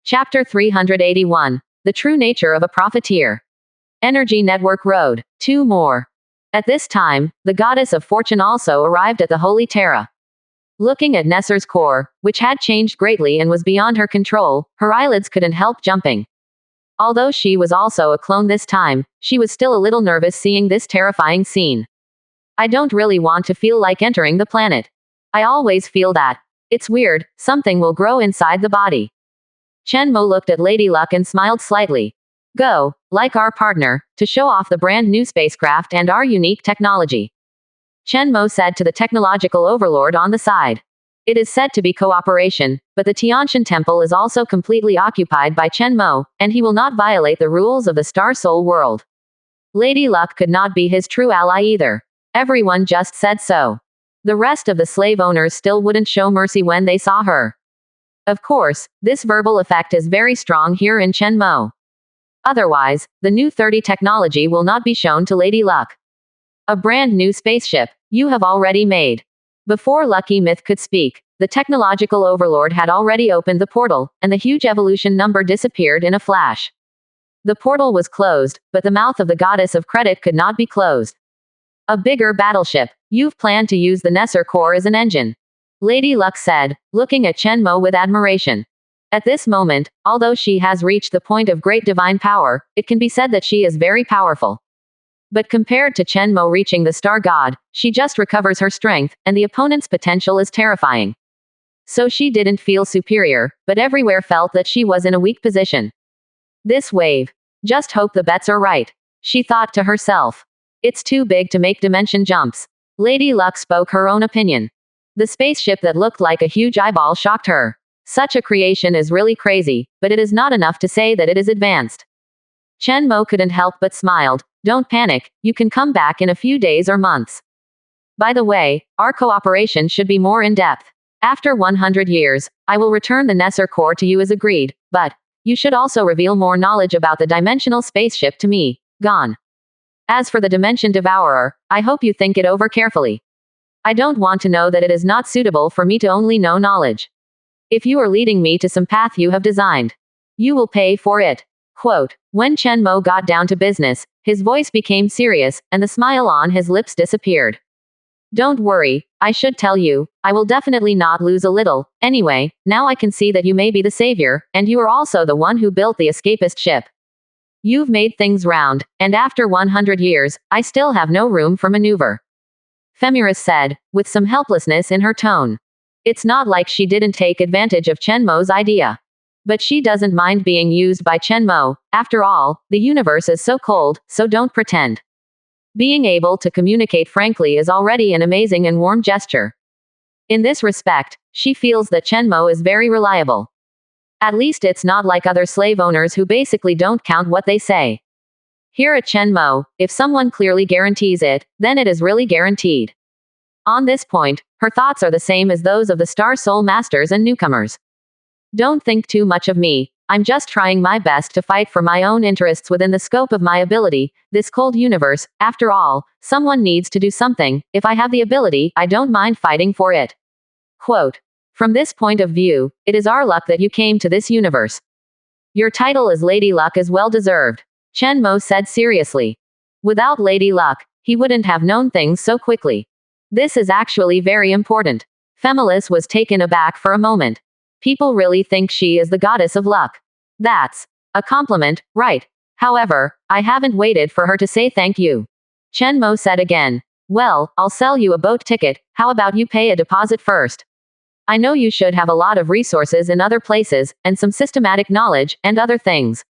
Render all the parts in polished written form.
Chapter 381. The True Nature of a Profiteer. Energy Network Road. 2 more. At this time, the goddess of fortune also arrived at the Holy Terra. Looking at Nesser's core, which had changed greatly and was beyond her control, her eyelids couldn't help jumping. Although she was also a clone this time, she was still a little nervous seeing this terrifying scene. I don't really want to feel like entering the planet. I always feel that. It's weird, something will grow inside the body. Chen Mo looked at Lady Luck and smiled slightly. Go, like our partner, to show off the brand new spacecraft and our unique technology. Chen Mo said to the technological overlord on the side. It is said to be cooperation, but the Tianshan temple is also completely occupied by Chen Mo, and he will not violate the rules of the Star Soul world. Lady Luck could not be his true ally either. Everyone just said so. The rest of the slave owners still wouldn't show mercy when they saw her. Of course, this verbal effect is very strong here in Chen Mo. Otherwise, the new 30 technology will not be shown to Lady Luck. A brand new spaceship, you have already made. Before Lucky Myth could speak, the technological overlord had already opened the portal, and the huge evolution number disappeared in a flash. The portal was closed, but the mouth of the goddess of credit could not be closed. A bigger battleship. You've planned to use the Nesser core as an engine. Lady Luck said, looking at Chen Mo with admiration. At this moment, although she has reached the point of great divine power, it can be said that she is very powerful. But compared to Chen Mo reaching the star god, she just recovers her strength, and the opponent's potential is terrifying. So she didn't feel superior, but everywhere felt that she was in a weak position. This wave. Just hope the bets are right. She thought to herself. It's too big to make dimension jumps. Lady Luck spoke her own opinion. The spaceship that looked like a huge eyeball shocked her. Such a creation is really crazy, but it is not enough to say that it is advanced. Chen Mo couldn't help but smiled. Don't panic, you can come back in a few days or months. By the way, our cooperation should be more in-depth. After 100 years, I will return the Nesser core to you as agreed, but you should also reveal more knowledge about the dimensional spaceship to me. Gone. As for the Dimension Devourer, I hope you think it over carefully. I don't want to know that it is not suitable for me to only know knowledge. If you are leading me to some path you have designed, you will pay for it. Quote. When Chen Mo got down to business, his voice became serious, and the smile on his lips disappeared. Don't worry, I should tell you, I will definitely not lose a little. Anyway, now I can see that you may be the savior, and you are also the one who built the escapist ship. You've made things round, and after 100 years, I still have no room for maneuver. Femiris said, with some helplessness in her tone. It's not like she didn't take advantage of Chen Mo's idea. But she doesn't mind being used by Chen Mo. After all, the universe is so cold, so don't pretend. Being able to communicate frankly is already an amazing and warm gesture. In this respect, she feels that Chen Mo is very reliable. At least it's not like other slave owners who basically don't count what they say. Here at Chen Mo, if someone clearly guarantees it, then it is really guaranteed. On this point, her thoughts are the same as those of the Star Soul Masters and newcomers. Don't think too much of me, I'm just trying my best to fight for my own interests within the scope of my ability, this cold universe, after all, someone needs to do something, if I have the ability, I don't mind fighting for it. Quote. From this point of view, it is our luck that you came to this universe. Your title as Lady Luck is well deserved. Chen Mo said seriously. Without Lady Luck, he wouldn't have known things so quickly. This is actually very important. Femilis was taken aback for a moment. People really think she is the goddess of luck. That's a compliment, right? However, I haven't waited for her to say thank you. Chen Mo said again. Well, I'll sell you a boat ticket, how about you pay a deposit first? I know you should have a lot of resources in other places, and some systematic knowledge, and other things.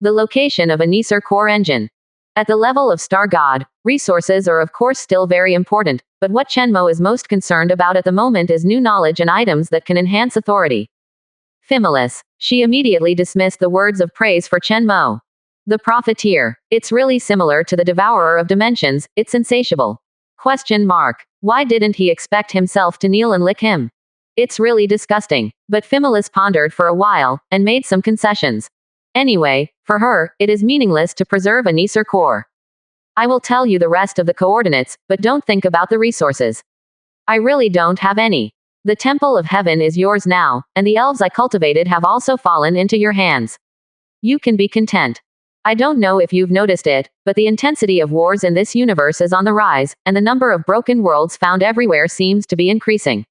The location of a Nesser core engine. At the level of Star God, resources are of course still very important, but what Chen Mo is most concerned about at the moment is new knowledge and items that can enhance authority. Femilis. She immediately dismissed the words of praise for Chen Mo. The Profiteer. It's really similar to the Devourer of Dimensions, it's insatiable. Question mark. Why didn't he expect himself to kneel and lick him? It's really disgusting. But Femilis pondered for a while, and made some concessions. Anyway, for her, it is meaningless to preserve a Nesser core. I will tell you the rest of the coordinates, but don't think about the resources. I really don't have any. The temple of heaven is yours now, and the elves I cultivated have also fallen into your hands. You can be content. I don't know if you've noticed it, but the intensity of wars in this universe is on the rise, and the number of broken worlds found everywhere seems to be increasing.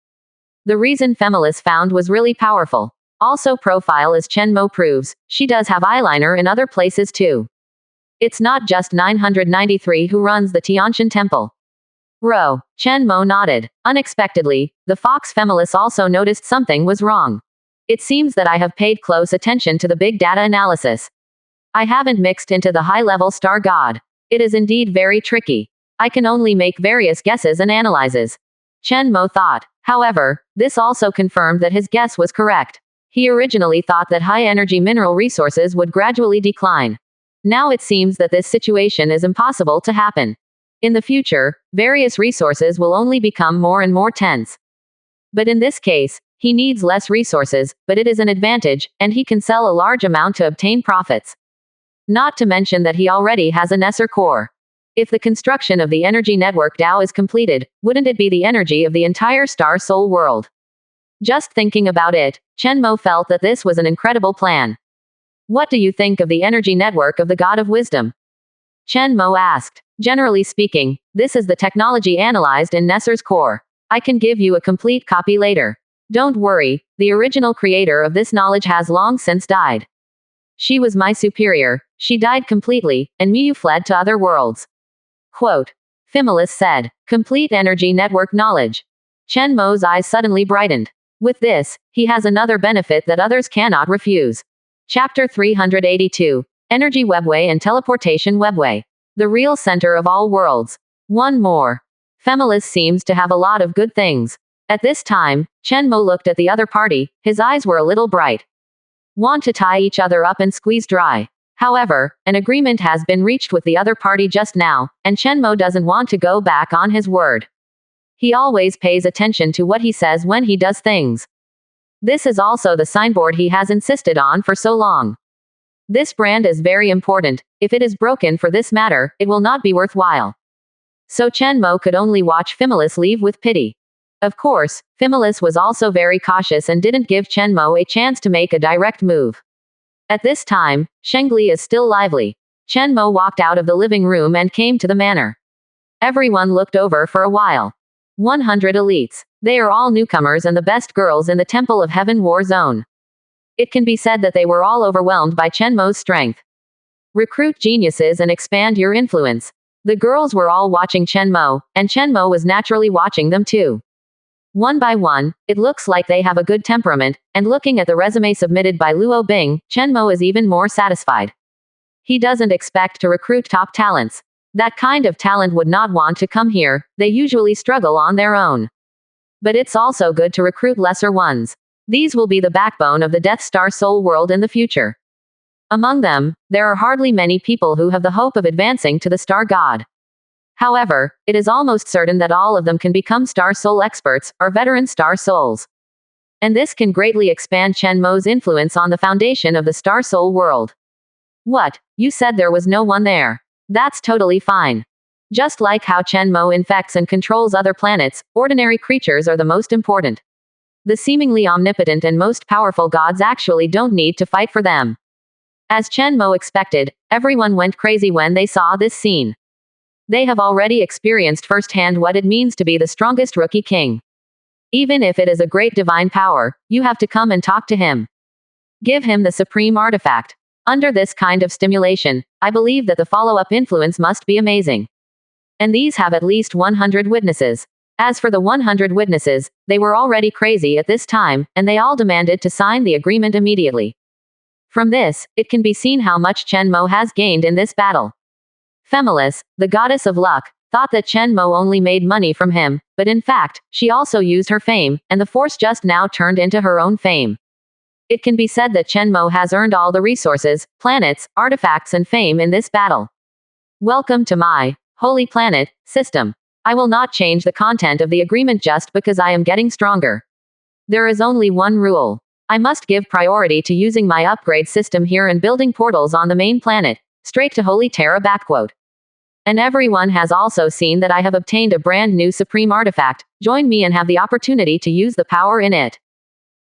The reason Femilis found was really powerful. Also profile as Chen Mo proves, she does have eyeliner in other places too. It's not just 993 who runs the Tiantian temple. Chen Mo nodded. Unexpectedly, the fox Femilis also noticed something was wrong. It seems that I have paid close attention to the big data analysis. I haven't mixed into the high-level star god. It is indeed very tricky. I can only make various guesses and analyses. Chen Mo thought. However, this also confirmed that his guess was correct. He originally thought that high-energy mineral resources would gradually decline. Now it seems that this situation is impossible to happen. In the future, various resources will only become more and more tense. But in this case, he needs less resources, but it is an advantage, and he can sell a large amount to obtain profits. Not to mention that he already has a Nesser core. If the construction of the energy network DAO is completed, wouldn't it be the energy of the entire star soul world? Just thinking about it, Chen Mo felt that this was an incredible plan. What do you think of the energy network of the God of Wisdom? Chen Mo asked. Generally speaking, this is the technology analyzed in Nesser's core. I can give you a complete copy later. Don't worry, the original creator of this knowledge has long since died. She was my superior, she died completely, and Miyu fled to other worlds. Quote. Femilis said. Complete energy network knowledge. Chen Mo's eyes suddenly brightened. With this, he has another benefit that others cannot refuse. Chapter 382. Energy Webway and Teleportation Webway. The real center of all worlds. One more. Femilis seems to have a lot of good things. At this time, Chen Mo looked at the other party, his eyes were a little bright. Want to tie each other up and squeeze dry. However, an agreement has been reached with the other party just now, and Chen Mo doesn't want to go back on his word. He always pays attention to what he says when he does things. This is also the signboard he has insisted on for so long. This brand is very important. If it is broken for this matter, it will not be worthwhile. So Chen Mo could only watch Femilis leave with pity. Of course, Femilis was also very cautious and didn't give Chen Mo a chance to make a direct move. At this time, Shengli is still lively. Chen Mo walked out of the living room and came to the manor. Everyone looked over for a while. 100 elites. They are all newcomers and the best girls in the Temple of Heaven war zone. It can be said that they were all overwhelmed by Chen Mo's strength. Recruit geniuses and expand your influence. The girls were all watching Chen Mo, and Chen Mo was naturally watching them too. One by one, it looks like they have a good temperament, and looking at the resume submitted by Luo Bing, Chen Mo is even more satisfied. He doesn't expect to recruit top talents. That kind of talent would not want to come here, they usually struggle on their own. But it's also good to recruit lesser ones. These will be the backbone of the Death Star Soul world in the future. Among them, there are hardly many people who have the hope of advancing to the Star God. However, it is almost certain that all of them can become Star Soul experts, or veteran Star Souls. And this can greatly expand Chen Mo's influence on the foundation of the Star Soul world. What? You said there was no one there. That's totally fine. Just like how Chen Mo infects and controls other planets, ordinary creatures are the most important. The seemingly omnipotent and most powerful gods actually don't need to fight for them. As Chen Mo expected, everyone went crazy when they saw this scene. They have already experienced firsthand what it means to be the strongest rookie king. Even if it is a great divine power, you have to come and talk to him. Give him the supreme artifact. Under this kind of stimulation, I believe that the follow-up influence must be amazing. And these have at least 100 witnesses. As for the 100 witnesses, they were already crazy at this time, and they all demanded to sign the agreement immediately. From this, it can be seen how much Chen Mo has gained in this battle. Femilis, the goddess of luck, thought that Chen Mo only made money from him, but in fact, she also used her fame, and the force just now turned into her own fame. It can be said that Chen Mo has earned all the resources, planets, artifacts and fame in this battle. Welcome to my holy planet system. I will not change the content of the agreement just because I am getting stronger. There is only one rule. I must give priority to using my upgrade system here and building portals on the main planet, straight to Holy Terra. And everyone has also seen that I have obtained a brand new supreme artifact. Join me and have the opportunity to use the power in it.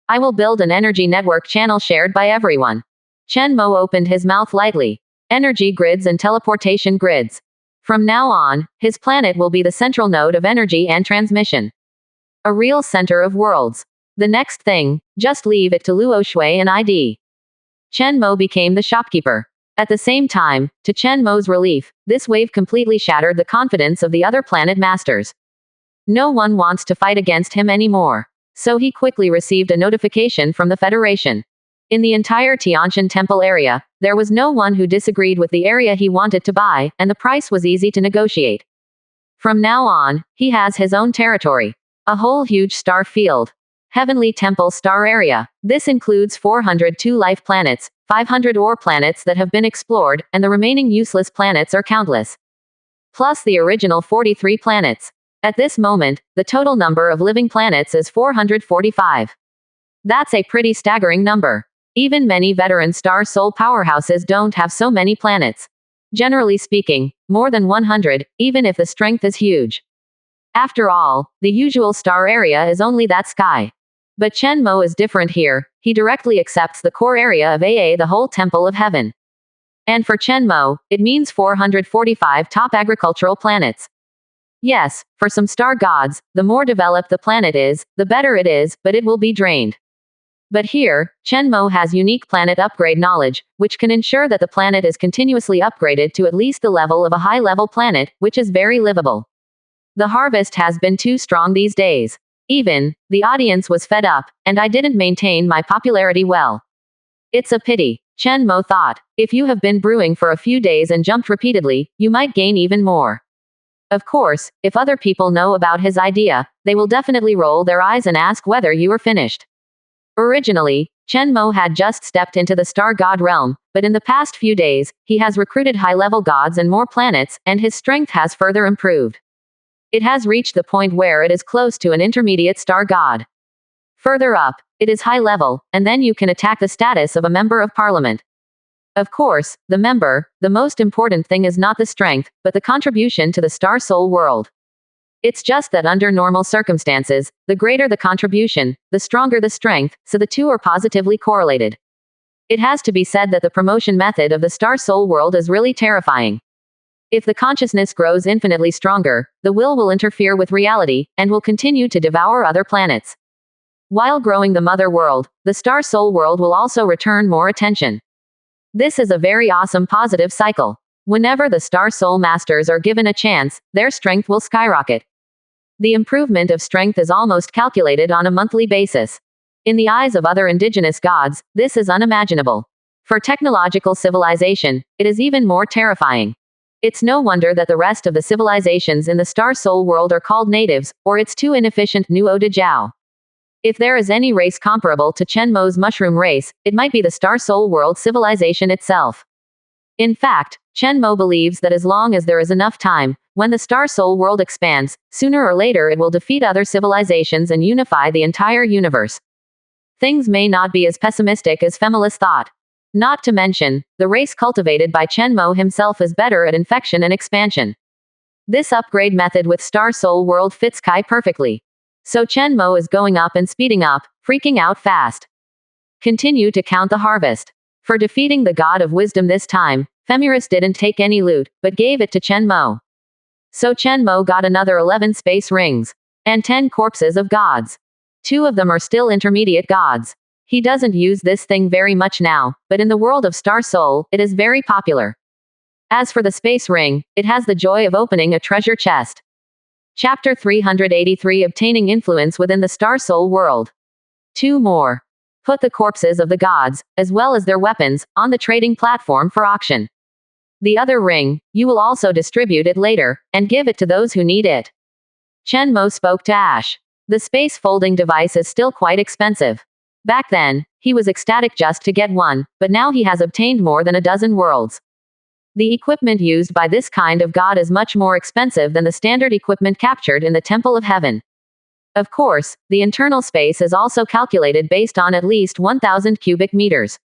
I will build an energy network channel shared by everyone. Chen Mo opened his mouth lightly. Energy grids and teleportation grids. From now on, his planet will be the central node of energy and transmission. A real center of worlds. The next thing, just leave it to Luo Shui and ID. Chen Mo became the shopkeeper. At the same time, to Chen Mo's relief, this wave completely shattered the confidence of the other planet masters. No one wants to fight against him anymore. So he quickly received a notification from the Federation. In the entire Tianshan Temple area, there was no one who disagreed with the area he wanted to buy, and the price was easy to negotiate. From now on, he has his own territory. A whole huge star field. Heavenly Temple Star Area. This includes 402 life planets, 500 ore planets that have been explored, and the remaining useless planets are countless. Plus the original 43 planets. At this moment, the total number of living planets is 445. That's a pretty staggering number. Even many veteran star soul powerhouses don't have so many planets. Generally speaking, more than 100, even if the strength is huge. After all, the usual star area is only that sky. But Chen Mo is different here. He directly accepts the core area of AA, the whole Temple of Heaven. And for Chen Mo, it means 445 top agricultural planets. Yes, for some star gods, the more developed the planet is, the better it is, but it will be drained. But here, Chen Mo has unique planet upgrade knowledge, which can ensure that the planet is continuously upgraded to at least the level of a high-level planet, which is very livable. The harvest has been too strong these days. Even, the audience was fed up, and I didn't maintain my popularity well. It's a pity, Chen Mo thought. If you have been brewing for a few days and jumped repeatedly, you might gain even more. Of course, if other people know about his idea, they will definitely roll their eyes and ask whether you are finished. Originally, Chen Mo had just stepped into the star god realm, but in the past few days, he has recruited high-level gods and more planets, and his strength has further improved. It has reached the point where it is close to an intermediate star god. Further up, it is high level, and then you can attack the status of a member of parliament. Of course, the most important thing is not the strength, but the contribution to the star soul world. It's just that under normal circumstances, the greater the contribution, the stronger the strength, so the two are positively correlated. It has to be said that the promotion method of the star soul world is really terrifying. If the consciousness grows infinitely stronger, the will interfere with reality, and will continue to devour other planets. While growing the mother world, the star soul world will also return more attention. This is a very awesome positive cycle. Whenever the star soul masters are given a chance, their strength will skyrocket. The improvement of strength is almost calculated on a monthly basis. In the eyes of other indigenous gods, this is unimaginable. For technological civilization, it is even more terrifying. It's no wonder that the rest of the civilizations in the star soul world are called natives, or its too inefficient Nuo de Jiao. If there is any race comparable to Chen Mo's mushroom race, it might be the star soul world civilization itself. In fact, Chen Mo believes that as long as there is enough time, when the star soul world expands, sooner or later it will defeat other civilizations and unify the entire universe. Things may not be as pessimistic as Femilus thought. Not to mention, the race cultivated by Chen Mo himself is better at infection and expansion. This upgrade method with Star Soul World fits Kai perfectly. So Chen Mo is going up and speeding up, freaking out fast. Continue to count the harvest. For defeating the God of Wisdom this time, Femurus didn't take any loot, but gave it to Chen Mo. So Chen Mo got another 11 space rings. And 10 corpses of gods. 2 of them are still intermediate gods. He doesn't use this thing very much now, but in the world of Star Soul, it is very popular. As for the space ring, it has the joy of opening a treasure chest. Chapter 383 Obtaining Influence within the Star Soul World. 2 more. Put the corpses of the gods, as well as their weapons, on the trading platform for auction. The other ring, you will also distribute it later, and give it to those who need it. Chen Mo spoke to Ash. The space folding device is still quite expensive. Back then, he was ecstatic just to get one, but now he has obtained more than a dozen worlds. The equipment used by this kind of god is much more expensive than the standard equipment captured in the Temple of Heaven. Of course, the internal space is also calculated based on at least 1,000 cubic meters.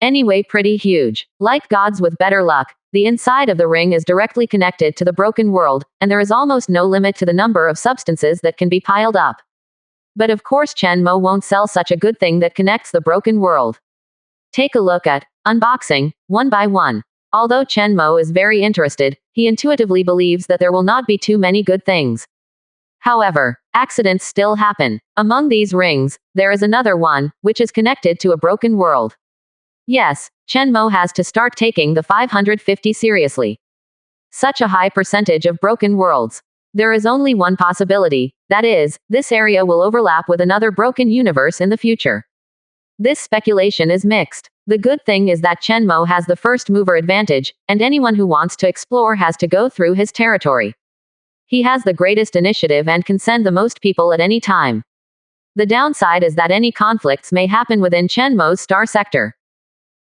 Anyway, pretty huge. Like gods with better luck, the inside of the ring is directly connected to the broken world, and there is almost no limit to the number of substances that can be piled up. But of course Chen Mo won't sell such a good thing that connects the broken world. Take a look at unboxing, one by one. Although Chen Mo is very interested, he intuitively believes that there will not be too many good things. However, accidents still happen. Among these rings, there is another one, which is connected to a broken world. Yes, Chen Mo has to start taking the 550 seriously. Such a high percentage of broken worlds. There is only one possibility, that is, this area will overlap with another broken universe in the future. This speculation is mixed. The good thing is that Chen Mo has the first mover advantage, and anyone who wants to explore has to go through his territory. He has the greatest initiative and can send the most people at any time. The downside is that any conflicts may happen within Chen Mo's star sector.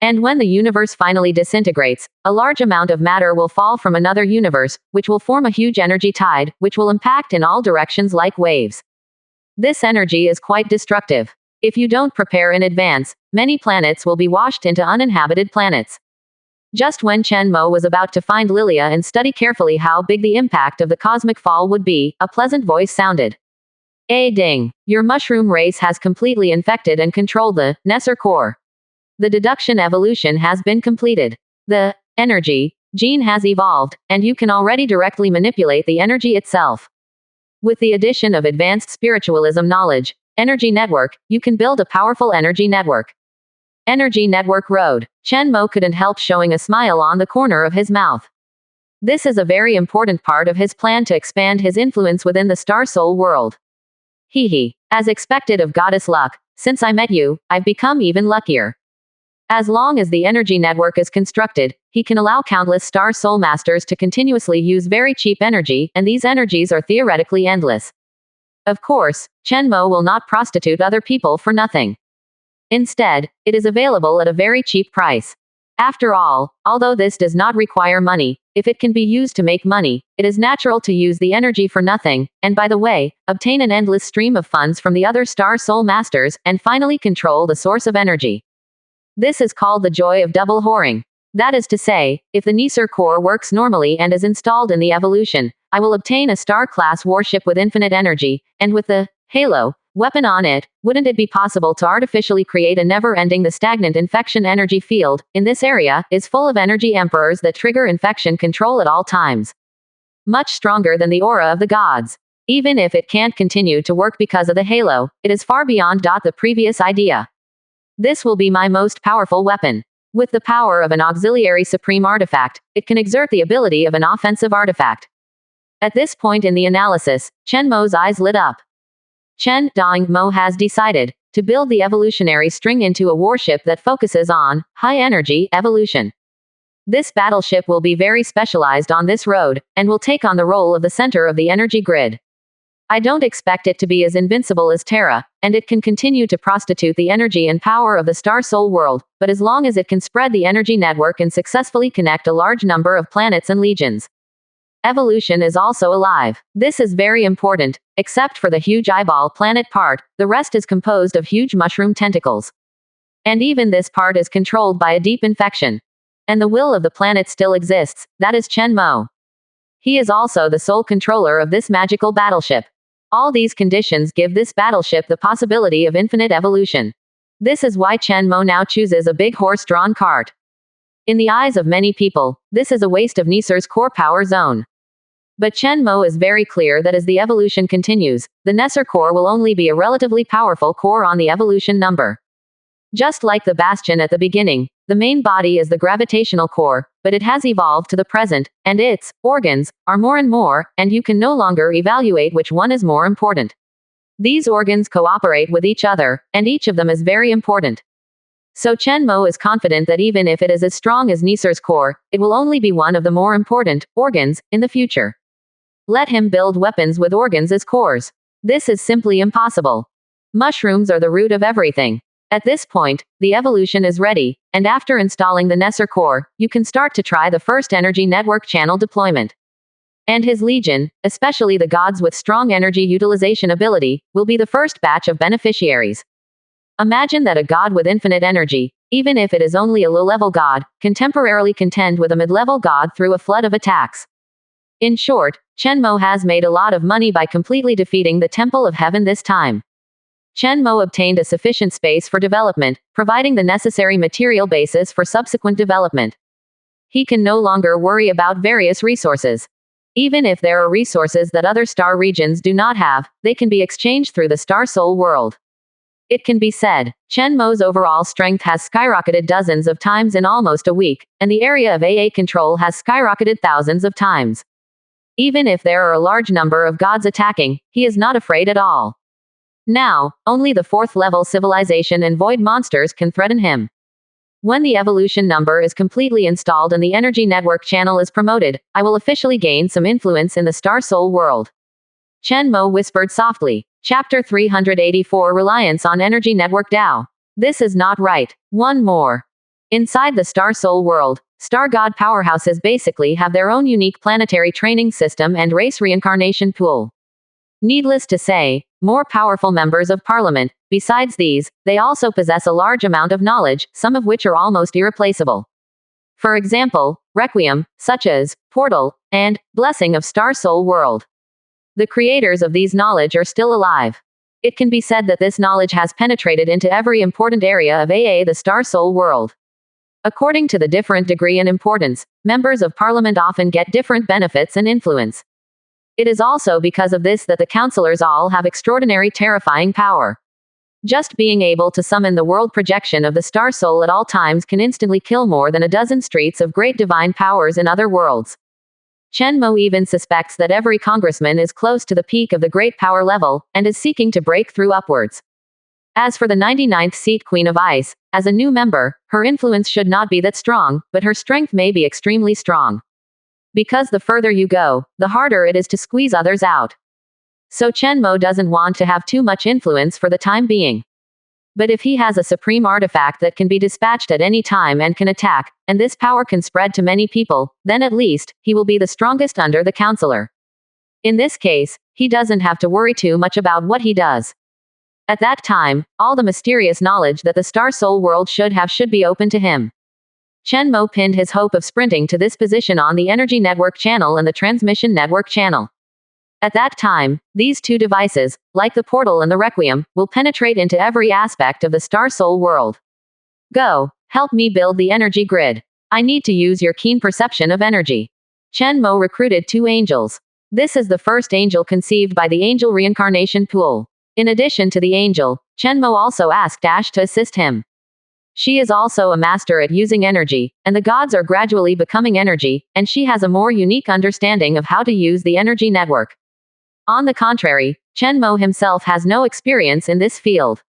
And when the universe finally disintegrates, a large amount of matter will fall from another universe, which will form a huge energy tide, which will impact in all directions like waves. This energy is quite destructive. If you don't prepare in advance, many planets will be washed into uninhabited planets. Just when Chen Mo was about to find Lilia and study carefully how big the impact of the cosmic fall would be, a pleasant voice sounded. Ding! Your mushroom race has completely infected and controlled the Nesser core. The deduction evolution has been completed. The energy gene has evolved, and you can already directly manipulate the energy itself. With the addition of advanced spiritualism knowledge, energy network, you can build a powerful energy network. Energy Network Road. Chen Mo couldn't help showing a smile on the corner of his mouth. This is a very important part of his plan to expand his influence within the Star Soul world. Hee. As expected of Goddess Luck, since I met you, I've become even luckier. As long as the energy network is constructed, he can allow countless Star Soul Masters to continuously use very cheap energy, and these energies are theoretically endless. Of course, Chen Mo will not prostitute other people for nothing. Instead, it is available at a very cheap price. After all, although this does not require money, if it can be used to make money, it is natural to use the energy for nothing, and by the way, obtain an endless stream of funds from the other Star Soul Masters, and finally control the source of energy. This is called the joy of double whoring. That is to say, if the Nesser core works normally and is installed in the evolution, I will obtain a star-class warship with infinite energy, and with the halo weapon on it, wouldn't it be possible to artificially create a never-ending the stagnant infection energy field, in this area, is full of energy emperors that trigger infection control at all times. Much stronger than the aura of the gods. Even if it can't continue to work because of the halo, it is far beyond the previous idea. This will be my most powerful weapon. With the power of an auxiliary supreme artifact, it can exert the ability of an offensive artifact. At this point in the analysis, Chen Mo's eyes lit up. Chen Dong Mo has decided to build the evolutionary string into a warship that focuses on high-energy evolution. This battleship will be very specialized on this road, and will take on the role of the center of the energy grid. I don't expect it to be as invincible as Terra, and it can continue to prostitute the energy and power of the Star Soul world, but as long as it can spread the energy network and successfully connect a large number of planets and legions. Evolution is also alive. This is very important. Except for the huge eyeball planet part, the rest is composed of huge mushroom tentacles. And even this part is controlled by a deep infection. And the will of the planet still exists, that is Chen Mo. He is also the sole controller of this magical battleship. All these conditions give this battleship the possibility of infinite evolution. This is why Chen Mo now chooses a big horse-drawn cart. In the eyes of many people, this is a waste of Nesser's core power zone. But Chen Mo is very clear that as the evolution continues, the Nesser core will only be a relatively powerful core on the evolution number. Just like the Bastion at the beginning, the main body is the gravitational core, but it has evolved to the present, and its organs are more and more, and you can no longer evaluate which one is more important. These organs cooperate with each other, and each of them is very important. So Chen Mo is confident that even if it is as strong as Nesser's core, it will only be one of the more important organs in the future. Let him build weapons with organs as cores. This is simply impossible. Mushrooms are the root of everything. At this point, the evolution is ready, and after installing the Nesser core, you can start to try the first energy network channel deployment. And his legion, especially the gods with strong energy utilization ability, will be the first batch of beneficiaries. Imagine that a god with infinite energy, Even if it is only a low-level god, can temporarily contend with a mid-level god through a flood of attacks. In short, Chen Mo has made a lot of money by completely defeating the Temple of Heaven this time. Chen Mo obtained a sufficient space for development, providing the necessary material basis for subsequent development. He can no longer worry about various resources. Even if there are resources that other star regions do not have, they can be exchanged through the Star Soul world. It can be said, Chen Mo's overall strength has skyrocketed dozens of times in almost a week, and the area of AA control has skyrocketed thousands of times. Even if there are a large number of gods attacking, he is not afraid at all. Now, only the 4th level civilization and void monsters can threaten him. When the evolution number is completely installed and the energy network channel is promoted, I will officially gain some influence in the Star Soul world. Chen Mo whispered softly. Chapter 384 Reliance on Energy Network Tao. This is not right. One more. Inside the Star Soul world, Star God powerhouses basically have their own unique planetary training system and race reincarnation pool. Needless to say, more powerful members of parliament. Besides these, they also possess a large amount of knowledge, some of which are almost irreplaceable. For example, Requiem, such as Portal, and Blessing of Star Soul World. The creators of these knowledge are still alive. It can be said that this knowledge has penetrated into every important area of the Star Soul world. According to the different degree and importance, members of parliament often get different benefits and influence. It is also because of this that the councillors all have extraordinary terrifying power. Just being able to summon the world projection of the Star Soul at all times can instantly kill more than a dozen streets of great divine powers in other worlds. Chen Mo even suspects that every congressman is close to the peak of the great power level, and is seeking to break through upwards. As for the 99th seat Queen of Ice, as a new member, her influence should not be that strong, but her strength may be extremely strong. Because the further you go, the harder it is to squeeze others out. So Chen Mo doesn't want to have too much influence for the time being. But if he has a supreme artifact that can be dispatched at any time and can attack, and this power can spread to many people, then at least, he will be the strongest under the counselor. In this case, he doesn't have to worry too much about what he does. At that time, all the mysterious knowledge that the Star Soul world should be open to him. Chen Mo pinned his hope of sprinting to this position on the energy network channel and the transmission network channel. At that time, these two devices, like the portal and the Requiem, will penetrate into every aspect of the Star Soul world. Go, help me build the energy grid. I need to use your keen perception of energy. Chen Mo recruited 2 angels. This is the first angel conceived by the angel reincarnation pool. In addition to the angel, Chen Mo also asked Ash to assist him. She is also a master at using energy, and the gods are gradually becoming energy, and she has a more unique understanding of how to use the energy network. On the contrary, Chen Mo himself has no experience in this field.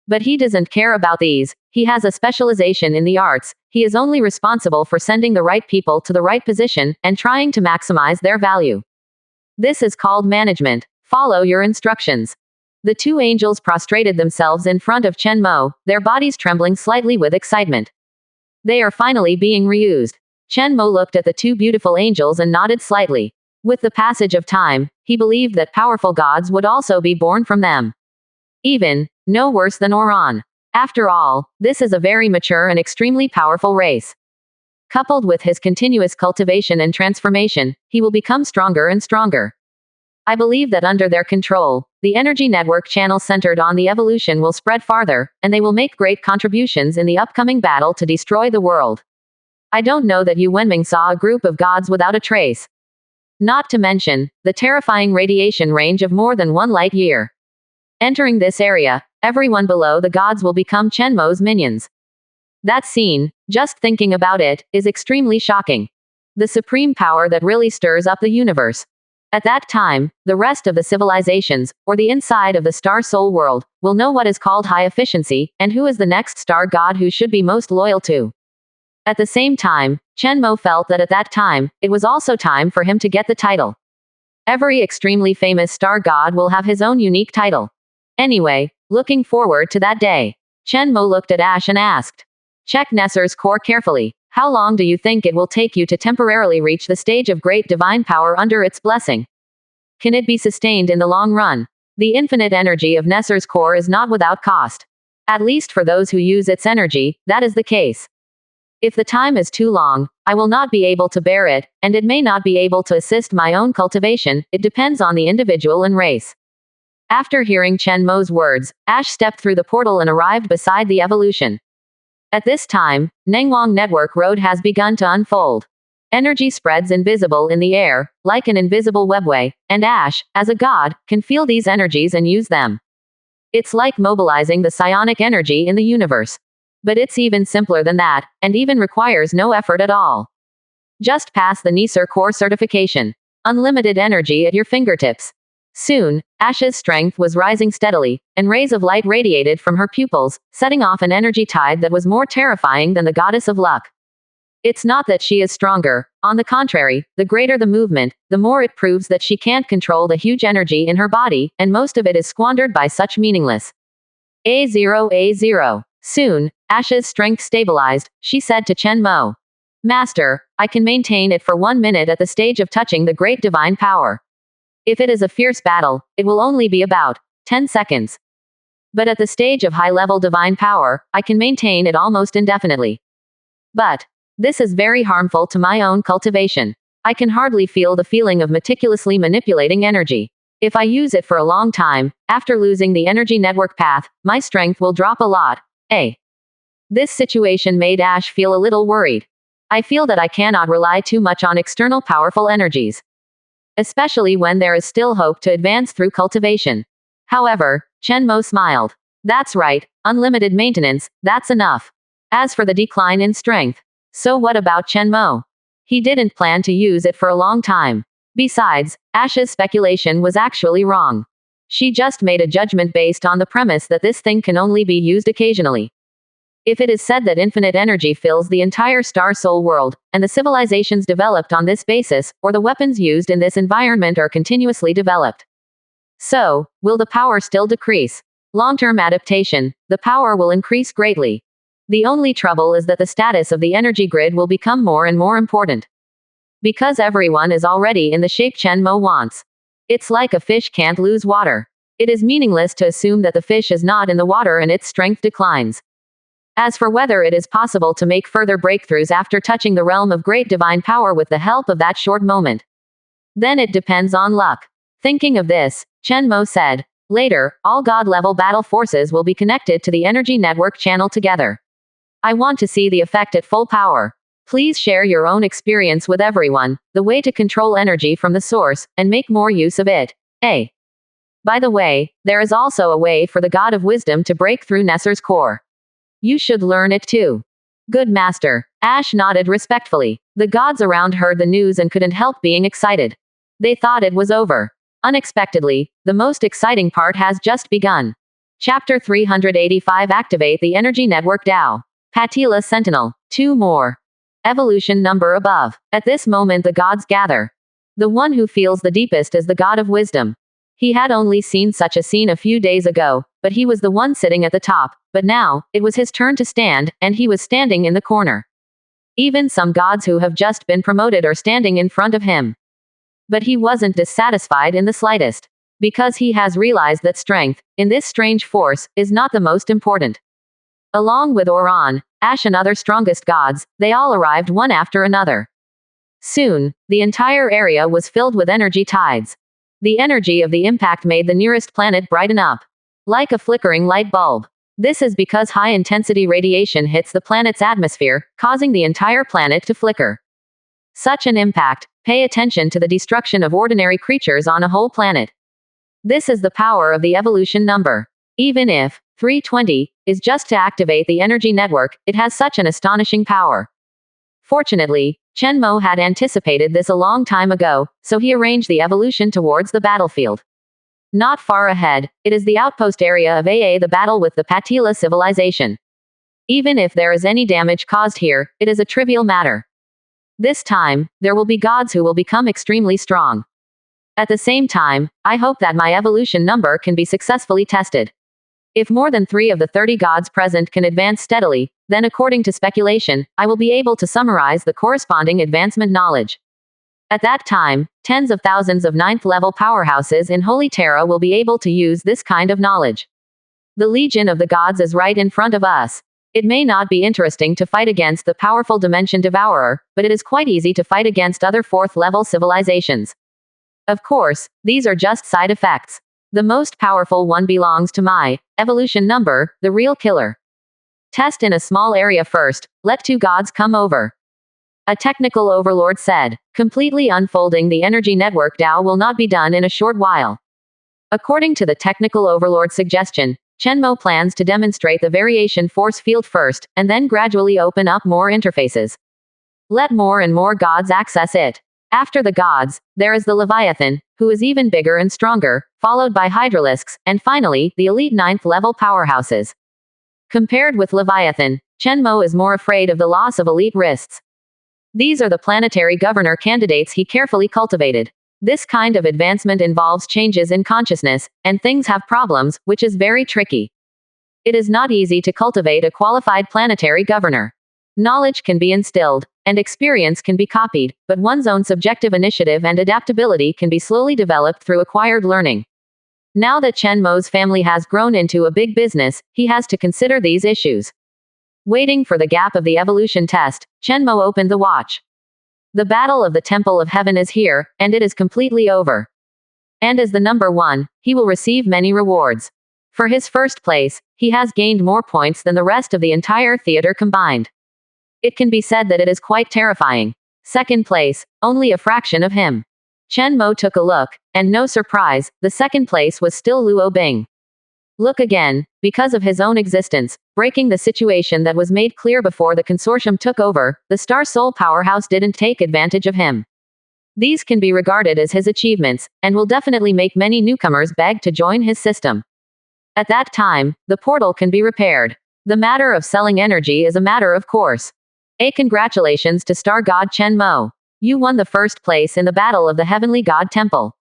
But he doesn't care about these, he has a specialization in the arts, he is only responsible for sending the right people to the right position, and trying to maximize their value. This is called management. Follow your instructions. The 2 angels prostrated themselves in front of Chen Mo, their bodies trembling slightly with excitement. They are finally being reused. Chen Mo looked at the 2 beautiful angels and nodded slightly. With the passage of time, he believed that powerful gods would also be born from them. Even, no worse than Oran. After all, this is a very mature and extremely powerful race. Coupled with his continuous cultivation and transformation, he will become stronger and stronger. I believe that under their control, the energy network channel centered on the evolution will spread farther, and they will make great contributions in the upcoming battle to destroy the world. I don't know that Yu Wenming saw a group of gods without a trace. Not to mention, the terrifying radiation range of more than 1 light year. Entering this area, everyone below the gods will become Chen Mo's minions. That scene, just thinking about it, is extremely shocking. The supreme power that really stirs up the universe. At that time, the rest of the civilizations, or the inside of the Star Soul world, will know what is called high efficiency, and who is the next star god who should be most loyal to. At the same time, Chen Mo felt that at that time, it was also time for him to get the title. Every extremely famous star god will have his own unique title. Anyway, looking forward to that day. Chen Mo looked at Ash and asked. Check Nesser's core carefully. How long do you think it will take you to temporarily reach the stage of great divine power under its blessing? Can it be sustained in the long run? The infinite energy of Nesser's core is not without cost. At least for those who use its energy, that is the case. If the time is too long, I will not be able to bear it, and it may not be able to assist my own cultivation. It depends on the individual and race. After hearing Chen Mo's words, Ash stepped through the portal and arrived beside the evolution. At this time, Nengwang Network Road has begun to unfold. Energy spreads invisible in the air, like an invisible webway, and Ash, as a god, can feel these energies and use them. It's like mobilizing the psionic energy in the universe. But it's even simpler than that, and even requires no effort at all. Just pass the NISR core certification. Unlimited energy at your fingertips. Soon, Ash's strength was rising steadily, and rays of light radiated from her pupils, setting off an energy tide that was more terrifying than the goddess of luck. It's not that she is stronger. On the contrary, the greater the movement, the more it proves that she can't control the huge energy in her body, and most of it is squandered by such meaningless A0. Soon, Ash's strength stabilized. She said to Chen Mo, "Master, I can maintain it for 1 minute at the stage of touching the great divine power. If it is a fierce battle, it will only be about 10 seconds. But at the stage of high-level divine power, I can maintain it almost indefinitely. But this is very harmful to my own cultivation. I can hardly feel the feeling of meticulously manipulating energy. If I use it for a long time, after losing the energy network path, my strength will drop a lot. This situation made Ash feel a little worried. I feel that I cannot rely too much on external powerful energies. Especially when there is still hope to advance through cultivation. However, Chen Mo smiled. That's right, unlimited maintenance, that's enough. As for the decline in strength, so what about Chen Mo? He didn't plan to use it for a long time. Besides, Ash's speculation was actually wrong. She just made a judgment based on the premise that this thing can only be used occasionally. If it is said that infinite energy fills the entire star soul world, and the civilizations developed on this basis, or the weapons used in this environment are continuously developed. So, will the power still decrease? Long-term adaptation, the power will increase greatly. The only trouble is that the status of the energy grid will become more and more important. Because everyone is already in the shape Chen Mo wants. It's like a fish can't lose water. It is meaningless to assume that the fish is not in the water and its strength declines. As for whether it is possible to make further breakthroughs after touching the realm of great divine power with the help of that short moment, then it depends on luck. Thinking of this, Chen Mo said, later, all god-level battle forces will be connected to the energy network channel together. I want to see the effect at full power. Please share your own experience with everyone, the way to control energy from the source, and make more use of it. By the way, there is also a way for the God of Wisdom to break through Nesser's core. You should learn it too. Good master. Ash nodded respectfully. The gods around heard the news and couldn't help being excited. They thought it was over. Unexpectedly, the most exciting part has just begun. Chapter 385 Activate the Energy Network Tao. Patila Sentinel. 2 more. Evolution number above. At this moment the gods gather. The one who feels the deepest is the God of Wisdom. He had only seen such a scene a few days ago, but he was the one sitting at the top, but now, it was his turn to stand, and he was standing in the corner. Even some gods who have just been promoted are standing in front of him. But he wasn't dissatisfied in the slightest. Because he has realized that strength, in this strange force, is not the most important. Along with Oran, Ash and other strongest gods, they all arrived one after another. Soon, the entire area was filled with energy tides. The energy of the impact made the nearest planet brighten up. Like a flickering light bulb. This is because high-intensity radiation hits the planet's atmosphere, causing the entire planet to flicker. Such an impact, pay attention to the destruction of ordinary creatures on a whole planet. This is the power of the evolution number. Even if 320 is just to activate the energy network, it has such an astonishing power. Fortunately, Chen Mo had anticipated this a long time ago, so he arranged the evolution towards the battlefield. Not far ahead, it is the outpost area of the battle with the Patila civilization. Even if there is any damage caused here, it is a trivial matter. This time, there will be gods who will become extremely strong. At the same time, I hope that my evolution number can be successfully tested. If more than 3 of the 30 gods present can advance steadily, then according to speculation, I will be able to summarize the corresponding advancement knowledge. At that time, tens of thousands of 9th-level powerhouses in Holy Terra will be able to use this kind of knowledge. The legion of the gods is right in front of us. It may not be interesting to fight against the powerful Dimension Devourer, but it is quite easy to fight against other fourth-level civilizations. Of course, these are just side effects. The most powerful one belongs to my evolution number, the real killer. Test in a small area first, let 2 gods come over. A technical overlord said. Completely unfolding the energy network Tao will not be done in a short while. According to the technical overlord suggestion, Chenmo plans to demonstrate the variation force field first, and then gradually open up more interfaces. Let more and more gods access it. After the gods, there is the Leviathan, who is even bigger and stronger, followed by Hydralisks, and finally, the elite 9th level powerhouses. Compared with Leviathan, Chenmo is more afraid of the loss of elite wrists. These are the planetary governor candidates he carefully cultivated. This kind of advancement involves changes in consciousness, and things have problems, which is very tricky. It is not easy to cultivate a qualified planetary governor. Knowledge can be instilled, and experience can be copied, but one's own subjective initiative and adaptability can be slowly developed through acquired learning. Now that Chenmo's family has grown into a big business, he has to consider these issues. Waiting for the gap of the evolution test, Chenmo opened the watch. The battle of the Temple of Heaven is here, and it is completely over. And as the number 1, he will receive many rewards. For his first place, he has gained more points than the rest of the entire theater combined. It can be said that it is quite terrifying. Second place, only a fraction of him. Chenmo took a look, and no surprise, the second place was still Luo Bing. Look again, because of his own existence, breaking the situation that was made clear before the consortium took over, the Star Soul powerhouse didn't take advantage of him. These can be regarded as his achievements, and will definitely make many newcomers beg to join his system. At that time, the portal can be repaired. The matter of selling energy is a matter of course. Congratulations to Star God Chenmo. You won the first place in the Battle of the Heavenly God Temple.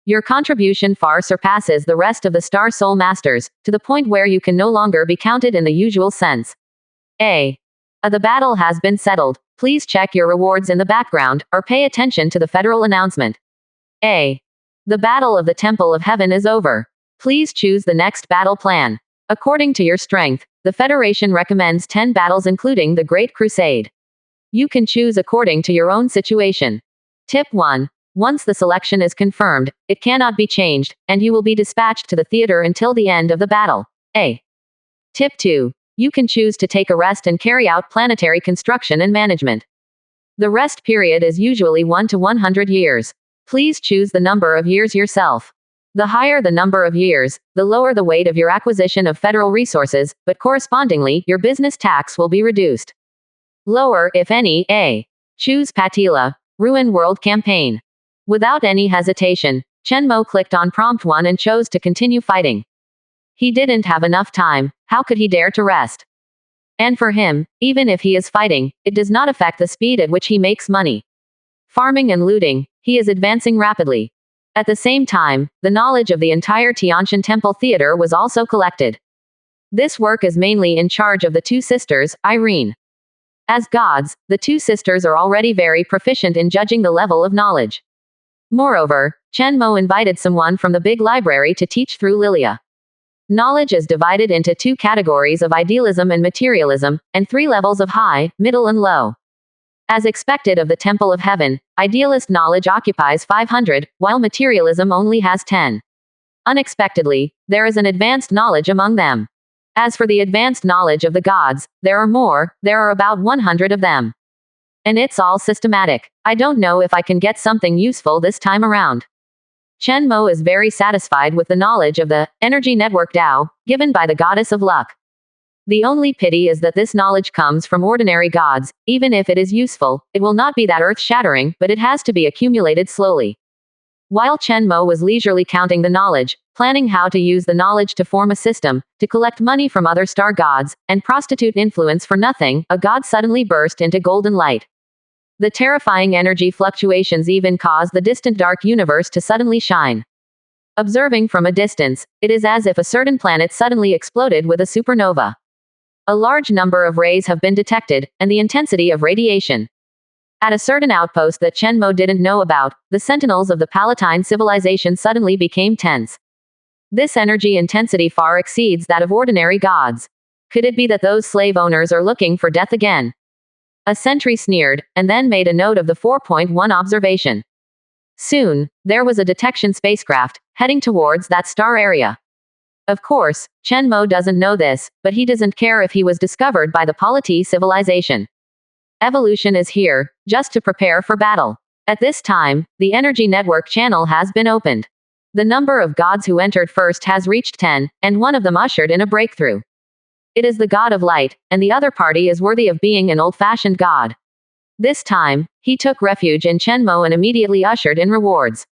Your contribution far surpasses the rest of the Star Soul Masters, to the point where you can no longer be counted in the usual sense. The battle has been settled. Please check your rewards in the background, or pay attention to the federal announcement. The Battle of the Temple of Heaven is over. Please choose the next battle plan. According to your strength, the Federation recommends 10 battles including the Great Crusade. You can choose according to your own situation. Tip 1. Once the selection is confirmed, it cannot be changed, and you will be dispatched to the theater until the end of the battle. Tip 2. You can choose to take a rest and carry out planetary construction and management. The rest period is usually 1 to 100 years. Please choose the number of years yourself. The higher the number of years, the lower the weight of your acquisition of federal resources, but correspondingly, your business tax will be reduced. Lower, if any. Choose Patila, Ruin World Campaign. Without any hesitation, Chenmo clicked on Prompt 1 and chose to continue fighting. He didn't have enough time, how could he dare to rest? And for him, even if he is fighting, it does not affect the speed at which he makes money. Farming and looting, he is advancing rapidly. At the same time, the knowledge of the entire Tianshan Temple Theater was also collected. This work is mainly in charge of the 2 sisters, Irene. As gods, the 2 sisters are already very proficient in judging the level of knowledge. Moreover, Chenmo invited someone from the big library to teach through Lilia. Knowledge is divided into 2 categories of idealism and materialism, and 3 levels of high, middle and low. As expected of the Temple of Heaven, idealist knowledge occupies 500, while materialism only has 10. Unexpectedly, there is an advanced knowledge among them. As for the advanced knowledge of the gods, there are about 100 of them. And it's all systematic. I don't know if I can get something useful this time around. Chenmo is very satisfied with the knowledge of the energy network Tao, given by the goddess of luck. The only pity is that this knowledge comes from ordinary gods. Even if it is useful, it will not be that earth-shattering, but it has to be accumulated slowly. While Chenmo was leisurely counting the knowledge, planning how to use the knowledge to form a system, to collect money from other star gods, and prostitute influence for nothing, a god suddenly burst into golden light. The terrifying energy fluctuations even caused the distant dark universe to suddenly shine. Observing from a distance, it is as if a certain planet suddenly exploded with a supernova. A large number of rays have been detected, and the intensity of radiation. At a certain outpost that Chenmo didn't know about, the sentinels of the Palatine civilization suddenly became tense. This energy intensity far exceeds that of ordinary gods. Could it be that those slave owners are looking for death again? A sentry sneered, and then made a note of the 4.1 observation. Soon, there was a detection spacecraft, heading towards that star area. Of course, Chen Mo doesn't know this, but he doesn't care if he was discovered by the Polity civilization. Evolution is here, just to prepare for battle. At this time, the Energy Network channel has been opened. The number of gods who entered first has reached 10, and one of them ushered in a breakthrough. It is the god of light, and the other party is worthy of being an old-fashioned god. This time, he took refuge in Chen Mo and immediately ushered in rewards.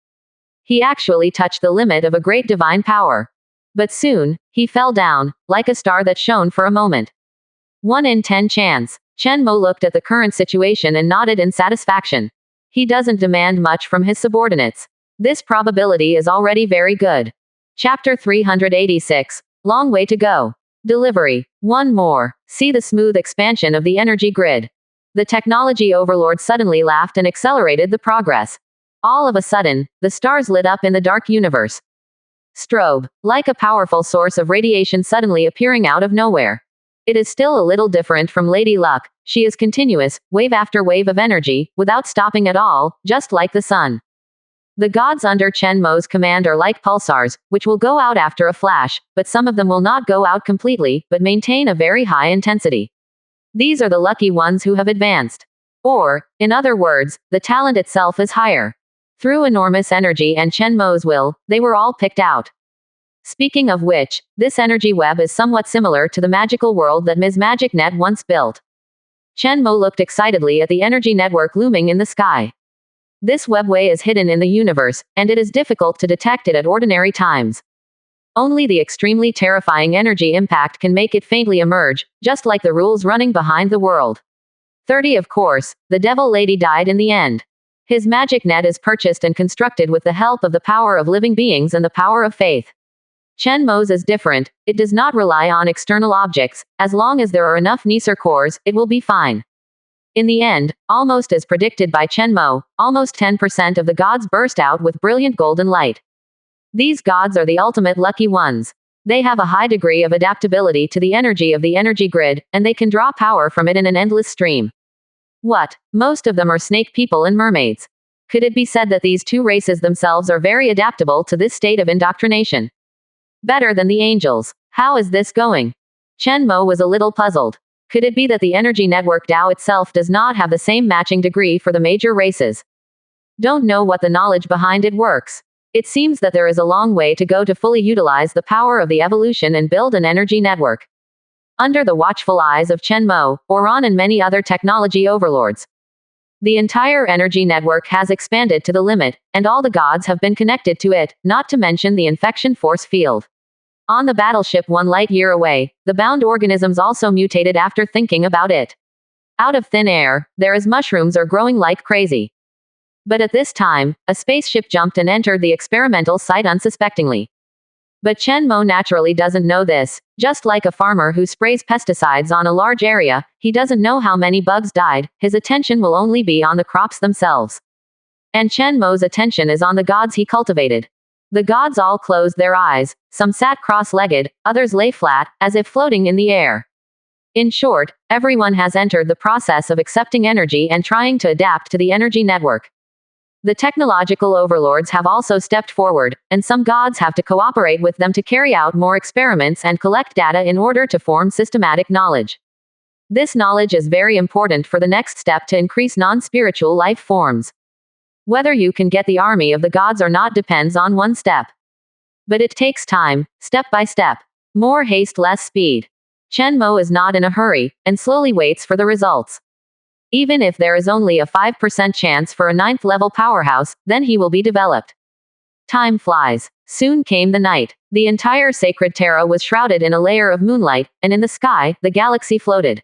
He actually touched the limit of a great divine power. But soon, he fell down, like a star that shone for a moment. 1 in 10 chance. Chen Mo looked at the current situation and nodded in satisfaction. He doesn't demand much from his subordinates. This probability is already very good. Chapter 386. Long way to go. Delivery. One more. See the smooth expansion of the energy grid. The technology overlord suddenly laughed and accelerated the progress. All of a sudden, the stars lit up in the dark universe. Strobe. Like a powerful source of radiation suddenly appearing out of nowhere. It is still a little different from Lady Luck. She is continuous, wave after wave of energy, without stopping at all, just like the sun. The gods under Chen Mo's command are like pulsars, which will go out after a flash, but some of them will not go out completely, but maintain a very high intensity. These are the lucky ones who have advanced. Or, in other words, the talent itself is higher. Through enormous energy and Chen Mo's will, they were all picked out. Speaking of which, this energy web is somewhat similar to the magical world that Ms. Magic Net once built. Chen Mo looked excitedly at the energy network looming in the sky. This webway is hidden in the universe, and it is difficult to detect it at ordinary times. Only the extremely terrifying energy impact can make it faintly emerge, just like the rules running behind the world. 30. Of course, the Devil Lady died in the end. His magic net is purchased and constructed with the help of the power of living beings and the power of faith. Chen Mo's is different. It does not rely on external objects. As long as there are enough Neser cores, it will be fine. In the end, almost as predicted by Chen Mo, almost 10% of the gods burst out with brilliant golden light. These gods are the ultimate lucky ones. They have a high degree of adaptability to the energy of the energy grid, and they can draw power from it in an endless stream. What? Most of them are snake people and mermaids. Could it be said that these two races themselves are very adaptable to this state of indoctrination? Better than the angels. How is this going? Chen Mo was a little puzzled. Could it be that the energy network Tao itself does not have the same matching degree for the major races? Don't know what the knowledge behind it works. It seems that there is a long way to go to fully utilize the power of the evolution and build an energy network. Under the watchful eyes of Chen Mo, Oran and many other technology overlords, the entire energy network has expanded to the limit, and all the gods have been connected to it, not to mention the infection force field. On the battleship 1 light year away, the bound organisms also mutated after thinking about it. Out of thin air, there is mushrooms are growing like crazy. But at this time, a spaceship jumped and entered the experimental site unsuspectingly. But Chen Mo naturally doesn't know this. Just like a farmer who sprays pesticides on a large area, he doesn't know how many bugs died. His attention will only be on the crops themselves. And Chen Mo's attention is on the gods he cultivated. The gods all closed their eyes. Some sat cross-legged, others lay flat, as if floating in the air. In short, everyone has entered the process of accepting energy and trying to adapt to the energy network. The technological overlords have also stepped forward, and some gods have to cooperate with them to carry out more experiments and collect data in order to form systematic knowledge. This knowledge is very important for the next step to increase non-spiritual life forms. Whether you can get the army of the gods or not depends on one step. But it takes time, step by step. More haste, less speed. Chen Mo is not in a hurry, and slowly waits for the results. Even if there is only a 5% chance for a 9th level powerhouse, then he will be developed. Time flies. Soon came the night. The entire sacred Terra was shrouded in a layer of moonlight, and in the sky, the galaxy floated.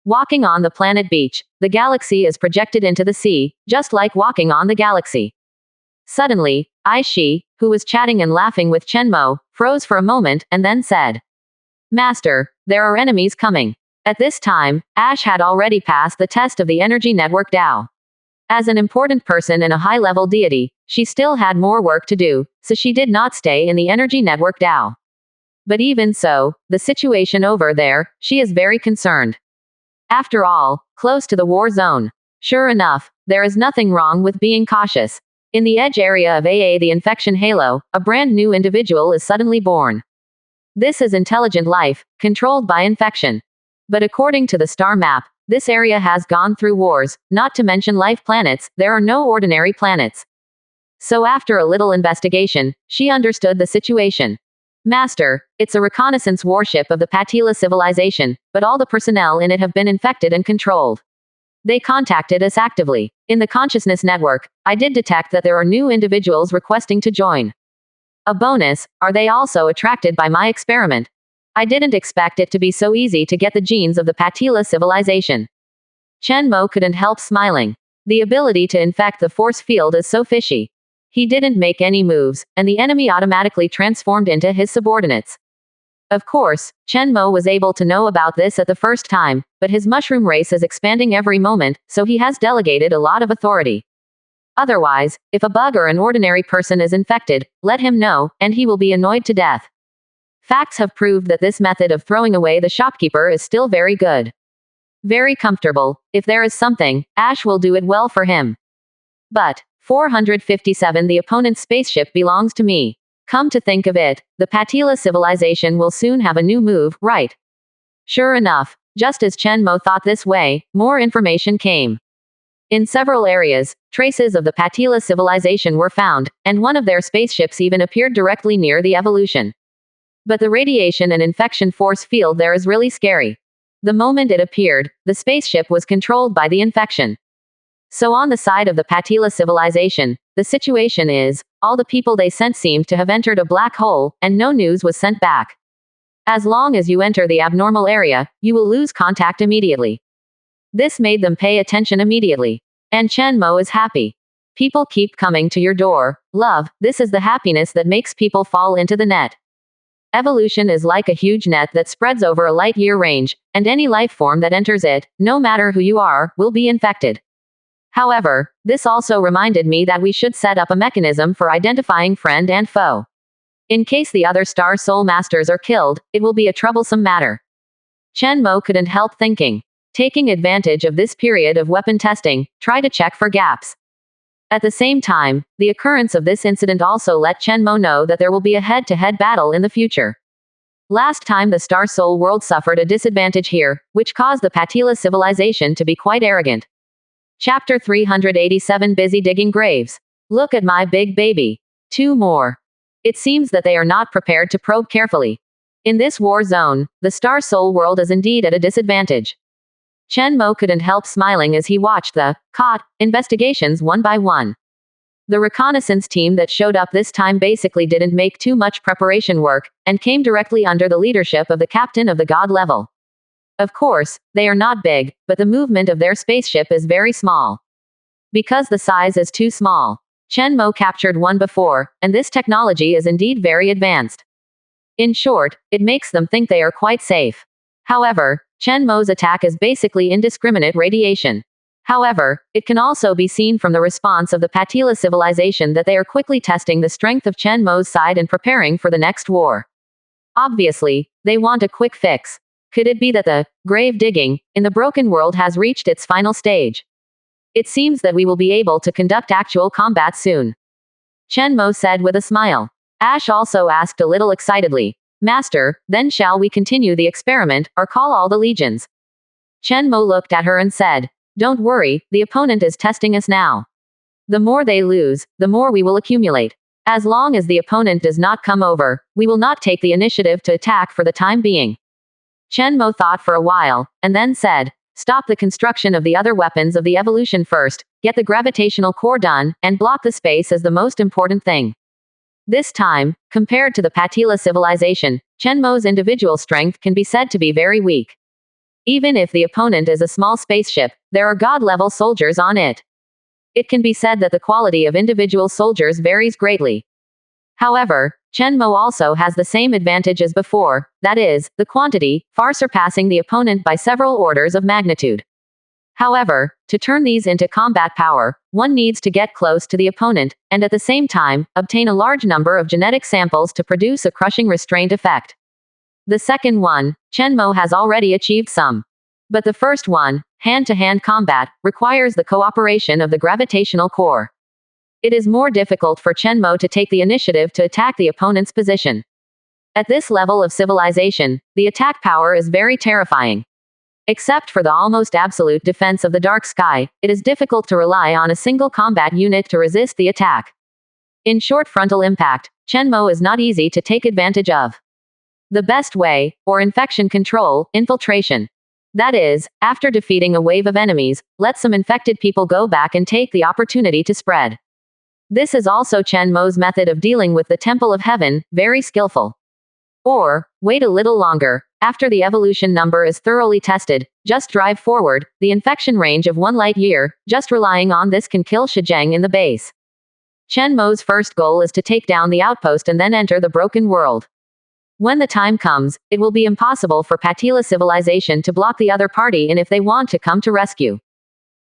Walking on the planet beach, the galaxy is projected into the sea, just like walking on the galaxy. Suddenly, Aishi, who was chatting and laughing with Chen Mo, froze for a moment, and then said, "Master, there are enemies coming." At this time, Ash had already passed the test of the energy network Tao. As an important person and a high-level deity, She still had more work to do, so she did not stay in the energy network Dao. But even so, the situation over there, she is very concerned. After all, close to the war zone. Sure enough, there is nothing wrong with being cautious. In the edge area of the infection halo, a brand new individual is suddenly born. This is intelligent life, controlled by infection. But according to the star map, this area has gone through wars, not to mention life planets, there are no ordinary planets. So after a little investigation, she understood the situation. Master, it's a reconnaissance warship of the Patila civilization, but all the personnel in it have been infected and controlled. They contacted us actively. In the consciousness network, I did detect that there are new individuals requesting to join. A bonus, are they also attracted by my experiment? I didn't expect it to be so easy to get the genes of the Patila civilization. Chen Mo couldn't help smiling. The ability to infect the force field is so fishy. He didn't make any moves, and the enemy automatically transformed into his subordinates. Of course, Chen Mo was able to know about this at the first time, but his mushroom race is expanding every moment, so he has delegated a lot of authority. Otherwise, if a bug or an ordinary person is infected, let him know, and he will be annoyed to death. Facts have proved that this method of throwing away the shopkeeper is still very good. Very comfortable. If there is something, Ash will do it well for him. But 457 The opponent's spaceship belongs to me. Come to think of it, the Patila civilization will soon have a new move, right? Sure enough, just as Chen Mo thought this way, more information came. In several areas, traces of the Patila civilization were found, and one of their spaceships even appeared directly near the evolution. But the radiation and infection force field there is really scary. The moment it appeared, the spaceship was controlled by the infection. So on the side of the Patila civilization, the situation is, all the people they sent seemed to have entered a black hole, and no news was sent back. As long as you enter the abnormal area, you will lose contact immediately. This made them pay attention immediately. And Chen Mo is happy. People keep coming to your door, love, this is the happiness that makes people fall into the net. Evolution is like a huge net that spreads over a light-year range, and any life form that enters it, no matter who you are, will be infected. However, this also reminded me that we should set up a mechanism for identifying friend and foe. In case the other Star Soul Masters are killed, it will be a troublesome matter. Chen Mo couldn't help thinking. Taking advantage of this period of weapon testing, try to check for gaps. At the same time, the occurrence of this incident also let Chen Mo know that there will be a head-to-head battle in the future. Last time the Star Soul world suffered a disadvantage here, which caused the Patila civilization to be quite arrogant. Chapter 387 Busy digging graves. Look at my big baby. 2 more. It seems that they are not prepared to probe carefully. In this war zone, the Star Soul world is indeed at a disadvantage. Chen Mo couldn't help smiling as he watched the investigations one by one. The reconnaissance team that showed up this time basically didn't make too much preparation work, and came directly under the leadership of the captain of the god level. Of course, they are not big, but the movement of their spaceship is very small. Because the size is too small. Chen Mo captured one before, and this technology is indeed very advanced. In short, it makes them think they are quite safe. However, Chen Mo's attack is basically indiscriminate radiation. However, it can also be seen from the response of the Patila civilization that they are quickly testing the strength of Chen Mo's side and preparing for the next war. Obviously, they want a quick fix. Could it be that the grave digging in the broken world has reached its final stage? It seems that we will be able to conduct actual combat soon. Chen Mo said with a smile. Ash also asked a little excitedly, Master, then shall we continue the experiment, or call all the legions? Chen Mo looked at her and said, Don't worry, the opponent is testing us now. The more they lose, the more we will accumulate. As long as the opponent does not come over, we will not take the initiative to attack for the time being. Chen Mo thought for a while, and then said, Stop the construction of the other weapons of the evolution first, get the gravitational core done, and block the space as the most important thing. This time, compared to the Patila civilization, Chen Mo's individual strength can be said to be very weak. Even if the opponent is a small spaceship, there are god-level soldiers on it. It can be said that the quality of individual soldiers varies greatly. However, Chen Mo also has the same advantage as before, that is, the quantity, far surpassing the opponent by several orders of magnitude. However, to turn these into combat power, one needs to get close to the opponent, and at the same time, obtain a large number of genetic samples to produce a crushing restraint effect. The second one, Chen Mo has already achieved some. But the first one, hand-to-hand combat, requires the cooperation of the gravitational core. It is more difficult for Chen Mo to take the initiative to attack the opponent's position. At this level of civilization, the attack power is very terrifying. Except for the almost absolute defense of the dark sky, it is difficult to rely on a single combat unit to resist the attack. In short frontal impact, Chen Mo is not easy to take advantage of. The best way, or infection control, infiltration. That is, after defeating a wave of enemies, let some infected people go back and take the opportunity to spread. This is also Chen Mo's method of dealing with the Temple of Heaven, very skillful. Or, wait a little longer, after the evolution number is thoroughly tested, just drive forward, the infection range of 1 light year, just relying on this can kill Shijeng in the base. Chen Mo's first goal is to take down the outpost and then enter the broken world. When the time comes, it will be impossible for Patila civilization to block the other party in if they want to come to rescue.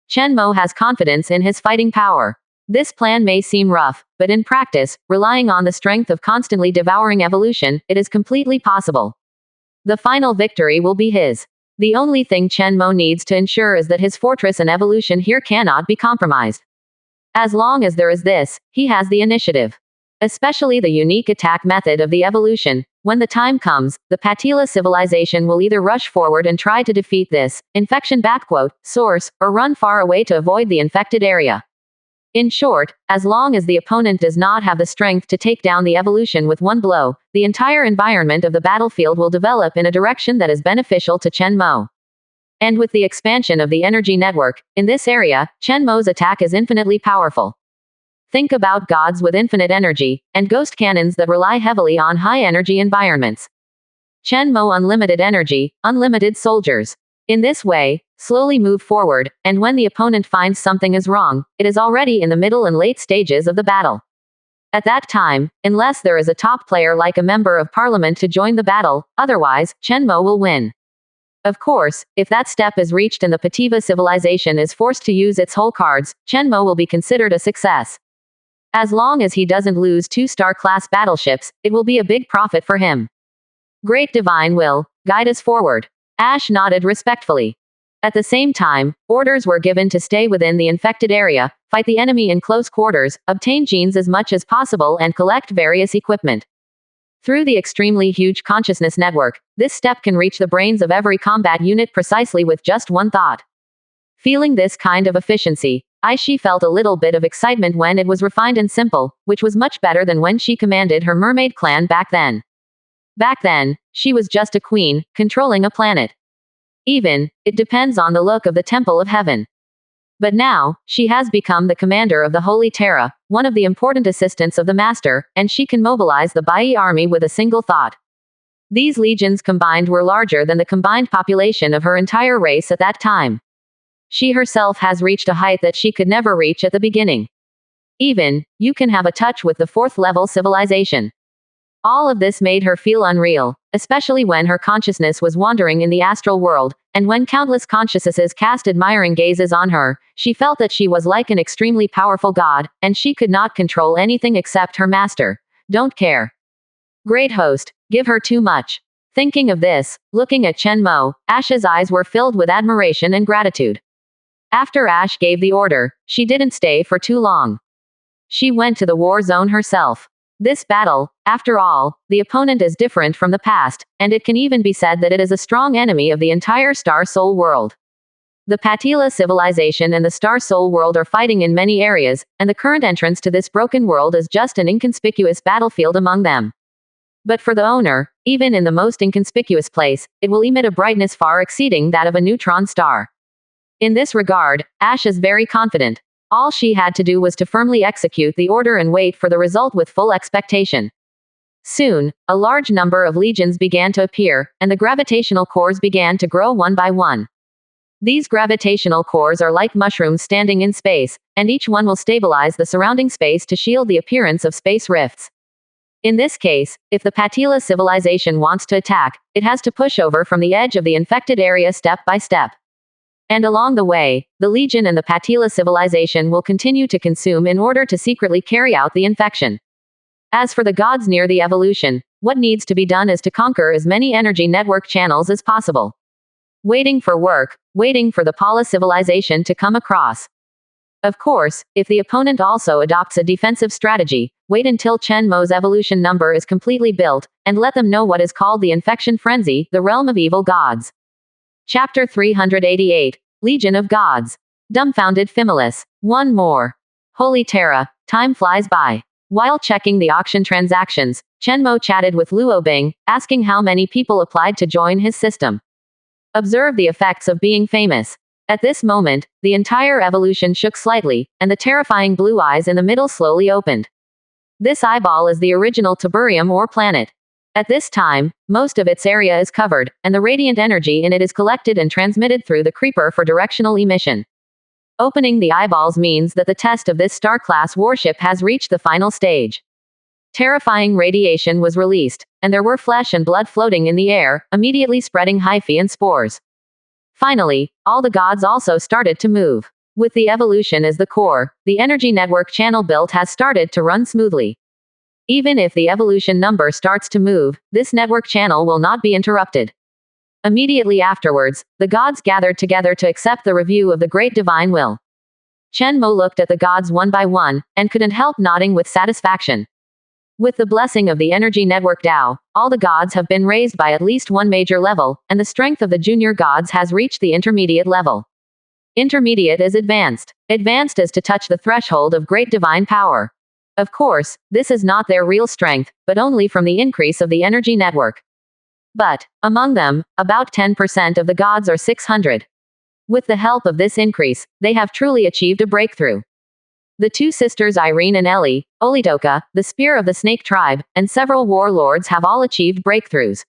Chen Mo has confidence in his fighting power. This plan may seem rough, but in practice, relying on the strength of constantly devouring evolution, it is completely possible. The final victory will be his. The only thing Chen Mo needs to ensure is that his fortress and evolution here cannot be compromised. As long as there is this, he has the initiative. Especially the unique attack method of the evolution. When the time comes, the Patila civilization will either rush forward and try to defeat this infection source, or run far away to avoid the infected area. In short, as long as the opponent does not have the strength to take down the evolution with one blow, the entire environment of the battlefield will develop in a direction that is beneficial to Chen Mo. And with the expansion of the energy network, in this area, Chen Mo's attack is infinitely powerful. Think about gods with infinite energy, and ghost cannons that rely heavily on high-energy environments. Chen Mo unlimited energy, unlimited soldiers. In this way, slowly move forward, and when the opponent finds something is wrong, it is already in the middle and late stages of the battle. At that time, unless there is a top player like a member of parliament to join the battle, otherwise, Chen Mo will win. Of course, if that step is reached and the Pativa civilization is forced to use its whole cards, Chen Mo will be considered a success. As long as he doesn't lose 2-star class battleships, it will be a big profit for him. Great divine will, guide us forward. Ash nodded respectfully. At the same time, orders were given to stay within the infected area, fight the enemy in close quarters, obtain genes as much as possible and collect various equipment. Through the extremely huge consciousness network, this step can reach the brains of every combat unit precisely with just one thought. Feeling this kind of efficiency, Aishi felt a little bit of excitement when it was refined and simple, which was much better than when she commanded her mermaid clan back then. Back then, she was just a queen, controlling a planet. It depends on the look of the Temple of Heaven. But now, she has become the commander of the Holy Terra, one of the important assistants of the Master, and she can mobilize the Bai army with a single thought. These legions combined were larger than the combined population of her entire race at that time. She herself has reached a height that she could never reach at the beginning. You can have a touch with the 4th-level civilization. All of this made her feel unreal, especially when her consciousness was wandering in the astral world, and when countless consciousnesses cast admiring gazes on her, she felt that she was like an extremely powerful god, and she could not control anything except her master. Don't care. Great host, give her too much. Thinking of this, looking at Chen Mo, Ash's eyes were filled with admiration and gratitude. After Ash gave the order, she didn't stay for too long. She went to the war zone herself. This battle, after all, the opponent is different from the past, and it can even be said that it is a strong enemy of the entire Star Soul world. The Patila civilization and the Star Soul world are fighting in many areas, and the current entrance to this broken world is just an inconspicuous battlefield among them. But for the owner, even in the most inconspicuous place, it will emit a brightness far exceeding that of a neutron star. In this regard, Ash is very confident. All she had to do was to firmly execute the order and wait for the result with full expectation. Soon, a large number of legions began to appear, and the gravitational cores began to grow one by one. These gravitational cores are like mushrooms standing in space, and each one will stabilize the surrounding space to shield the appearance of space rifts. In this case, if the Patila civilization wants to attack, it has to push over from the edge of the infected area step by step. And along the way, the Legion and the Patila civilization will continue to consume in order to secretly carry out the infection. As for the gods near the evolution, what needs to be done is to conquer as many energy network channels as possible. Waiting for work, waiting for the Pala civilization to come across. Of course, if the opponent also adopts a defensive strategy, wait until Chen Mo's evolution number is completely built, and let them know what is called the infection frenzy, the realm of evil gods. Chapter 388. Legion of Gods. Dumbfounded Fimulus. One more. Holy Terra, time flies by. While checking the auction transactions, Chen Mo chatted with Luo Bing, asking how many people applied to join his system. Observe the effects of being famous. At this moment, the entire evolution shook slightly, and the terrifying blue eyes in the middle slowly opened. This eyeball is the original Tiberium or planet. At this time, most of its area is covered, and the radiant energy in it is collected and transmitted through the creeper for directional emission. Opening the eyeballs means that the test of this star-class warship has reached the final stage. Terrifying radiation was released, and there were flesh and blood floating in the air, immediately spreading hyphae and spores. Finally, all the gods also started to move. With the evolution as the core, the energy network channel built has started to run smoothly. Even if the evolution number starts to move, this network channel will not be interrupted. Immediately afterwards, the gods gathered together to accept the review of the great divine will. Chen Mo looked at the gods one by one, and couldn't help nodding with satisfaction. With the blessing of the energy network Tao, all the gods have been raised by at least one major level, and the strength of the junior gods has reached the intermediate level. Intermediate is advanced. Advanced is to touch the threshold of great divine power. Of course, this is not their real strength, but only from the increase of the energy network. But, among them, about 10% of the gods are 600. With the help of this increase, they have truly achieved a breakthrough. The two sisters Irene and Ellie, Olitoka, the spear of the snake tribe, and several warlords have all achieved breakthroughs.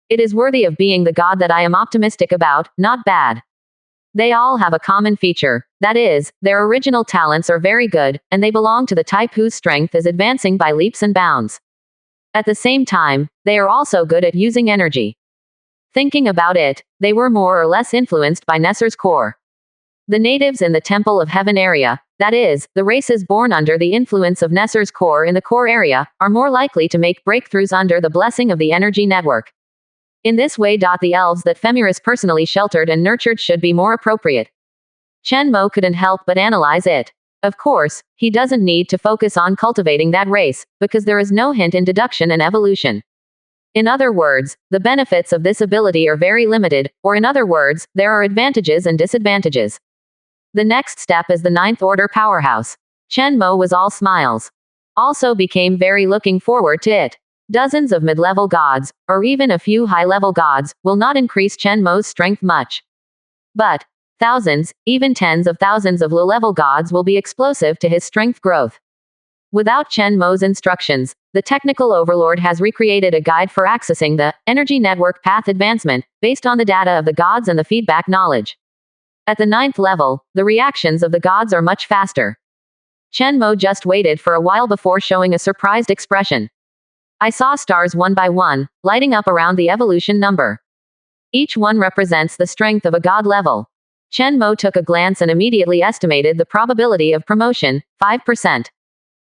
It is worthy of being the god that I am optimistic about, not bad. They all have a common feature, that is, their original talents are very good, and they belong to the type whose strength is advancing by leaps and bounds. At the same time, they are also good at using energy. Thinking about it, they were more or less influenced by Nesser's core. The natives in the Temple of Heaven area, that is, the races born under the influence of Nesser's core in the core area, are more likely to make breakthroughs under the blessing of the energy network. In this way, the elves that Femurus personally sheltered and nurtured should be more appropriate. Chen Mo couldn't help but analyze it. Of course, he doesn't need to focus on cultivating that race, because there is no hint in deduction and evolution. In other words, the benefits of this ability are very limited, or in other words, there are advantages and disadvantages. The next step is the ninth order powerhouse. Chen Mo was all smiles. Also became very looking forward to it. Dozens of mid-level gods, or even a few high-level gods, will not increase Chen Mo's strength much. But thousands, even tens of thousands of low-level gods will be explosive to his strength growth. Without Chen Mo's instructions, the technical overlord has recreated a guide for accessing the energy network path advancement, based on the data of the gods and the feedback knowledge. At the 9th level, the reactions of the gods are much faster. Chen Mo just waited for a while before showing a surprised expression. I saw stars one by one, lighting up around the evolution number. Each one represents the strength of a god level. Chen Mo took a glance and immediately estimated the probability of promotion, 5%.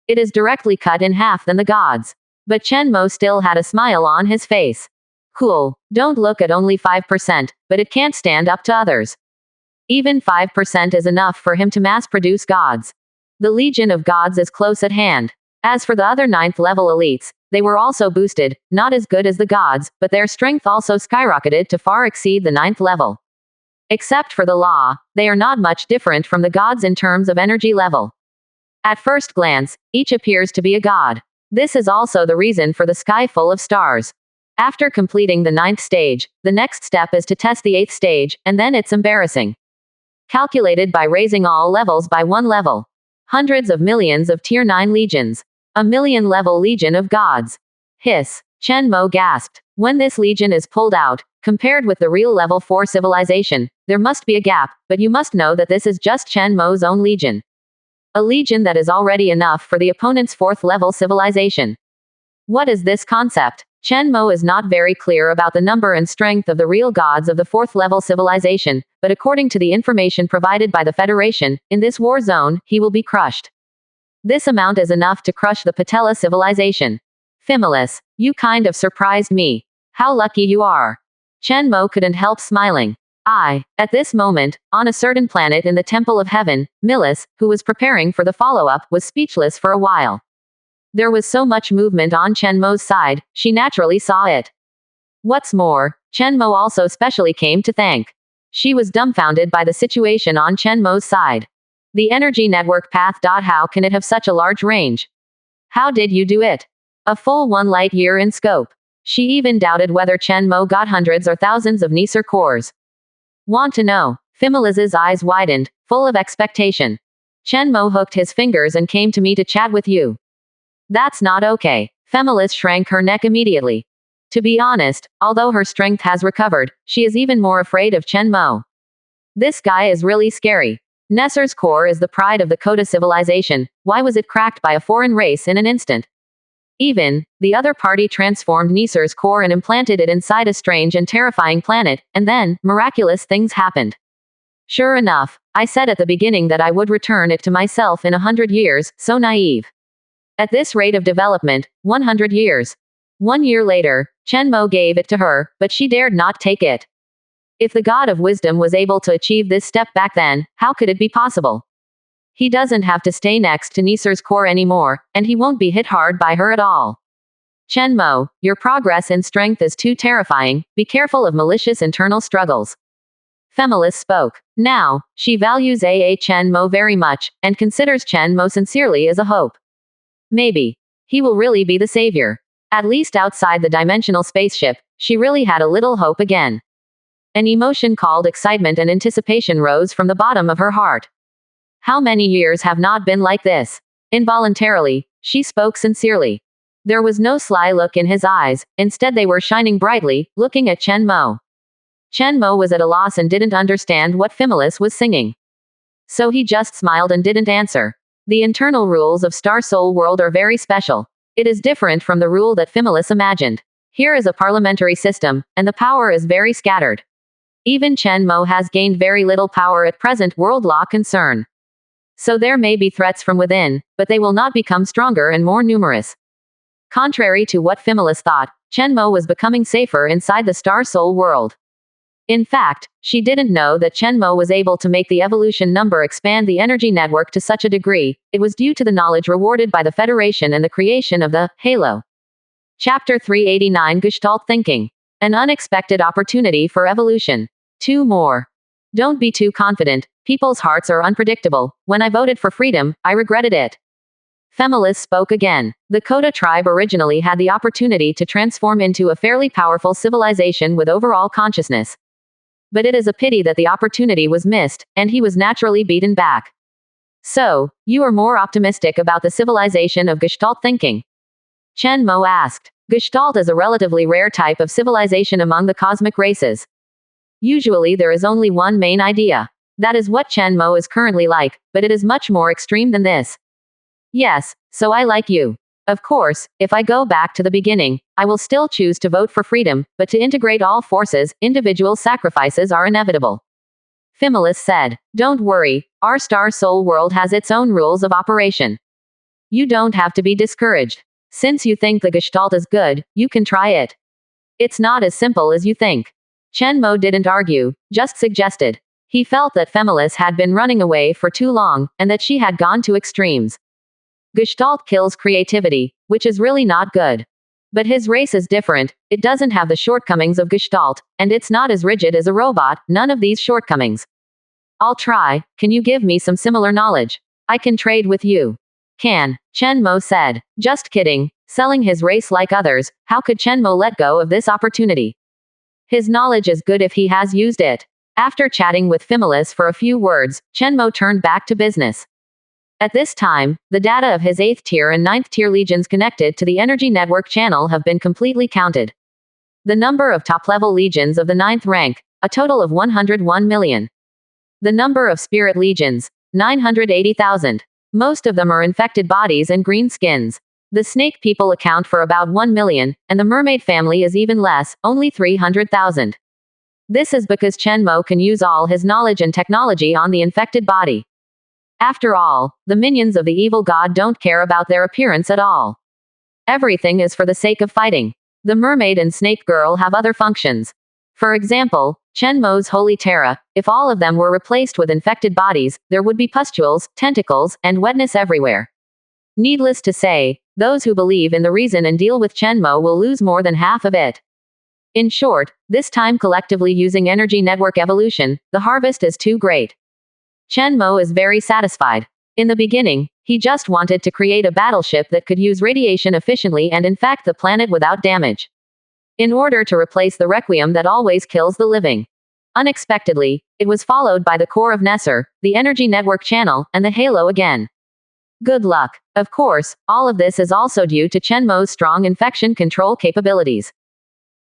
It is directly cut in half than the gods. But Chen Mo still had a smile on his face. Cool, don't look at only 5%, but it can't stand up to others. Even 5% is enough for him to mass-produce gods. The Legion of Gods is close at hand. As for the other 9th level elites, they were also boosted, not as good as the gods, but their strength also skyrocketed to far exceed the 9th level. Except for the law, they are not much different from the gods in terms of energy level. At first glance, each appears to be a god. This is also the reason for the sky full of stars. After completing the 9th stage, the next step is to test the 8th stage, and then it's embarrassing. Calculated by raising all levels by one level. Hundreds of millions of Tier 9 legions. A million-level legion of gods. Hiss. Chen Mo gasped. When this legion is pulled out, compared with the real level 4 civilization, there must be a gap, but you must know that this is just Chen Mo's own legion. A legion that is already enough for the opponent's 4th level civilization. What is this concept? Chen Mo is not very clear about the number and strength of the real gods of the fourth level civilization, but according to the information provided by the Federation, in this war zone, he will be crushed. This amount is enough to crush the Patella civilization. Fimulus, you kind of surprised me. How lucky you are. Chen Mo couldn't help smiling. At this moment, on a certain planet in the Temple of Heaven, Millis, who was preparing for the follow-up, was speechless for a while. There was so much movement on Chen Mo's side, she naturally saw it. What's more, Chen Mo also specially came to thank. She was dumbfounded by the situation on Chen Mo's side. The energy network path. How can it have such a large range? How did you do it? A full 1 light year in scope. She even doubted whether Chen Mo got hundreds or thousands of Nisar cores. Want to know? Fimulus's eyes widened, full of expectation. Chen Mo hooked his fingers and came to me to chat with you. That's not okay. Femulus shrank her neck immediately. To be honest, although her strength has recovered, she is even more afraid of Chen Mo. This guy is really scary. Nesser's core is the pride of the Kota civilization. Why was it cracked by a foreign race in an instant? Even, the other party transformed Nesser's core and implanted it inside a strange and terrifying planet, and then, miraculous things happened. Sure enough, I said at the beginning that I would return it to myself in 100 years, so naive. At this rate of development, 100 years. 1 year later, Chen Mo gave it to her, but she dared not take it. If the God of Wisdom was able to achieve this step back then, how could it be possible? He doesn't have to stay next to Nesser's core anymore, and he won't be hit hard by her at all. Chen Mo, your progress in strength is too terrifying, be careful of malicious internal struggles. Femulus spoke. Now, she values Chen Mo very much, and considers Chen Mo sincerely as a hope. Maybe. He will really be the savior. At least outside the dimensional spaceship, she really had a little hope again. An emotion called excitement and anticipation rose from the bottom of her heart. How many years have not been like this? Involuntarily, she spoke sincerely. There was no sly look in his eyes, instead they were shining brightly, looking at Chen Mo. Chen Mo was at a loss and didn't understand what Fimulus was singing. So he just smiled and didn't answer. The internal rules of Star Soul World are very special. It is different from the rule that Fimulus imagined. Here is a parliamentary system, and the power is very scattered. Even Chen Mo has gained very little power at present world law concern. So there may be threats from within, but they will not become stronger and more numerous. Contrary to what Fimulus thought, Chen Mo was becoming safer inside the Star Soul World. In fact, she didn't know that Chen Mo was able to make the evolution number expand the energy network to such a degree. It was due to the knowledge rewarded by the Federation and the creation of the Halo. Chapter 389 Gestalt Thinking. An unexpected opportunity for evolution. 2 more. Don't be too confident. People's hearts are unpredictable. When I voted for freedom, I regretted it. Femulus spoke again. The Kota tribe originally had the opportunity to transform into a fairly powerful civilization with overall consciousness. But it is a pity that the opportunity was missed, and he was naturally beaten back. So, you are more optimistic about the civilization of Gestalt thinking? Chen Mo asked. Gestalt is a relatively rare type of civilization among the cosmic races. Usually there is only one main idea. That is what Chen Mo is currently like, but it is much more extreme than this. Yes, so I like you. Of course, if I go back to the beginning, I will still choose to vote for freedom, but to integrate all forces, individual sacrifices are inevitable. Fimulus said. Don't worry, our Star Soul World has its own rules of operation. You don't have to be discouraged. Since you think the Gestalt is good, you can try it. It's not as simple as you think. Chen Mo didn't argue, just suggested. He felt that Femulus had been running away for too long, and that she had gone to extremes. Gestalt kills creativity, which is really not good. But his race is different, it doesn't have the shortcomings of Gestalt, and it's not as rigid as a robot, none of these shortcomings. I'll try, can you give me some similar knowledge? I can trade with you. Can, Chen Mo said. Just kidding, selling his race like others, how could Chen Mo let go of this opportunity? His knowledge is good if he has used it. After chatting with Fimulus for a few words, Chen Mo turned back to business. At this time, the data of his 8th tier and 9th tier legions connected to the energy network channel have been completely counted. The number of top-level legions of the 9th rank, a total of 101 million. The number of spirit legions, 980,000. Most of them are infected bodies and green skins. The snake people account for about 1 million, and the mermaid family is even less, only 300,000. This is because Chen Mo can use all his knowledge and technology on the infected body. After all, the minions of the evil god don't care about their appearance at all. Everything is for the sake of fighting. The mermaid and snake girl have other functions. For example, Chen Mo's holy Terra, if all of them were replaced with infected bodies, there would be pustules, tentacles, and wetness everywhere. Needless to say, those who believe in the reason and deal with Chen Mo will lose more than half of it. In short, this time collectively using energy network evolution, the harvest is too great. Chen Mo is very satisfied. In the beginning, he just wanted to create a battleship that could use radiation efficiently and infect the planet without damage. In order to replace the requiem that always kills the living. Unexpectedly, it was followed by the core of Nesser, the energy network channel, and the halo again. Good luck. Of course, all of this is also due to Chen Mo's strong infection control capabilities.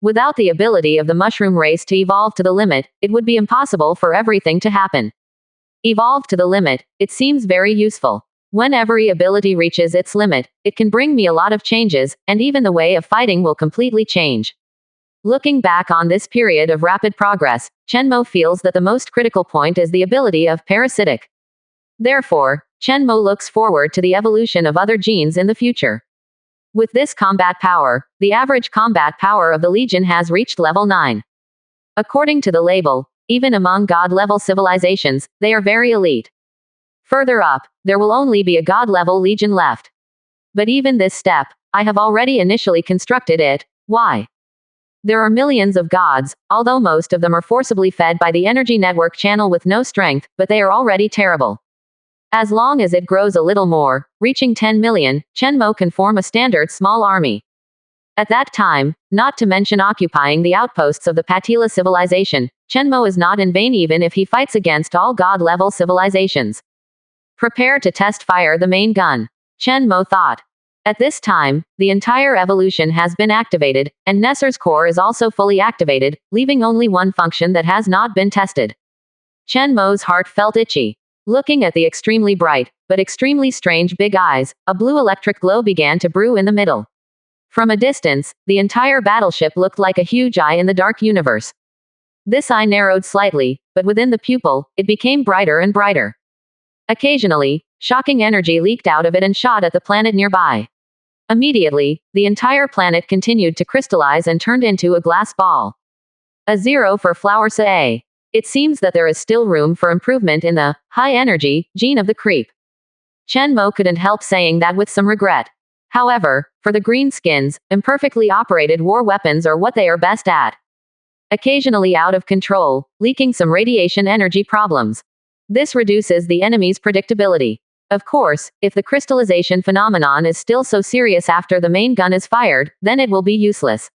Without the ability of the mushroom race to evolve to the limit, it would be impossible for everything to happen. Evolve to the limit, it seems very useful. When every ability reaches its limit, it can bring me a lot of changes, and even the way of fighting will completely change. Looking back on this period of rapid progress, Chen Mo feels that the most critical point is the ability of parasitic. Therefore, Chen Mo looks forward to the evolution of other genes in the future. With this combat power, the average combat power of the Legion has reached level 9. According to the label, even among god-level civilizations, they are very elite. Further up, there will only be a god-level Legion left. But even this step, I have already initially constructed it. Why? There are millions of gods, although most of them are forcibly fed by the energy network channel with no strength, but they are already terrible. As long as it grows a little more, reaching 10 million, Chen Mo can form a standard small army. At that time, not to mention occupying the outposts of the Patila civilization, Chen Mo is not in vain even if he fights against all god-level civilizations. Prepare to test fire the main gun. Chen Mo thought. At this time, the entire evolution has been activated, and Nesser's core is also fully activated, leaving only one function that has not been tested. Chen Mo's heart felt itchy. Looking at the extremely bright, but extremely strange big eyes, a blue electric glow began to brew in the middle. From a distance, the entire battleship looked like a huge eye in the dark universe. This eye narrowed slightly, but within the pupil, it became brighter and brighter. Occasionally, shocking energy leaked out of it and shot at the planet nearby. Immediately, the entire planet continued to crystallize and turned into a glass ball. A 0 for Flower A. It seems that there is still room for improvement in the high-energy gene of the creep. Chen Mo couldn't help saying that with some regret. However, for the greenskins, imperfectly operated war weapons are what they are best at. Occasionally out of control, leaking some radiation energy problems. This reduces the enemy's predictability. Of course, if the crystallization phenomenon is still so serious after the main gun is fired, then it will be useless.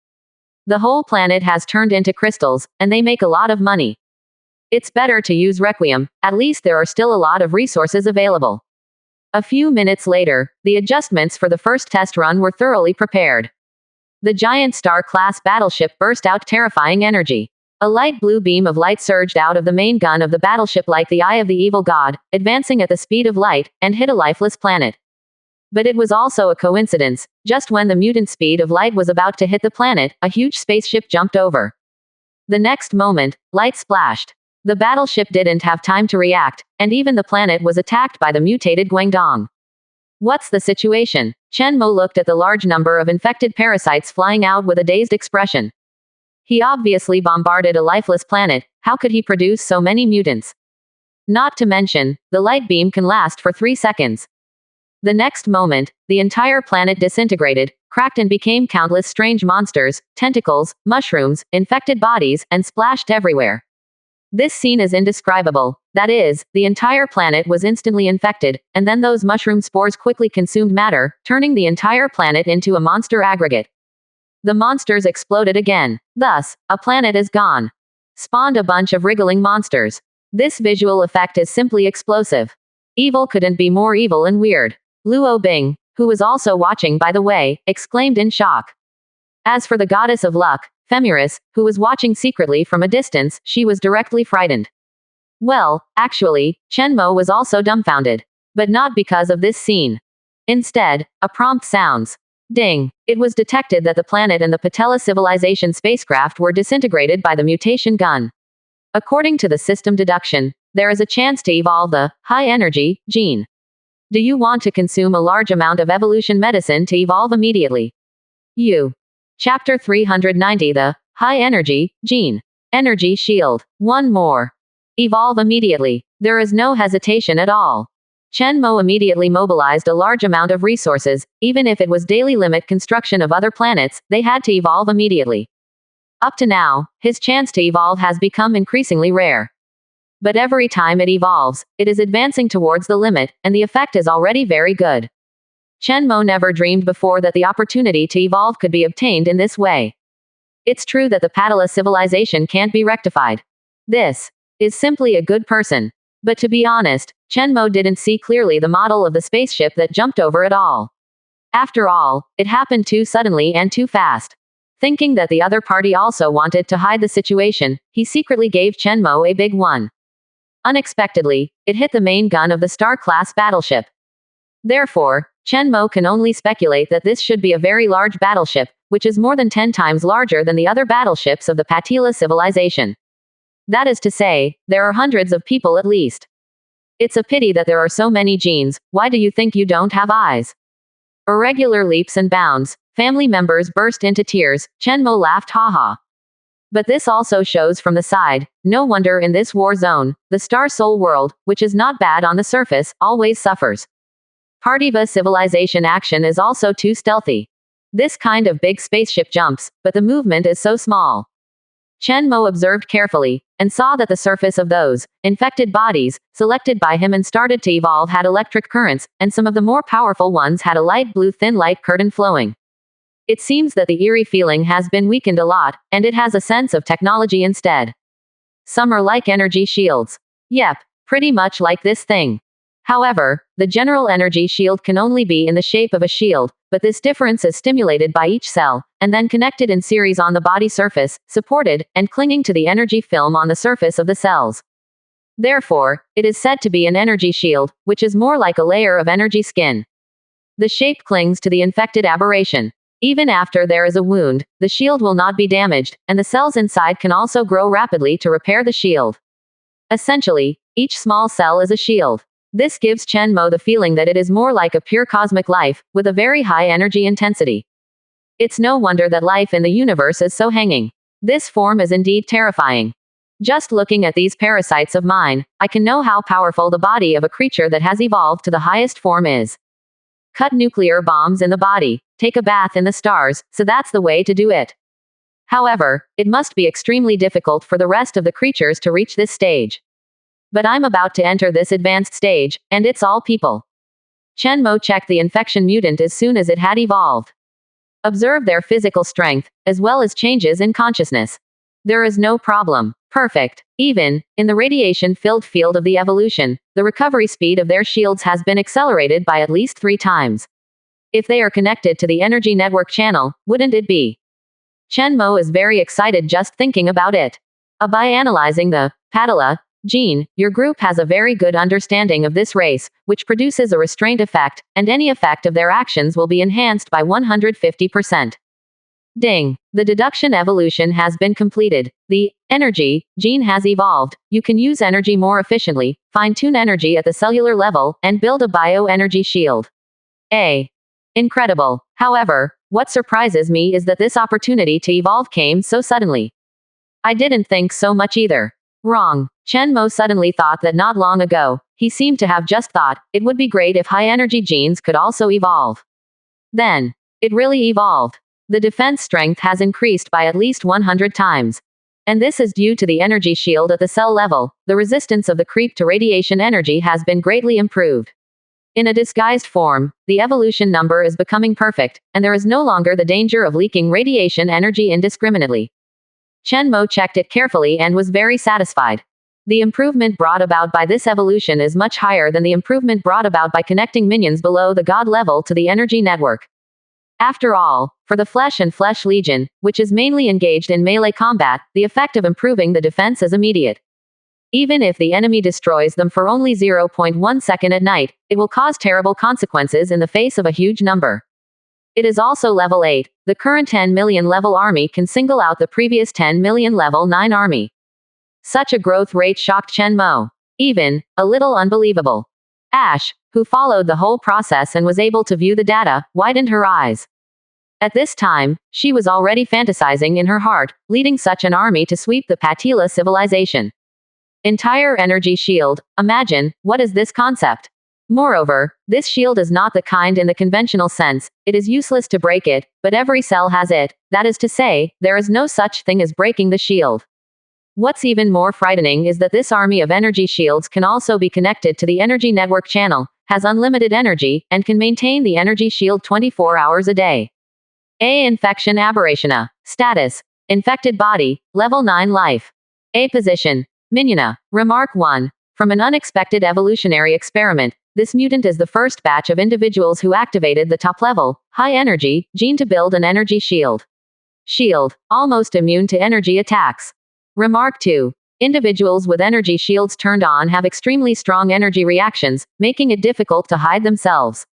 The whole planet has turned into crystals, and they make a lot of money. It's better to use Requiem, at least there are still a lot of resources available. A few minutes later, the adjustments for the first test run were thoroughly prepared. The giant star-class battleship burst out terrifying energy. A light blue beam of light surged out of the main gun of the battleship like the eye of the evil god, advancing at the speed of light, and hit a lifeless planet. But it was also a coincidence. Just when the mutant speed of light was about to hit the planet, a huge spaceship jumped over. The next moment, light splashed. The battleship didn't have time to react, and even the planet was attacked by the mutated Guangdong. What's the situation? Chen Mo looked at the large number of infected parasites flying out with a dazed expression. He obviously bombarded a lifeless planet. How could he produce so many mutants? Not to mention, the light beam can last for 3 seconds. The next moment, the entire planet disintegrated, cracked and became countless strange monsters, tentacles, mushrooms, infected bodies, and splashed everywhere. This scene is indescribable. That is, the entire planet was instantly infected, and then those mushroom spores quickly consumed matter, turning the entire planet into a monster aggregate. The monsters exploded again. Thus, a planet is gone. Spawned a bunch of wriggling monsters. This visual effect is simply explosive. Evil couldn't be more evil and weird. Luo Bing, who was also watching by the way, exclaimed in shock. As for the goddess of luck, Femiris, who was watching secretly from a distance, she was directly frightened. Well, actually, Chen Mo was also dumbfounded. But not because of this scene. Instead, a prompt sounds. Ding. It was detected that the planet and the Patella civilization spacecraft were disintegrated by the mutation gun. According to the system deduction, there is a chance to evolve the high-energy gene. Do you want to consume a large amount of evolution medicine to evolve immediately? Chapter 390 The High-Energy Gene. Energy Shield. One more. Evolve immediately. There is no hesitation at all. Chen Mo immediately mobilized a large amount of resources, even if it was daily limit construction of other planets, they had to evolve immediately. Up to now, his chance to evolve has become increasingly rare. But every time it evolves, it is advancing towards the limit, and the effect is already very good. Chen Mo never dreamed before that the opportunity to evolve could be obtained in this way. It's true that the Patella civilization can't be rectified. This is simply a good person. But to be honest, Chen Mo didn't see clearly the model of the spaceship that jumped over it all. After all, it happened too suddenly and too fast. Thinking that the other party also wanted to hide the situation, he secretly gave Chen Mo a big one. Unexpectedly, it hit the main gun of the Star-class battleship. Therefore, Chen Mo can only speculate that this should be a very large battleship, which is more than 10 times larger than the other battleships of the Patella civilization. That is to say, there are hundreds of people at least. It's a pity that there are so many genes. Why do you think you don't have eyes? Irregular leaps and bounds. Family members burst into tears. Chen Mo laughed haha. But this also shows from the side. No wonder in this war zone, the Star Soul world, which is not bad on the surface, always suffers. Partiva civilization action is also too stealthy. This kind of big spaceship jumps, but the movement is so small. Chen Mo observed carefully, and saw that the surface of those infected bodies, selected by him and started to evolve had electric currents, and some of the more powerful ones had a light blue thin light curtain flowing. It seems that the eerie feeling has been weakened a lot, and it has a sense of technology instead. Some are like energy shields. Yep, pretty much like this thing. However, the general energy shield can only be in the shape of a shield, but this difference is stimulated by each cell, and then connected in series on the body surface, supported, and clinging to the energy film on the surface of the cells. Therefore, it is said to be an energy shield, which is more like a layer of energy skin. The shape clings to the infected aberration. Even after there is a wound, the shield will not be damaged, and the cells inside can also grow rapidly to repair the shield. Essentially, each small cell is a shield. This gives Chen Mo the feeling that it is more like a pure cosmic life, with a very high energy intensity. It's no wonder that life in the universe is so hanging. This form is indeed terrifying. Just looking at these parasites of mine, I can know how powerful the body of a creature that has evolved to the highest form is. Cut nuclear bombs in the body, take a bath in the stars, so that's the way to do it. However, it must be extremely difficult for the rest of the creatures to reach this stage. But I'm about to enter this advanced stage, and it's all people. Chen Mo checked the infection mutant as soon as it had evolved. Observe their physical strength, as well as changes in consciousness. There is no problem. Perfect. Even, in the radiation-filled field of the evolution, the recovery speed of their shields has been accelerated by at least 3 times. If they are connected to the energy network channel, wouldn't it be? Chen Mo is very excited just thinking about it. By analyzing the Patella gene, your group has a very good understanding of this race, which produces a restraint effect, and any effect of their actions will be enhanced by 150%. Ding. The deduction evolution has been completed. The energy gene has evolved. You can use energy more efficiently, fine-tune energy at the cellular level, and build a bioenergy shield. Incredible. However, what surprises me is that this opportunity to evolve came so suddenly. I didn't think so much either. Wrong. Chen Mo suddenly thought that not long ago, he seemed to have just thought, it would be great if high-energy genes could also evolve. Then, it really evolved. The defense strength has increased by at least 100 times. And this is due to the energy shield at the cell level. The resistance of the creep to radiation energy has been greatly improved. In a disguised form, the evolution number is becoming perfect, and there is no longer the danger of leaking radiation energy indiscriminately. Chen Mo checked it carefully and was very satisfied. The improvement brought about by this evolution is much higher than the improvement brought about by connecting minions below the god level to the energy network. After all, for the Flesh and Flesh Legion, which is mainly engaged in melee combat, the effect of improving the defense is immediate. Even if the enemy destroys them for only 0.1 second at night, it will cause terrible consequences in the face of a huge number. It is also level 8. The current 10 million level army can single out the previous 10 million level 9 army. Such a growth rate shocked Chen Mo. Even a little unbelievable. Ash, who followed the whole process and was able to view the data, widened her eyes. At this time, she was already fantasizing in her heart, leading such an army to sweep the Patila civilization. Entire energy shield. Imagine, what is this concept? Moreover, this shield is not the kind in the conventional sense, it is useless to break it, but every cell has it, that is to say, there is no such thing as breaking the shield. What's even more frightening is that this army of energy shields can also be connected to the energy network channel, has unlimited energy, and can maintain the energy shield 24 hours a day. A. Infection Aberrationa. Status. Infected body, level 9 life. A. Position. Miniona. Remark 1. From an unexpected evolutionary experiment, this mutant is the first batch of individuals who activated the top-level, high-energy, gene to build an energy shield. Shield. Almost immune to energy attacks. Remark 2. Individuals with energy shields turned on have extremely strong energy reactions, making it difficult to hide themselves.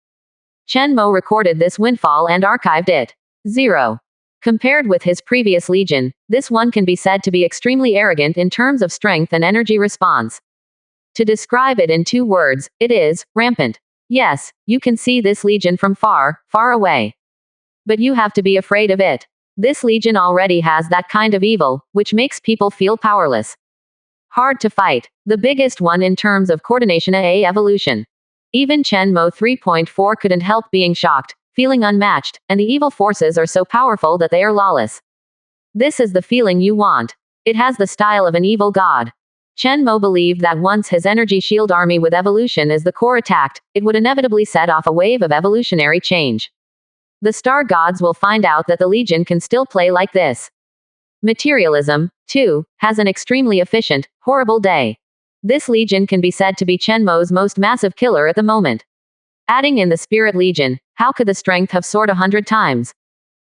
Chen Mo recorded this windfall and archived it. 0. Compared with his previous legion, this one can be said to be extremely arrogant in terms of strength and energy response. To describe it in 2 words, it is rampant. Yes, you can see this legion from far, far away. But you have to be afraid of it. This legion already has that kind of evil, which makes people feel powerless. Hard to fight. The biggest one in terms of coordination A evolution. Even Chen Mo 3.4 couldn't help being shocked, feeling unmatched, and the evil forces are so powerful that they are lawless. This is the feeling you want. It has the style of an evil god. Chen Mo believed that once his energy shield army with evolution as the core attacked, it would inevitably set off a wave of evolutionary change. The star gods will find out that the Legion can still play like this. Materialism, too, has an extremely efficient, horrible day. This Legion can be said to be Chen Mo's most massive killer at the moment. Adding in the Spirit Legion, how could the strength have soared 100 times?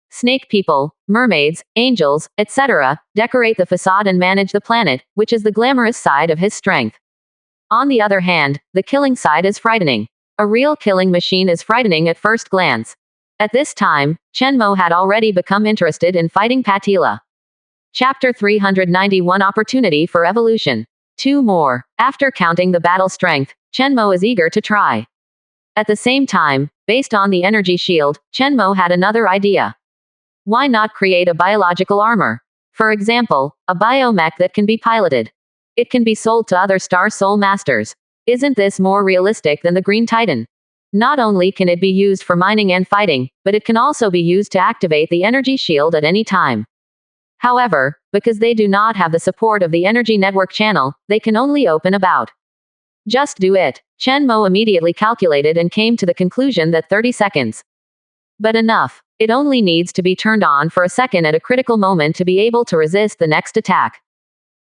Snake people, mermaids, angels, etc., decorate the facade and manage the planet, which is the glamorous side of his strength. On the other hand, the killing side is frightening. A real killing machine is frightening at first glance. At this time, Chen Mo had already become interested in fighting Patila. Chapter 391 Opportunity for Evolution. 2 more. After counting the battle strength, Chen Mo is eager to try. At the same time, based on the energy shield, Chen Mo had another idea. Why not create a biological armor? For example, a biomech that can be piloted. It can be sold to other Star Soul Masters. Isn't this more realistic than the Green Titan? Not only can it be used for mining and fighting, but it can also be used to activate the energy shield at any time. However, because they do not have the support of the energy network channel, they can only open about. Just do it. Chen Mo immediately calculated and came to the conclusion that 30 seconds. But enough. It only needs to be turned on for a second at a critical moment to be able to resist the next attack.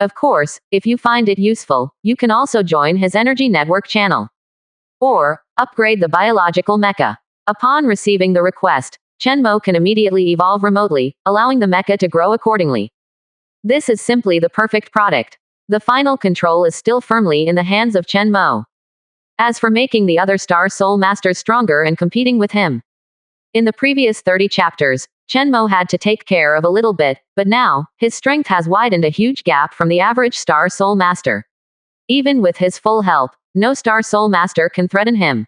Of course, if you find it useful, you can also join his energy network channel. Or, upgrade the biological mecha. Upon receiving the request, Chen Mo can immediately evolve remotely, allowing the mecha to grow accordingly. This is simply the perfect product. The final control is still firmly in the hands of Chen Mo. As for making the other Star Soul Masters stronger and competing with him. In the previous 30 chapters, Chen Mo had to take care of a little bit, but now, his strength has widened a huge gap from the average Star Soul Master. Even with his full help, no Star Soul Master can threaten him.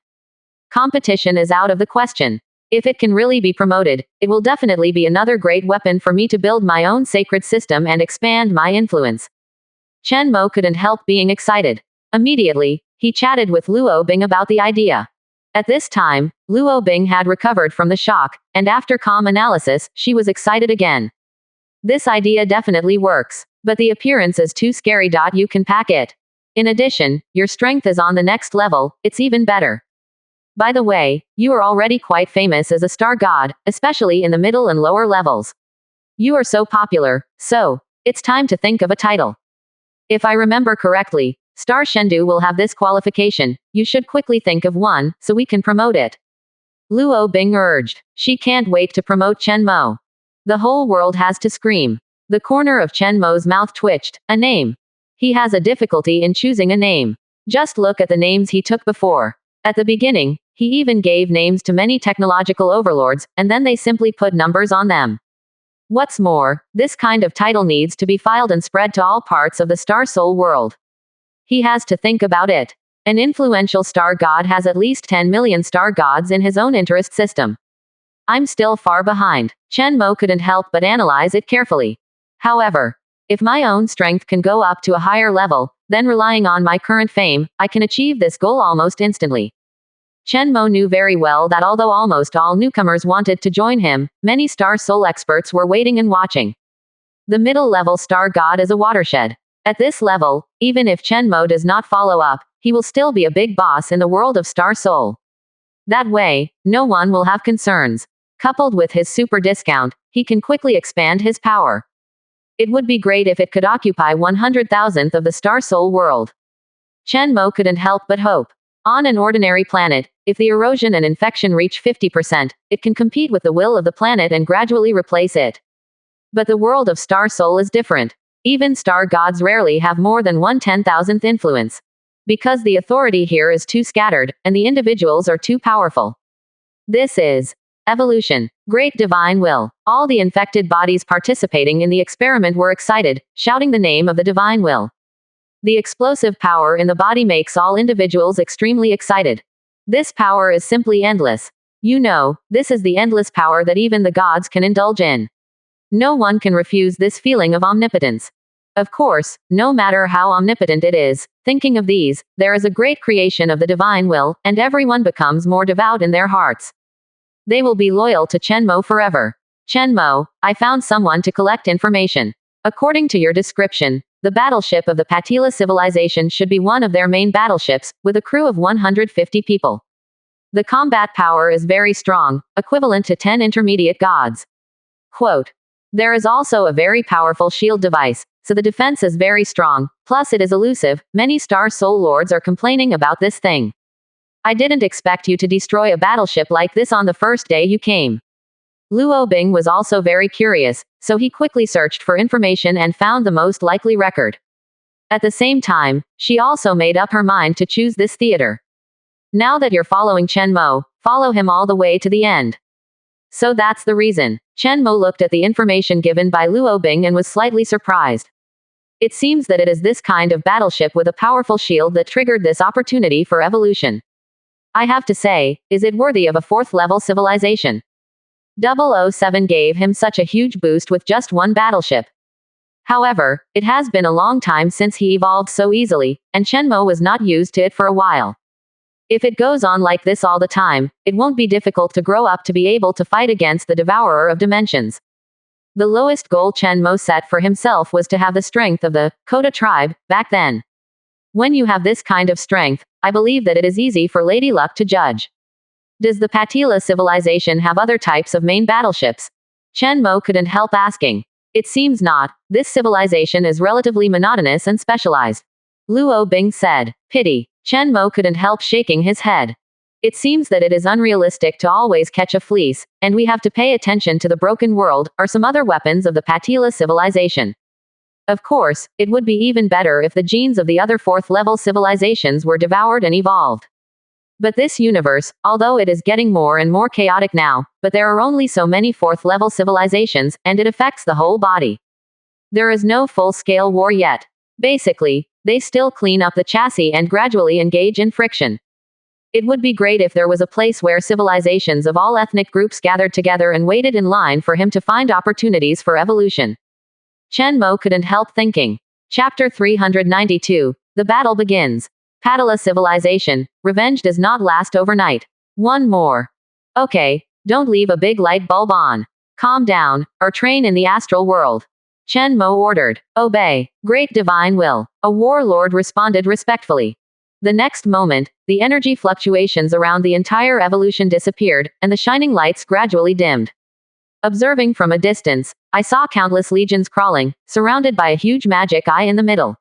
Competition is out of the question. If it can really be promoted, it will definitely be another great weapon for me to build my own sacred system and expand my influence. Chen Mo couldn't help being excited. Immediately, he chatted with Luo Bing about the idea. At this time, Luo Bing had recovered from the shock, and after calm analysis, she was excited again. This idea definitely works, but the appearance is too scary. You can pack it. In addition, your strength is on the next level, it's even better. By the way, you are already quite famous as a star god, especially in the middle and lower levels. You are so popular, so, it's time to think of a title. If I remember correctly, Star Shendu will have this qualification. You should quickly think of one, so we can promote it. Luo Bing urged. She can't wait to promote Chen Mo. The whole world has to scream. The corner of Chen Mo's mouth twitched. A name. He has a difficulty in choosing a name. Just look at the names he took before. At the beginning, he even gave names to many technological overlords, and then they simply put numbers on them. What's more, this kind of title needs to be filed and spread to all parts of the star soul world. He has to think about it. An influential star god has at least 10 million star gods in his own interest system. I'm still far behind. Chen Mo couldn't help but analyze it carefully. However, if my own strength can go up to a higher level, then relying on my current fame, I can achieve this goal almost instantly. Chen Mo knew very well that although almost all newcomers wanted to join him, many star soul experts were waiting and watching. The middle-level star god is a watershed. At this level, even if Chen Mo does not follow up, he will still be a big boss in the world of star soul. That way, no one will have concerns. Coupled with his super discount, he can quickly expand his power. It would be great if it could occupy 100,000th of the star soul world. Chen Mo couldn't help but hope. On an ordinary planet, if the erosion and infection reach 50%, it can compete with the will of the planet and gradually replace it. But the world of star soul is different. Even star gods rarely have more than 1/10,000th influence. Because the authority here is too scattered, and the individuals are too powerful. This is evolution. Great divine will. All the infected bodies participating in the experiment were excited, shouting the name of the divine will. The explosive power in the body makes all individuals extremely excited. This power is simply endless. You know, this is the endless power that even the gods can indulge in. No one can refuse this feeling of omnipotence. Of course, no matter how omnipotent it is, thinking of these, there is a great creation of the divine will, and everyone becomes more devout in their hearts. They will be loyal to Chen Mo forever. Chen Mo, I found someone to collect information. According to your description, the battleship of the Patila civilization should be one of their main battleships, with a crew of 150 people. The combat power is very strong, equivalent to 10 intermediate gods. Quote. There is also a very powerful shield device, so the defense is very strong, plus it is elusive. Many star soul lords are complaining about this thing. I didn't expect you to destroy a battleship like this on the first day you came. Luo Bing was also very curious, so he quickly searched for information and found the most likely record. At the same time, she also made up her mind to choose this theater. Now that you're following Chen Mo, follow him all the way to the end. So that's the reason. Chen Mo looked at the information given by Luo Bing and was slightly surprised. It seems that it is this kind of battleship with a powerful shield that triggered this opportunity for evolution. I have to say, is it worthy of a 4th-level civilization? 007 gave him such a huge boost with just one battleship. However, it has been a long time since he evolved so easily, and Chen Mo was not used to it for a while. If it goes on like this all the time, it won't be difficult to grow up to be able to fight against the Devourer of Dimensions. The lowest goal Chen Mo set for himself was to have the strength of the Kota tribe, back then. When you have this kind of strength, I believe that it is easy for Lady Luck to judge. Does the Patila civilization have other types of main battleships? Chen Mo couldn't help asking. It seems not. This civilization is relatively monotonous and specialized. Luo Bing said. Pity. Chen Mo couldn't help shaking his head. It seems that it is unrealistic to always catch a fleece, and we have to pay attention to the broken world, or some other weapons of the Patila civilization. Of course, it would be even better if the genes of the other 4th-level civilizations were devoured and evolved. But this universe, although it is getting more and more chaotic now, but there are only so many 4th-level civilizations, and it affects the whole body. There is no full-scale war yet. Basically, they still clean up the chassis and gradually engage in friction. It would be great if there was a place where civilizations of all ethnic groups gathered together and waited in line for him to find opportunities for evolution. Chen Mo couldn't help thinking. Chapter 392. The battle begins. Patala civilization. Revenge does not last overnight. One more. Okay, don't leave a big light bulb on. Calm down, or train in the astral world. Chen Mo ordered. Obey. Great divine will. A warlord responded respectfully. The next moment, the energy fluctuations around the entire evolution disappeared, and the shining lights gradually dimmed. Observing from a distance, I saw countless legions crawling, surrounded by a huge magic eye in the middle.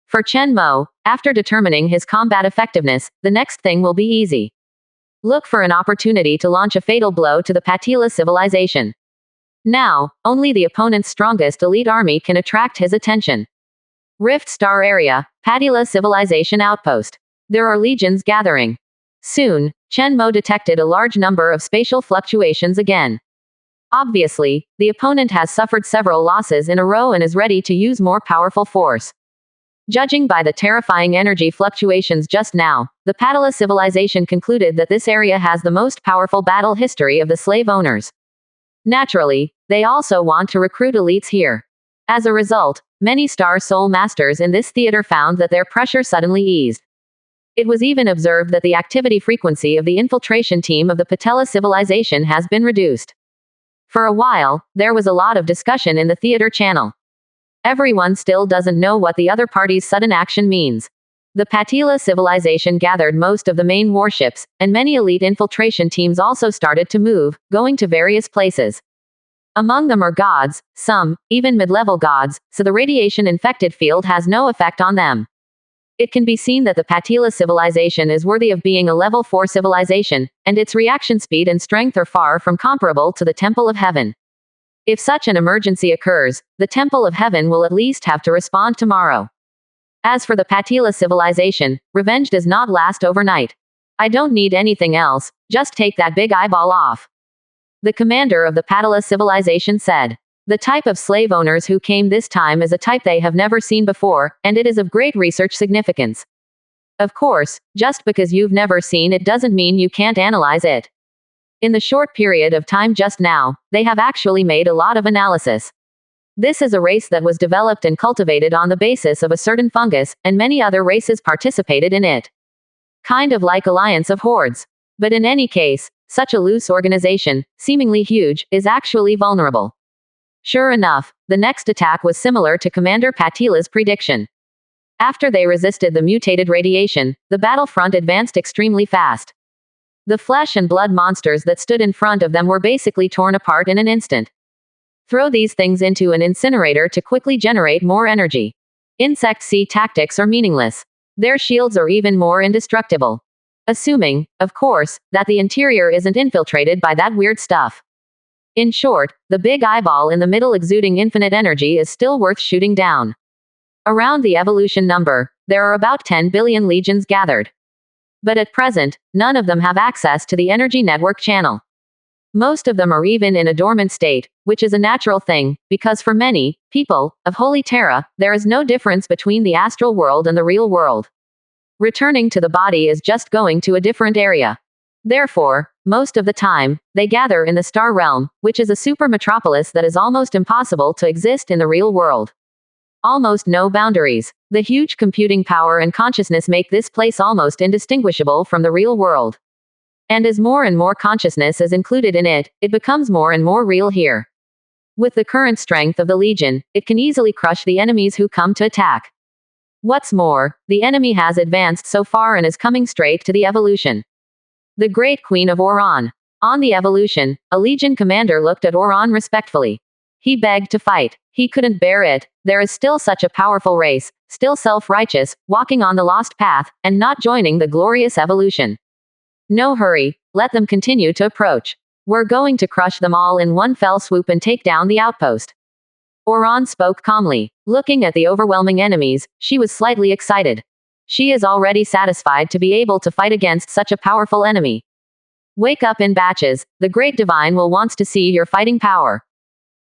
For Chen Mo, after determining his combat effectiveness, the next thing will be easy. Look for an opportunity to launch a fatal blow to the Patila civilization. Now, only the opponent's strongest elite army can attract his attention. Rift Star Area, Patila Civilization Outpost. There are legions gathering. Soon, Chen Mo detected a large number of spatial fluctuations again. Obviously, the opponent has suffered several losses in a row and is ready to use more powerful force. Judging by the terrifying energy fluctuations just now, the Patala civilization concluded that this area has the most powerful battle history of the slave owners. Naturally, they also want to recruit elites here. As a result, many Star Soul Masters in this theater found that their pressure suddenly eased. It was even observed that the activity frequency of the infiltration team of the Patala civilization has been reduced. For a while, there was a lot of discussion in the theater channel. Everyone still doesn't know what the other party's sudden action means. The Patila civilization gathered most of the main warships, and many elite infiltration teams also started to move, going to various places. Among them are gods, some, even mid-level gods, so the radiation-infected field has no effect on them. It can be seen that the Patila civilization is worthy of being a level 4 civilization, and its reaction speed and strength are far from comparable to the Temple of Heaven. If such an emergency occurs, the Temple of Heaven will at least have to respond tomorrow. As for the Patila civilization, revenge does not last overnight. I don't need anything else, just take that big eyeball off. The commander of the Patila civilization said. The type of slave owners who came this time is a type they have never seen before, and it is of great research significance. Of course, just because you've never seen it doesn't mean you can't analyze it. In the short period of time just now, they have actually made a lot of analysis. This is a race that was developed and cultivated on the basis of a certain fungus, and many other races participated in it. Kind of like Alliance of Hordes. But in any case, such a loose organization, seemingly huge, is actually vulnerable. Sure enough, the next attack was similar to Commander Patila's prediction. After they resisted the mutated radiation, the battlefront advanced extremely fast. The flesh and blood monsters that stood in front of them were basically torn apart in an instant. Throw these things into an incinerator to quickly generate more energy. Insect sea tactics are meaningless. Their shields are even more indestructible. Assuming, of course, that the interior isn't infiltrated by that weird stuff. In short, the big eyeball in the middle exuding infinite energy is still worth shooting down. Around the evolution number, there are about 10 billion legions gathered. But at present, none of them have access to the energy network channel. Most of them are even in a dormant state, which is a natural thing, because for many people of Holy Terra, there is no difference between the astral world and the real world. Returning to the body is just going to a different area. Therefore, most of the time, they gather in the star realm, which is a super metropolis that is almost impossible to exist in the real world. Almost no boundaries. The huge computing power and consciousness make this place almost indistinguishable from the real world. And as more and more consciousness is included in it, it becomes more and more real here. With the current strength of the Legion, it can easily crush the enemies who come to attack. What's more, the enemy has advanced so far and is coming straight to the evolution. The Great Queen of Oran. On the evolution, a Legion commander looked at Oran respectfully. He begged to fight. He couldn't bear it. There is still such a powerful race, still self-righteous, walking on the lost path, and not joining the glorious evolution. No hurry, let them continue to approach. We're going to crush them all in one fell swoop and take down the outpost. Oran spoke calmly. Looking at the overwhelming enemies, she was slightly excited. She is already satisfied to be able to fight against such a powerful enemy. Wake up in batches, the Great Divine will wants to see your fighting power.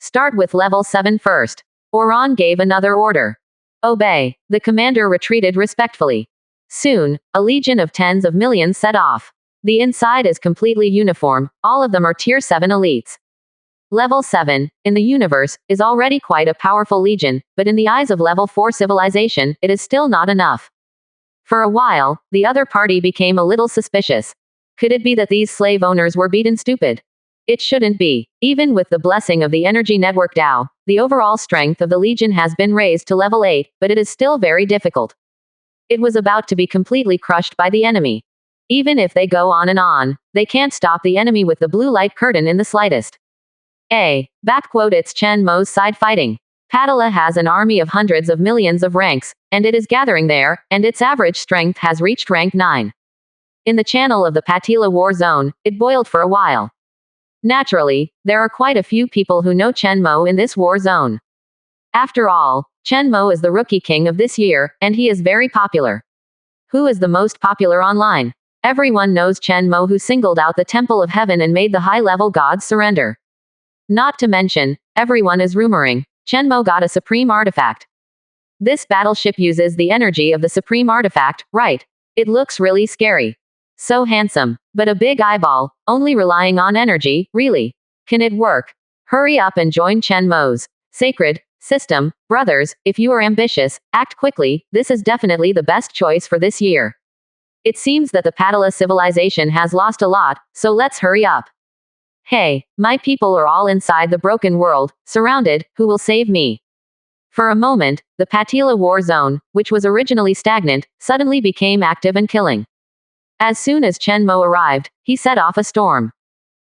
Start with level 7 first. Oran gave another order. Obey. The commander retreated respectfully. Soon, a legion of tens of millions set off. The inside is completely uniform, all of them are tier 7 elites. Level 7, in the universe, is already quite a powerful legion, but in the eyes of level 4 civilization, it is still not enough. For a while, the other party became a little suspicious. Could it be that these slave owners were beaten stupid? It shouldn't be. Even with the blessing of the Energy Network Tao, the overall strength of the Legion has been raised to level 8, but it is still very difficult. It was about to be completely crushed by the enemy. Even if they go on, they can't stop the enemy with the blue light curtain in the slightest. It's Chen Mo's side fighting. Patala has an army of hundreds of millions of ranks, and it is gathering there, and its average strength has reached rank 9. In the channel of the Patila war zone, it boiled for a while. Naturally, there are quite a few people who know Chen Mo in this war zone. After all, Chen Mo is the rookie king of this year, and he is very popular. Who is the most popular online? Everyone knows Chen Mo, who singled out the Temple of Heaven and made the high-level gods surrender. Not to mention, everyone is rumoring, Chen Mo got a supreme artifact. This battleship uses the energy of the supreme artifact, right? It looks really scary. So handsome. But a big eyeball, only relying on energy, really? Can it work? Hurry up and join Chen Mo's sacred system. Brothers, if you are ambitious, act quickly. This is definitely the best choice for this year. It seems that the Patala civilization has lost a lot, so let's hurry up. Hey, my people are all inside the broken world, surrounded. Who will save me? For a moment, the Patila war zone, which was originally stagnant, suddenly became active and killing. As soon as Chen Mo arrived, he set off a storm.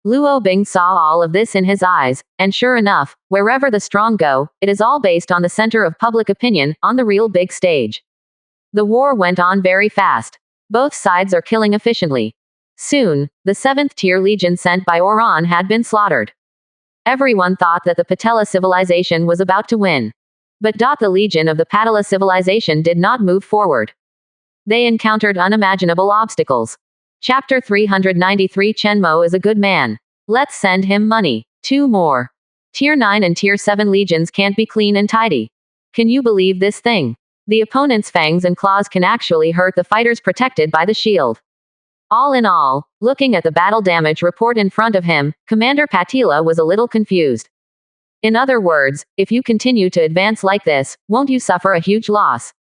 Luo Bing saw all of this in his eyes, and sure enough, wherever the strong go, it is all based on the center of public opinion, on the real big stage. The war went on very fast. Both sides are killing efficiently. Soon, the 7th tier legion sent by Oran had been slaughtered. Everyone thought that the Patala civilization was about to win. But the legion of the Patala civilization did not move forward. They encountered unimaginable obstacles. Chapter 393. Chen Mo is a good man. Let's send him money. 2 more. Tier 9 and Tier 7 legions can't be clean and tidy. Can you believe this thing? The opponent's fangs and claws can actually hurt the fighters protected by the shield. All in all, looking at the battle damage report in front of him, Commander Patila was a little confused. In other words, if you continue to advance like this, won't you suffer a huge loss?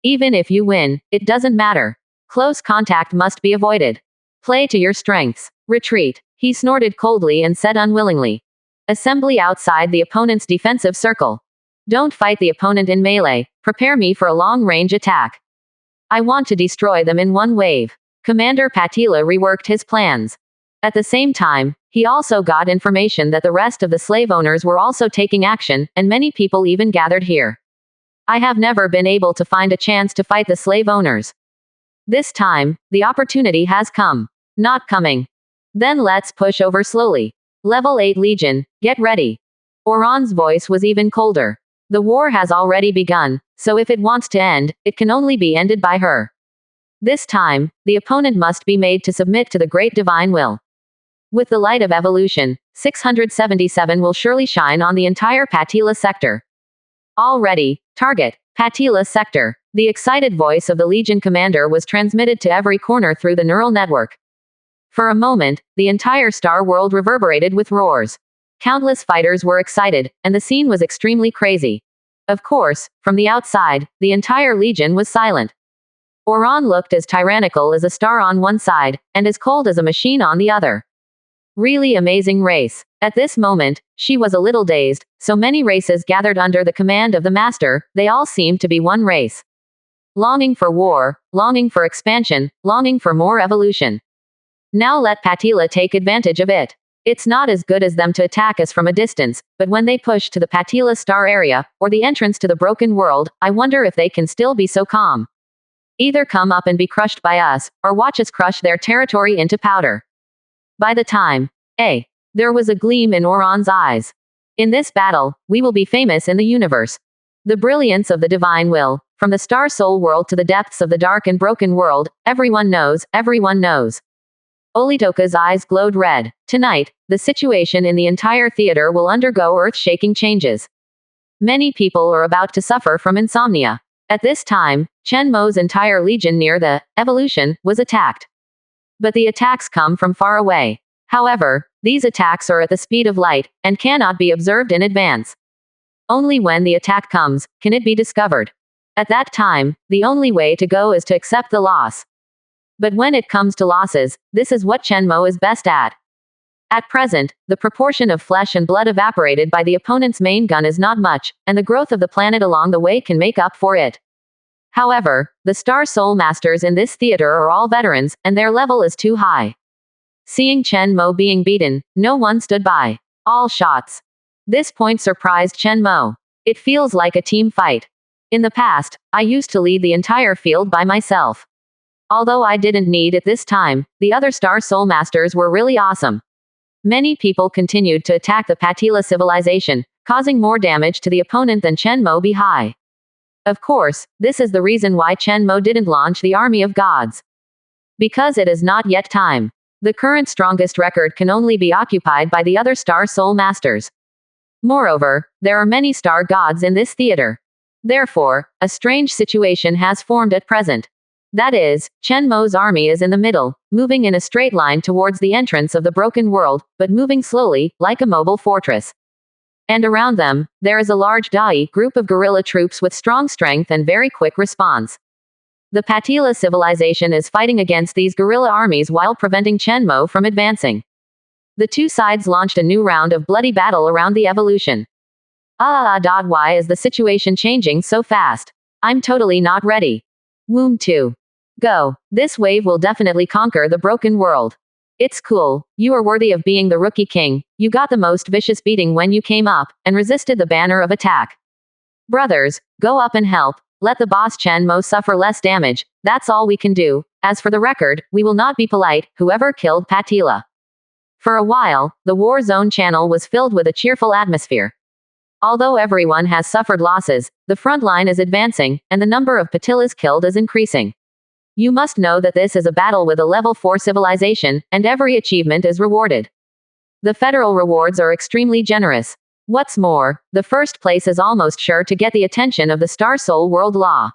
Even if you win, it doesn't matter. Close contact must be avoided. Play to your strengths. Retreat. He snorted coldly and said unwillingly. Assembly outside the opponent's defensive circle. Don't fight the opponent in melee. Prepare me for a long-range attack. I want to destroy them in one wave. Commander Patila reworked his plans. At the same time, he also got information that the rest of the slave owners were also taking action, and many people even gathered here. I have never been able to find a chance to fight the slave owners. This time, the opportunity has come. Not coming. Then let's push over slowly. Level 8 Legion, get ready. Oran's voice was even colder. The war has already begun, so if it wants to end, it can only be ended by her. This time, the opponent must be made to submit to the great divine will. With the light of evolution, 677 will surely shine on the entire Patila sector. Already, target, Patila sector. The excited voice of the Legion commander was transmitted to every corner through the neural network. For a moment, the entire star world reverberated with roars. Countless fighters were excited, and the scene was extremely crazy. Of course, from the outside, the entire Legion was silent. Oran looked as tyrannical as a star on one side, and as cold as a machine on the other. Really amazing race. At this moment, she was a little dazed. So many races gathered under the command of the master, they all seemed to be one race. Longing for war, longing for expansion, longing for more evolution. Now let Patila take advantage of it. It's not as good as them to attack us from a distance, but when they push to the Patila star area, or the entrance to the broken world, I wonder if they can still be so calm. Either come up and be crushed by us, or watch us crush their territory into powder. By the time, there was a gleam in Oran's eyes. In this battle, we will be famous in the universe. The brilliance of the divine will, from the star soul world to the depths of the dark and broken world, everyone knows, everyone knows. Olitoka's eyes glowed red. Tonight, the situation in the entire theater will undergo earth-shaking changes. Many people are about to suffer from insomnia. At this time, Chen Mo's entire legion near the evolution was attacked. But the attacks come from far away. However, these attacks are at the speed of light, and cannot be observed in advance. Only when the attack comes, can it be discovered. At that time, the only way to go is to accept the loss. But when it comes to losses, this is what Chen Mo is best at. At present, the proportion of flesh and blood evaporated by the opponent's main gun is not much, and the growth of the planet along the way can make up for it. However, the Star Soul Masters in this theater are all veterans, and their level is too high. Seeing Chen Mo being beaten, no one stood by. All shots. This point surprised Chen Mo. It feels like a team fight. In the past, I used to lead the entire field by myself. Although I didn't need it this time, the other Star Soul Masters were really awesome. Many people continued to attack the Patila civilization, causing more damage to the opponent than Chen Mo be high. Of course, this is the reason why Chen Mo didn't launch the army of gods. Because it is not yet time. The current strongest record can only be occupied by the other Star Soul Masters. Moreover, there are many star gods in this theater. Therefore, a strange situation has formed at present. That is, Chen Mo's army is in the middle, moving in a straight line towards the entrance of the broken world, but moving slowly, like a mobile fortress. And around them, there is a large Dai group of guerrilla troops with strong strength and very quick response. The Patila civilization is fighting against these guerrilla armies while preventing Chen Mo from advancing. The two sides launched a new round of bloody battle around the evolution. Why is the situation changing so fast? I'm totally not ready. Womb 2. Go. This wave will definitely conquer the broken world. It's cool. You are worthy of being the rookie king. You got the most vicious beating when you came up, and resisted the banner of attack. Brothers, go up and help. Let the boss Chen Mo suffer less damage. That's all we can do. As for the record, we will not be polite, whoever killed Patila. For a while, the War Zone channel was filled with a cheerful atmosphere. Although everyone has suffered losses, the front line is advancing, and the number of Patilas killed is increasing. You must know that this is a battle with a level 4 civilization, and every achievement is rewarded. The federal rewards are extremely generous. What's more, the first place is almost sure to get the attention of the Star Soul World Law.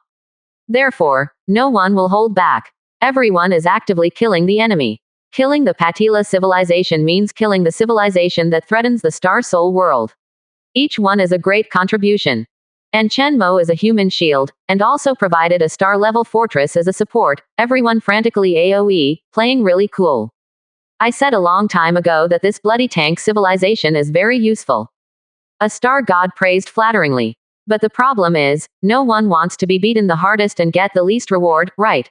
Therefore, no one will hold back. Everyone is actively killing the enemy. Killing the Patila civilization means killing the civilization that threatens the Star Soul world. Each one is a great contribution. And Chen Mo is a human shield, and also provided a star-level fortress as a support, everyone frantically AoE, playing really cool. I said a long time ago that this bloody tank civilization is very useful. A star god praised flatteringly. But the problem is, no one wants to be beaten the hardest and get the least reward, right?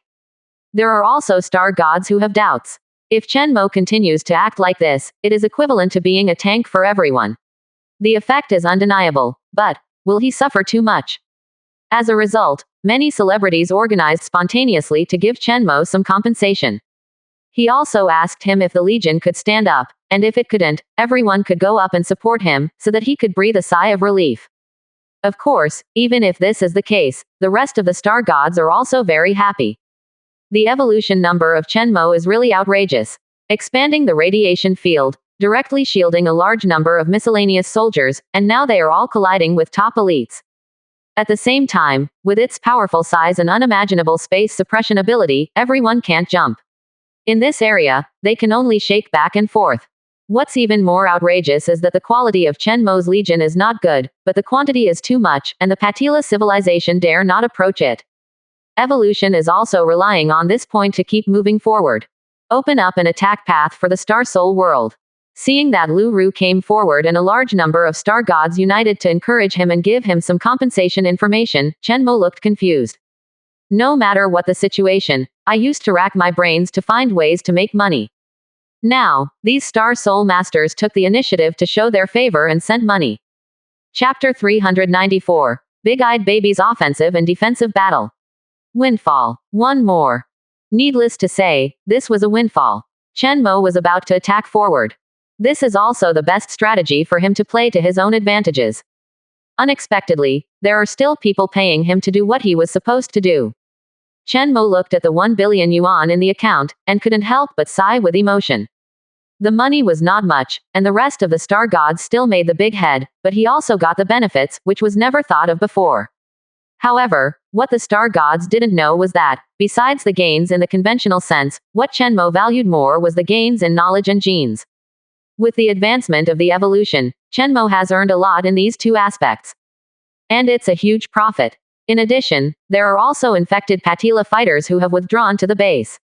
There are also star gods who have doubts. If Chen Mo continues to act like this, it is equivalent to being a tank for everyone. The effect is undeniable, but will he suffer too much? As a result, many celebrities organized spontaneously to give Chen Mo some compensation. He also asked him if the Legion could stand up, and if it couldn't, everyone could go up and support him, so that he could breathe a sigh of relief. Of course, even if this is the case, the rest of the star gods are also very happy. The evolution number of Chen Mo is really outrageous. Expanding the radiation field, directly shielding a large number of miscellaneous soldiers, and now they are all colliding with top elites. At the same time, with its powerful size and unimaginable space suppression ability, everyone can't jump. In this area, they can only shake back and forth. What's even more outrageous is that the quality of Chen Mo's legion is not good, but the quantity is too much, and the Patila civilization dare not approach it. Evolution is also relying on this point to keep moving forward. Open up an attack path for the Star Soul world. Seeing that Lu Ru came forward and a large number of star gods united to encourage him and give him some compensation information, Chen Mo looked confused. No matter what the situation, I used to rack my brains to find ways to make money. Now, these Star Soul Masters took the initiative to show their favor and sent money. Chapter 394. Big-Eyed Babies Offensive and Defensive Battle. Windfall. One more. Needless to say, this was a windfall. Chen Mo was about to attack forward. This is also the best strategy for him to play to his own advantages. Unexpectedly, there are still people paying him to do what he was supposed to do. Chen Mo looked at the 1 billion yuan in the account, and couldn't help but sigh with emotion. The money was not much, and the rest of the star gods still made the big head, but he also got the benefits, which was never thought of before. However, what the star gods didn't know was that, besides the gains in the conventional sense, what Chen Mo valued more was the gains in knowledge and genes. With the advancement of the evolution, Chen Mo has earned a lot in these two aspects. And it's a huge profit. In addition, there are also infected Patila fighters who have withdrawn to the base.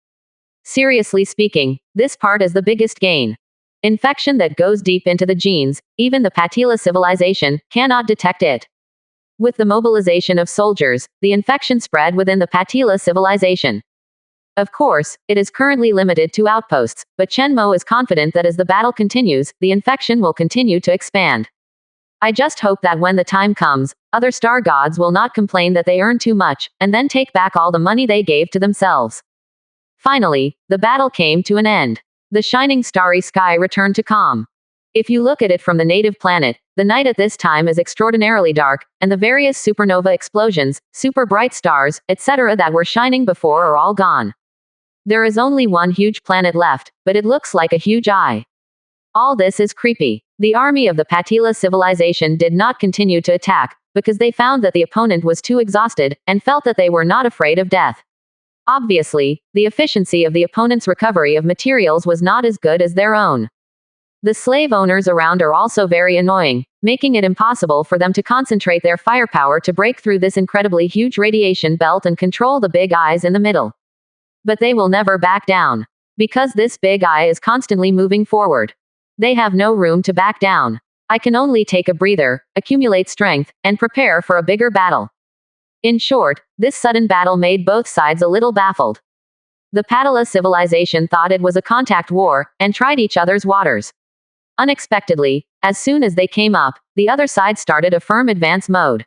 Seriously speaking, this part is the biggest gain. Infection that goes deep into the genes, even the Patila civilization cannot detect it. With the mobilization of soldiers, the infection spread within the Patila civilization. Of course, it is currently limited to outposts, but Chen Mo is confident that as the battle continues, the infection will continue to expand. I just hope that when the time comes, other star gods will not complain that they earn too much, and then take back all the money they gave to themselves. Finally, the battle came to an end. The shining starry sky returned to calm. If you look at it from the native planet, the night at this time is extraordinarily dark, and the various supernova explosions, super bright stars, etc. that were shining before are all gone. There is only one huge planet left, but it looks like a huge eye. All this is creepy. The army of the Patila civilization did not continue to attack, because they found that the opponent was too exhausted, and felt that they were not afraid of death. Obviously, the efficiency of the opponent's recovery of materials was not as good as their own. The slave owners around are also very annoying, making it impossible for them to concentrate their firepower to break through this incredibly huge radiation belt and control the big eyes in the middle. But they will never back down. Because this big eye is constantly moving forward. They have no room to back down. I can only take a breather, accumulate strength, and prepare for a bigger battle. In short, this sudden battle made both sides a little baffled. The Patala civilization thought it was a contact war, and tried each other's waters. Unexpectedly, as soon as they came up, the other side started a firm advance mode.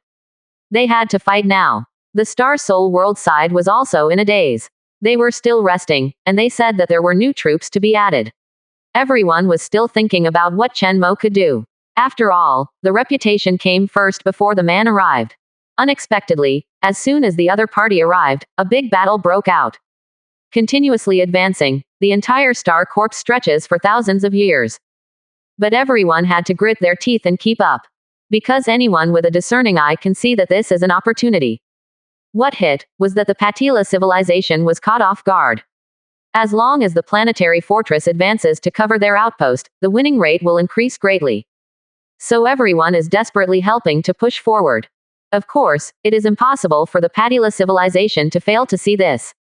They had to fight now. The Star Soul World side was also in a daze. They were still resting, and they said that there were new troops to be added. Everyone was still thinking about what Chen Mo could do. After all, the reputation came first before the man arrived. Unexpectedly, as soon as the other party arrived, a big battle broke out. Continuously advancing, the entire Star Corps stretches for thousands of years. But everyone had to grit their teeth and keep up. Because anyone with a discerning eye can see that this is an opportunity. What hit was that the Patila civilization was caught off guard. As long as the planetary fortress advances to cover their outpost, the winning rate will increase greatly. So everyone is desperately helping to push forward. Of course, it is impossible for the Patila civilization to fail to see this.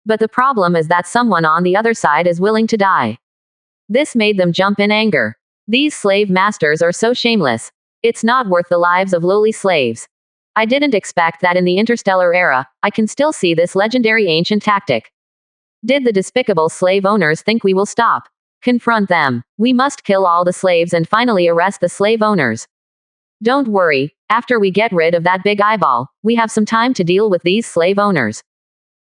But the problem is that someone on the other side is willing to die. This made them jump in anger. These slave masters are so shameless. It's not worth the lives of lowly slaves. I didn't expect that in the interstellar era, I can still see this legendary ancient tactic. Did the despicable slave owners think we will stop? Confront them. We must kill all the slaves and finally arrest the slave owners. Don't worry, after we get rid of that big eyeball, we have some time to deal with these slave owners.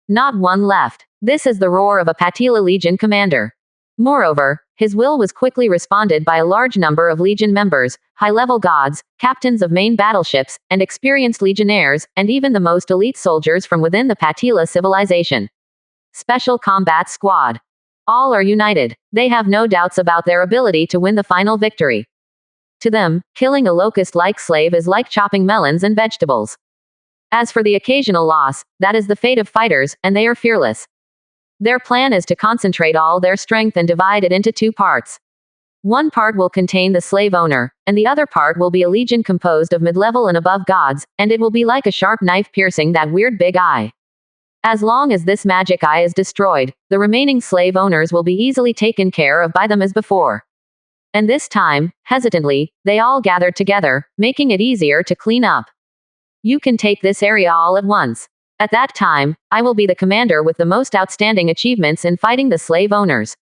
Not one left. This is the roar of a Patila Legion commander. Moreover, his will was quickly responded by a large number of Legion members, high-level gods, captains of main battleships, and experienced legionnaires, and even the most elite soldiers from within the Patila civilization. Special Combat Squad. All are united. They have no doubts about their ability to win the final victory. To them, killing a locust-like slave is like chopping melons and vegetables. As for the occasional loss, that is the fate of fighters, and they are fearless. Their plan is to concentrate all their strength and divide it into two parts. One part will contain the slave owner, and the other part will be a legion composed of mid-level and above gods, and it will be like a sharp knife piercing that weird big eye. As long as this magic eye is destroyed, the remaining slave owners will be easily taken care of by them as before. And this time, hesitantly, they all gathered together, making it easier to clean up. You can take this area all at once. At that time, I will be the commander with the most outstanding achievements in fighting the slave owners.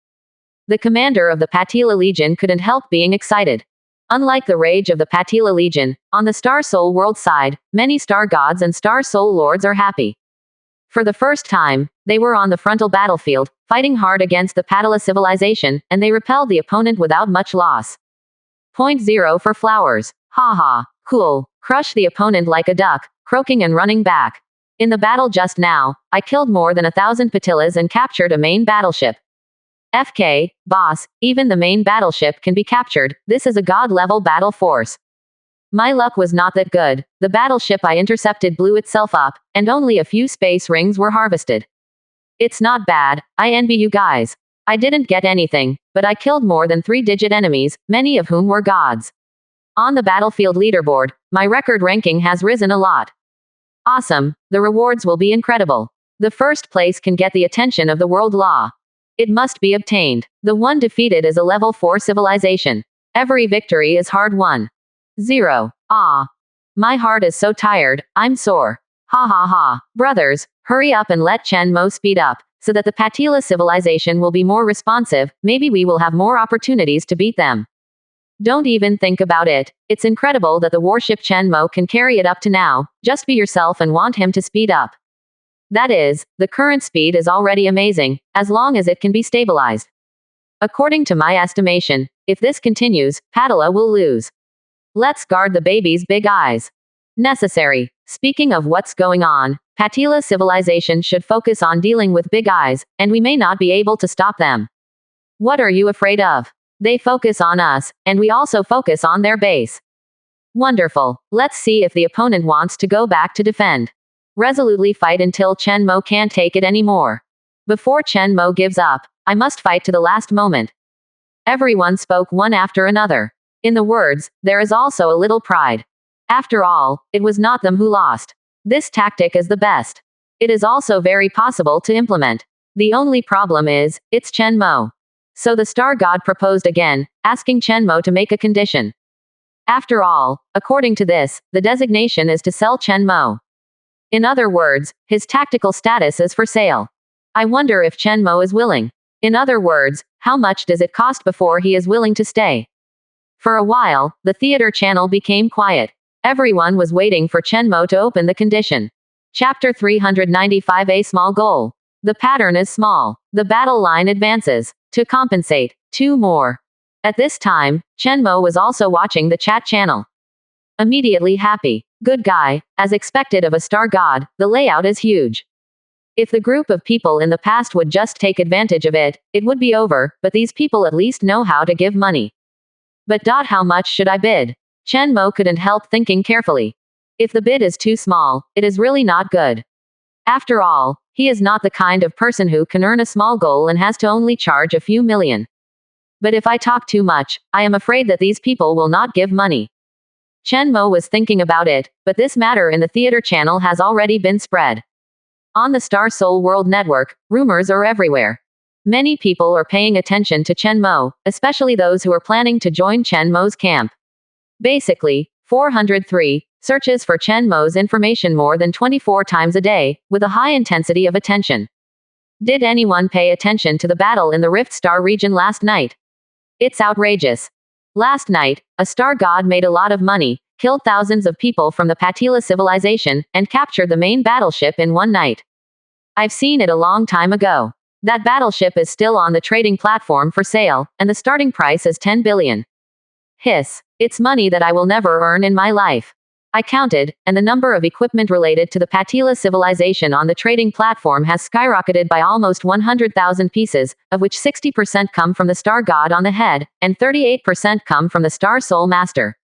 The commander of the Patila Legion couldn't help being excited. Unlike the rage of the Patila Legion, on the Star Soul World side, many star gods and star soul lords are happy. For the first time, they were on the frontal battlefield, fighting hard against the Patila civilization, and they repelled the opponent without much loss. 0 for flowers. Haha, cool. Crush the opponent like a duck, croaking and running back. In the battle just now, I killed more than 1,000 Patilas and captured a main battleship. FK, boss, even the main battleship can be captured. This is a god-level battle force. My luck was not that good. The battleship I intercepted blew itself up, and only a few space rings were harvested. It's not bad. I envy you guys. I didn't get anything, but I killed more than 3-digit enemies, many of whom were gods. On the battlefield leaderboard, my record ranking has risen a lot. Awesome. The rewards will be incredible. The first place can get the attention of the world law. It must be obtained. The one defeated is a level 4 civilization. Every victory is hard won. 0. Ah. My heart is so tired, I'm sore. Ha ha ha. Brothers, hurry up and let Chen Mo speed up, so that the Patila civilization will be more responsive. Maybe we will have more opportunities to beat them. Don't even think about it. It's incredible that the warship Chen Mo can carry it up to now. Just be yourself and want him to speed up. That is, the current speed is already amazing, as long as it can be stabilized. According to my estimation, if this continues, Padilla will lose. Let's guard the baby's big eyes. Necessary. Speaking of what's going on, Patila civilization should focus on dealing with big eyes, and we may not be able to stop them. What are you afraid of? They focus on us, and we also focus on their base. Wonderful. Let's see if the opponent wants to go back to defend. Resolutely fight until Chen Mo can't take it anymore. Before Chen Mo gives up, I must fight to the last moment. Everyone spoke one after another. In the words, there is also a little pride. After all, it was not them who lost. This tactic is the best. It is also very possible to implement. The only problem is, it's Chen Mo. So the star god proposed again, asking Chen Mo to make a condition. After all, according to this, the designation is to sell Chen Mo. In other words, his tactical status is for sale. I wonder if Chen Mo is willing. In other words, how much does it cost before he is willing to stay? For a while, the theater channel became quiet. Everyone was waiting for Chen Mo to open the condition. Chapter 395. A small goal. The pattern is small. The battle line advances. To compensate. 2 more. At this time, Chen Mo was also watching the chat channel. Immediately happy. Good guy. As expected of a star god, the layout is huge. If the group of people in the past would just take advantage of it, it would be over, but these people at least know how to give money. But how much should I bid? Chen Mo couldn't help thinking carefully. If the bid is too small, it is really not good. After all, he is not the kind of person who can earn a small goal and has to only charge a few million. But if I talk too much, I am afraid that these people will not give money. Chen Mo was thinking about it, but this matter in the theater channel has already been spread. On the Star Soul World Network, rumors are everywhere. Many people are paying attention to Chen Mo, especially those who are planning to join Chen Mo's camp. Basically, 403 searches for Chen Mo's information more than 24 times a day, with a high intensity of attention. Did anyone pay attention to the battle in the Rift Star region last night? It's outrageous. Last night, a star god made a lot of money, killed thousands of people from the Patila civilization, and captured the main battleship in one night. I've seen it a long time ago. That battleship is still on the trading platform for sale, and the starting price is 10 billion. Hiss. It's money that I will never earn in my life. I counted, and the number of equipment related to the Patila civilization on the trading platform has skyrocketed by almost 100,000 pieces, of which 60% come from the star god on the head, and 38% come from the star soul master.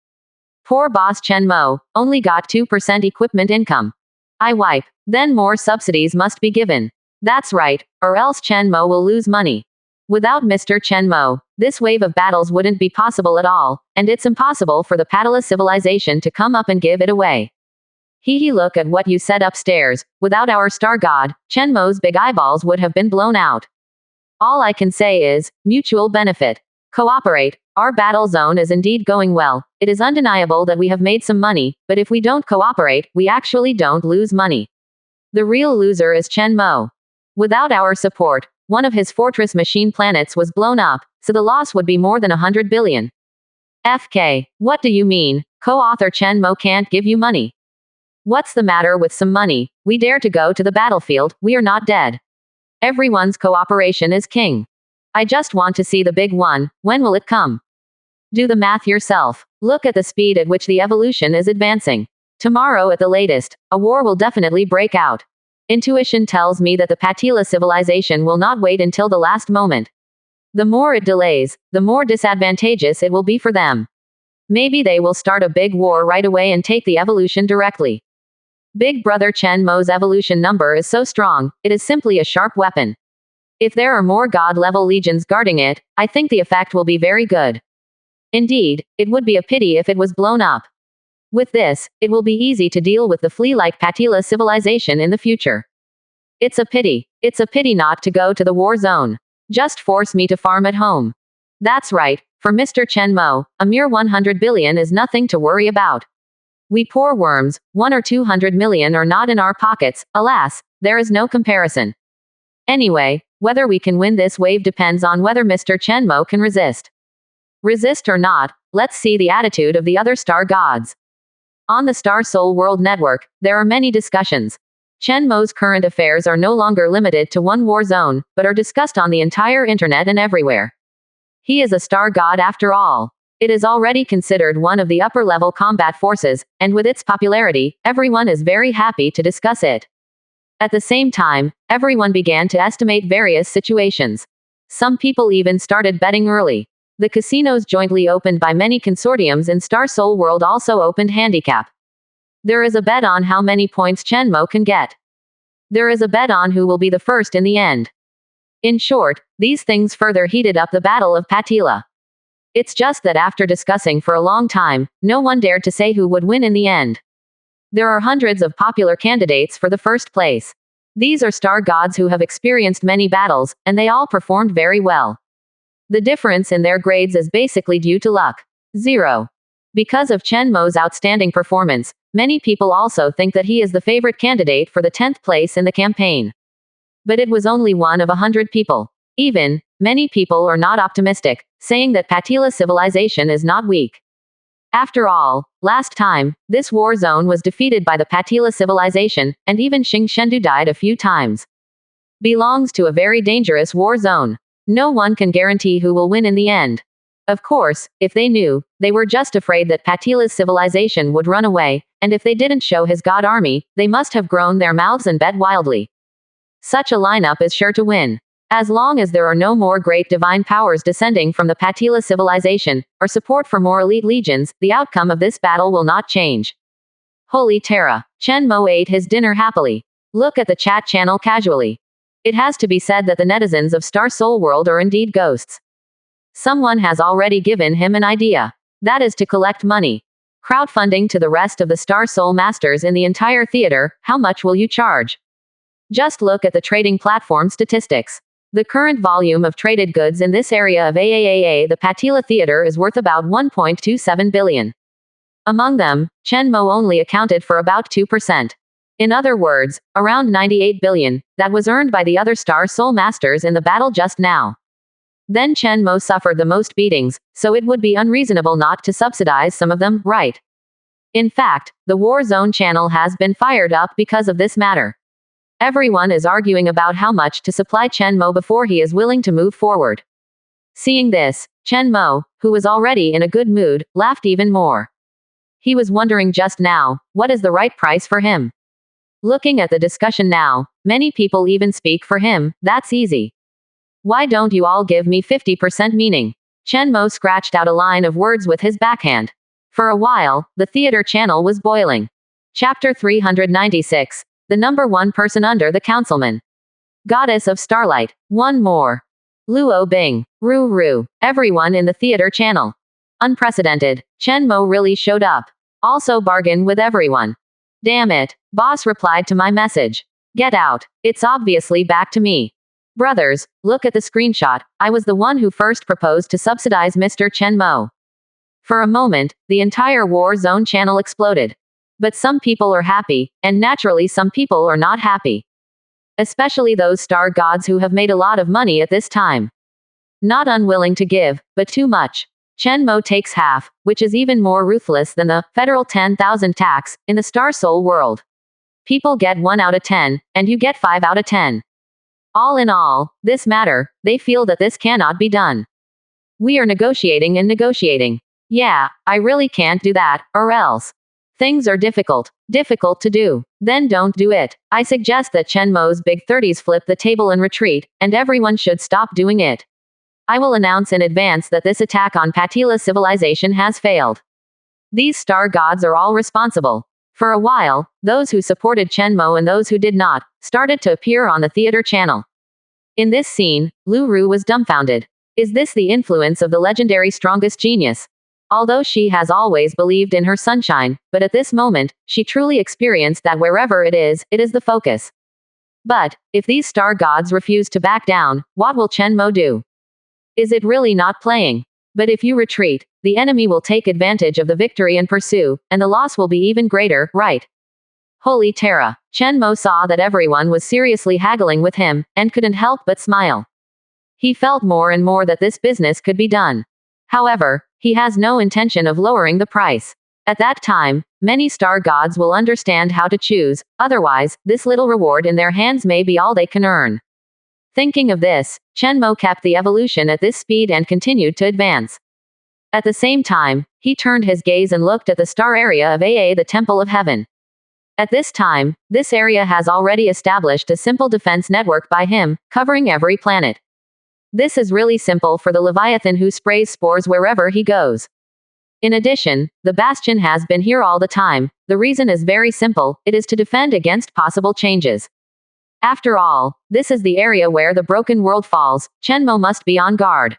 Poor boss Chen Mo only got 2% equipment income. I wipe. Then more subsidies must be given. That's right, or else Chen Mo will lose money. Without Mr. Chen Mo, this wave of battles wouldn't be possible at all, and it's impossible for the Patala civilization to come up and give it away. Look at what you said upstairs. Without our star god, Chen Mo's big eyeballs would have been blown out. All I can say is, mutual benefit. Cooperate. Our battle zone is indeed going well. It is undeniable that we have made some money, but if we don't cooperate, we actually don't lose money. The real loser is Chen Mo. Without our support, one of his fortress machine planets was blown up, so the loss would be more than 100 billion. FK. What do you mean? Co-author Chen Mo can't give you money. What's the matter with some money? We dare to go to the battlefield, we are not dead. Everyone's cooperation is king. I just want to see the big one. When will it come? Do the math yourself. Look at the speed at which the evolution is advancing. Tomorrow at the latest, a war will definitely break out. Intuition tells me that the Patila civilization will not wait until the last moment. The more it delays, the more disadvantageous it will be for them. Maybe they will start a big war right away and take the evolution directly. Big Brother Chen Mo's evolution number is so strong, it is simply a sharp weapon. If there are more god-level legions guarding it, I think the effect will be very good. Indeed, it would be a pity if it was blown up. With this, it will be easy to deal with the flea-like Patila civilization in the future. It's a pity. It's a pity not to go to the war zone. Just force me to farm at home. That's right, for Mr. Chen Mo, a mere 100 billion is nothing to worry about. We poor worms, 1 or 200 million are not in our pockets, alas, there is no comparison. Anyway, whether we can win this wave depends on whether Mr. Chen Mo can resist. Resist or not, let's see the attitude of the other star gods. On the Star Soul World Network, there are many discussions. Chen Mo's current affairs are no longer limited to one war zone, but are discussed on the entire internet and everywhere. He is a star god after all. It is already considered one of the upper-level combat forces, and with its popularity, everyone is very happy to discuss it. At the same time, everyone began to estimate various situations. Some people even started betting early. The casinos jointly opened by many consortiums in Star Soul World also opened handicap. There is a bet on how many points Chenmo can get. There is a bet on who will be the first in the end. In short, these things further heated up the Battle of Patila. It's just that after discussing for a long time, no one dared to say who would win in the end. There are hundreds of popular candidates for the first place. These are star gods who have experienced many battles, and they all performed very well. The difference in their grades is basically due to luck. 0. Because of Chenmo's outstanding performance, many people also think that he is the favorite candidate for the 10th place in the campaign. But it was only one of 100 people. Even, many people are not optimistic, saying that Patila civilization is not weak. After all, last time, this war zone was defeated by the Patila civilization, and even Xing Shendu died a few times. Belongs to a very dangerous war zone. No one can guarantee who will win in the end. Of course, if they knew, they were just afraid that Patila's civilization would run away, and if they didn't show his god army, they must have grown their mouths and bet wildly. Such a lineup is sure to win. As long as there are no more great divine powers descending from the Patila civilization, or support for more elite legions, the outcome of this battle will not change. Holy Terra. Chenmo ate his dinner happily. Look at the chat channel casually. It has to be said that the netizens of Star Soul World are indeed ghosts. Someone has already given him an idea. That is to collect money. Crowdfunding to the rest of the Star Soul Masters in the entire theater. How much will you charge? Just look at the trading platform statistics. The current volume of traded goods in this area of the Patila Theater is worth about 1.27 billion. Among them, Chenmo only accounted for about 2%. In other words, around 98 billion, that was earned by the other Star Soul Masters in the battle just now. Then Chenmo suffered the most beatings, so it would be unreasonable not to subsidize some of them, right? In fact, the War Zone channel has been fired up because of this matter. Everyone is arguing about how much to supply Chenmo before he is willing to move forward. Seeing this, Chenmo, who was already in a good mood, laughed even more. He was wondering just now, what is the right price for him? Looking at the discussion now, many people even speak for him. That's easy. Why don't you all give me 50% meaning? Chenmo scratched out a line of words with his backhand. For a while, the theater channel was boiling. Chapter 396. The number one person under the councilman. Goddess of Starlight. One more. Luo Bing. Ru. Everyone in the theater channel. Unprecedented. Chenmo really showed up. Also bargain with everyone. Damn it. Boss replied to my message. Get out. It's obviously back to me. Brothers, look at the screenshot. I was the one who first proposed to subsidize Mr. Chenmo. For a moment, the entire War Zone channel exploded. But some people are happy, and naturally some people are not happy. Especially those star gods who have made a lot of money at this time. Not unwilling to give, but too much. Chenmo takes half, which is even more ruthless than the federal 10,000 tax in the Star Soul world. People get 1 out of 10, and you get 5 out of 10. All in all, this matter, they feel that this cannot be done. We are negotiating and negotiating. Yeah, I really can't do that, or else. Things are difficult to do. Then don't do it. I suggest that Chenmo's big 30s flip the table and retreat, and everyone should stop doing it. I will announce in advance that this attack on Patila civilization has failed. These star gods are all responsible. For a while, those who supported Chenmo and those who did not, started to appear on the theater channel. In this scene, Lu Ru was dumbfounded. Is this the influence of the legendary strongest genius? Although she has always believed in her sunshine, but at this moment, she truly experienced that wherever it is the focus. But, if these star gods refuse to back down, what will Chenmo do? Is it really not playing? But if you retreat, the enemy will take advantage of the victory and pursue, and the loss will be even greater, right? Holy Terra. Chenmo saw that everyone was seriously haggling with him, and couldn't help but smile. He felt more and more that this business could be done. However, he has no intention of lowering the price. At that time, many star gods will understand how to choose, otherwise, this little reward in their hands may be all they can earn. Thinking of this, Chen Mo kept the evolution at this speed and continued to advance. At the same time, he turned his gaze and looked at the star area of Aa, the Temple of Heaven. At this time, this area has already established a simple defense network by him, covering every planet. This is really simple for the Leviathan who sprays spores wherever he goes. In addition, the Bastion has been here all the time. The reason is very simple, it is to defend against possible changes. After all, this is the area where the broken world falls. Chen Mo must be on guard.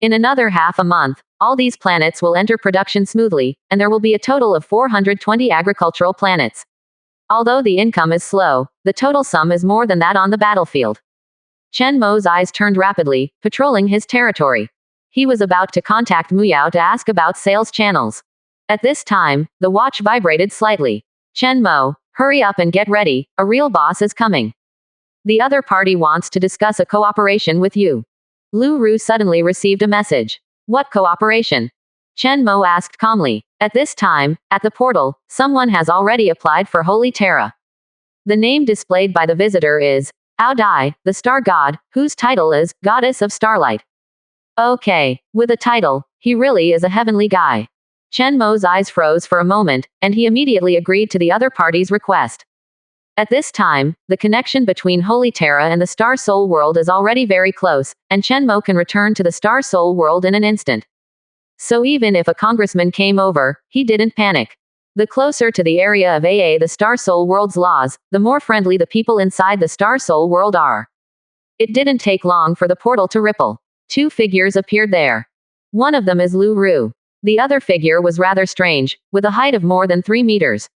In another half a month, all these planets will enter production smoothly, and there will be a total of 420 agricultural planets. Although the income is slow, the total sum is more than that on the battlefield. Chen Mo's eyes turned rapidly, patrolling his territory. He was about to contact Mu Yao to ask about sales channels. At this time, the watch vibrated slightly. Chen Mo, hurry up and get ready, a real boss is coming. The other party wants to discuss a cooperation with you. Lu Ru suddenly received a message. What cooperation? Chen Mo asked calmly. At this time, at the portal, someone has already applied for Holy Terra. The name displayed by the visitor is Ao Dai, the star god, whose title is Goddess of Starlight. Okay, with a title, he really is a heavenly guy. Chen Mo's eyes froze for a moment, and he immediately agreed to the other party's request. At this time, the connection between Holy Terra and the Star Soul world is already very close, and Chen Mo can return to the Star Soul world in an instant. So even if a congressman came over, he didn't panic. The closer to the area of Aa the Star Soul world's laws, the more friendly the people inside the Star Soul world are. It didn't take long for the portal to ripple. Two figures appeared there. One of them is Lu Ru. The other figure was rather strange, with a height of more than 3 meters.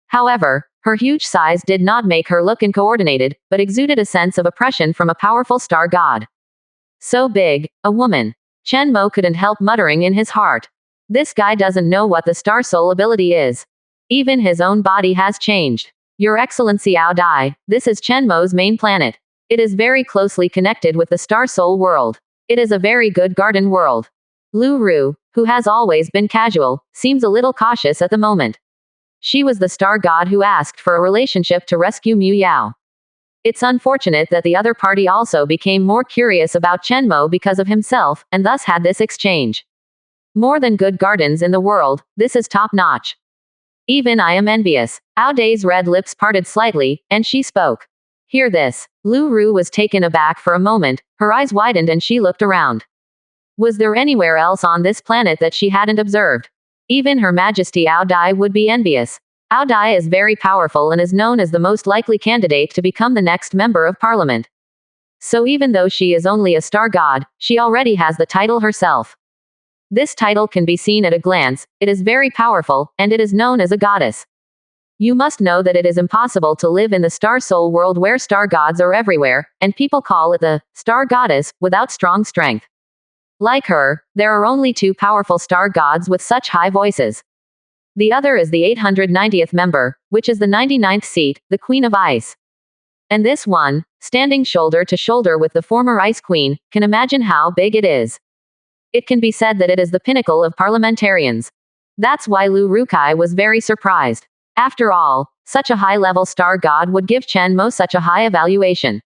However, her huge size did not make her look uncoordinated, but exuded a sense of oppression from a powerful star god. So big, a woman. Chen Mo couldn't help muttering in his heart. This guy doesn't know what the Star Soul ability is. Even his own body has changed. Your Excellency Ao Dai, this is Chen Mo's main planet. It is very closely connected with the Star Soul world. It is a very good garden world. Lu Ru, who has always been casual, seems a little cautious at the moment. She was the star god who asked for a relationship to rescue Mu Yao. It's unfortunate that the other party also became more curious about Chen Mo because of himself, and thus had this exchange. More than good gardens in the world, this is top-notch. Even I am envious. Ao Dai's red lips parted slightly, and she spoke. Hear this. Lu Ru was taken aback for a moment, her eyes widened and she looked around. Was there anywhere else on this planet that she hadn't observed? Even Her Majesty Ao Dai would be envious. Ao Dai is very powerful and is known as the most likely candidate to become the next member of parliament. So even though she is only a star god, she already has the title herself. This title can be seen at a glance, it is very powerful, and it is known as a goddess. You must know that it is impossible to live in the Star Soul world where star gods are everywhere, and people call it the star goddess, without strong strength. Like her, there are only 2 powerful star gods with such high voices. The other is the 890th member, which is the 99th seat, the Queen of Ice. And this one, standing shoulder to shoulder with the former Ice Queen, can imagine how big it is. It can be said that it is the pinnacle of parliamentarians. That's why Lu Rukai was very surprised. After all, such a high-level star god would give Chen Mo such a high evaluation.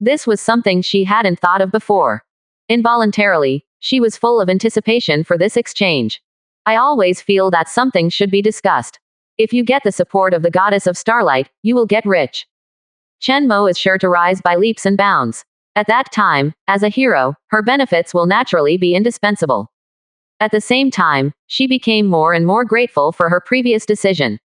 This was something she hadn't thought of before. Involuntarily, she was full of anticipation for this exchange. I always feel that something should be discussed. If you get the support of the goddess of starlight, you will get rich. Chen Mo is sure to rise by leaps and bounds. At that time, as a hero, her benefits will naturally be indispensable. At the same time, she became more and more grateful for her previous decision.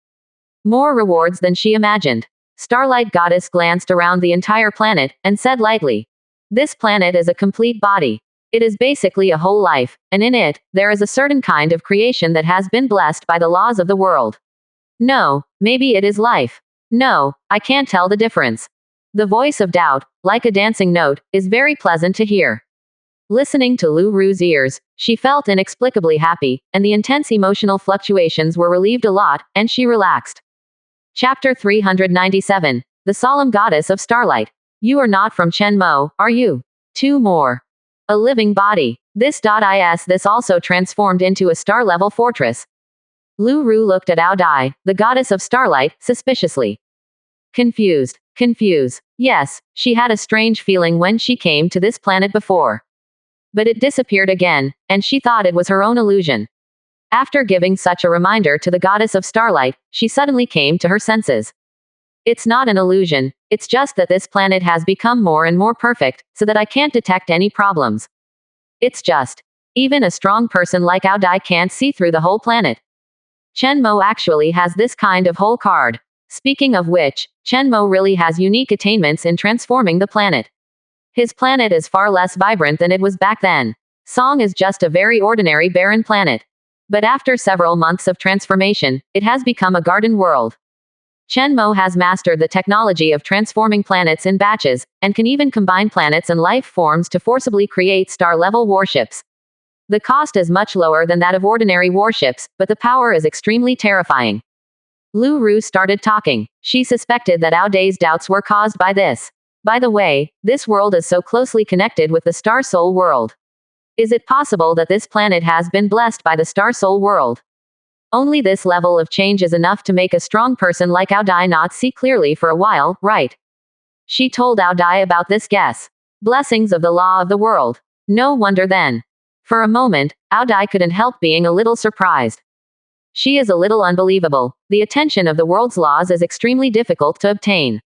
More rewards than she imagined. Starlight Goddess glanced around the entire planet, and said lightly. This planet is a complete body. It is basically a whole life, and in it, there is a certain kind of creation that has been blessed by the laws of the world. No, maybe it is life. No, I can't tell the difference. The voice of doubt, like a dancing note, is very pleasant to hear. Listening to Lu Ru's ears, she felt inexplicably happy, and the intense emotional fluctuations were relieved a lot, and she relaxed. Chapter 397. The Solemn Goddess of Starlight. You are not from Chen Mo, are you? 2 more. A living body. This also transformed into a star-level fortress. Lu Ru looked at Ao Dai, the goddess of starlight, suspiciously. Confused. Confuse. Yes, she had a strange feeling when she came to this planet before. But it disappeared again, and she thought it was her own illusion. After giving such a reminder to the goddess of starlight, she suddenly came to her senses. It's not an illusion, it's just that this planet has become more and more perfect, so that I can't detect any problems. It's just. Even a strong person like Ao Dai can't see through the whole planet. Chen Mo actually has this kind of whole card. Speaking of which, Chen Mo really has unique attainments in transforming the planet. His planet is far less vibrant than it was back then. Song is just a very ordinary barren planet. But after several months of transformation, it has become a garden world. Chen Mo has mastered the technology of transforming planets in batches, and can even combine planets and life forms to forcibly create star-level warships. The cost is much lower than that of ordinary warships, but the power is extremely terrifying. Lu Ru started talking. She suspected that Ao Dai's doubts were caused by this. By the way, this world is so closely connected with the Star Soul world. Is it possible that this planet has been blessed by the Star Soul world? Only this level of change is enough to make a strong person like Ao Dai not see clearly for a while, right? She told Ao Dai about this guess. Blessings of the law of the world. No wonder then. For a moment, Ao Dai couldn't help being a little surprised. She is a little unbelievable. The attention of the world's laws is extremely difficult to obtain.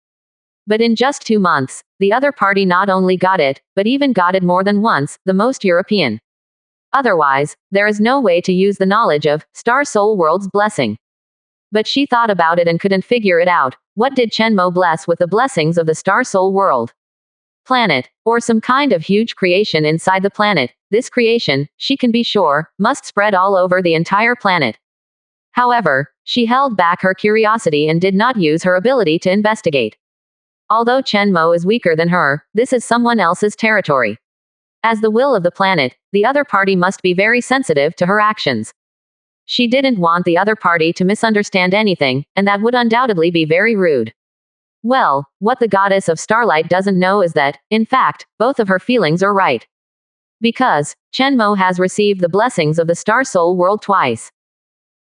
But in just 2 months, the other party not only got it, but even got it more than once, the most European. Otherwise, there is no way to use the knowledge of Star Soul World's blessing. But she thought about it and couldn't figure it out. What did Chen Mo bless with the blessings of the Star Soul World? Planet, or some kind of huge creation inside the planet. This creation, she can be sure, must spread all over the entire planet. However, she held back her curiosity and did not use her ability to investigate. Although Chen Mo is weaker than her, this is someone else's territory. As the will of the planet, the other party must be very sensitive to her actions. She didn't want the other party to misunderstand anything, and that would undoubtedly be very rude. Well, what the goddess of starlight doesn't know is that, in fact, both of her feelings are right. Because, Chen Mo has received the blessings of the Star Soul world twice.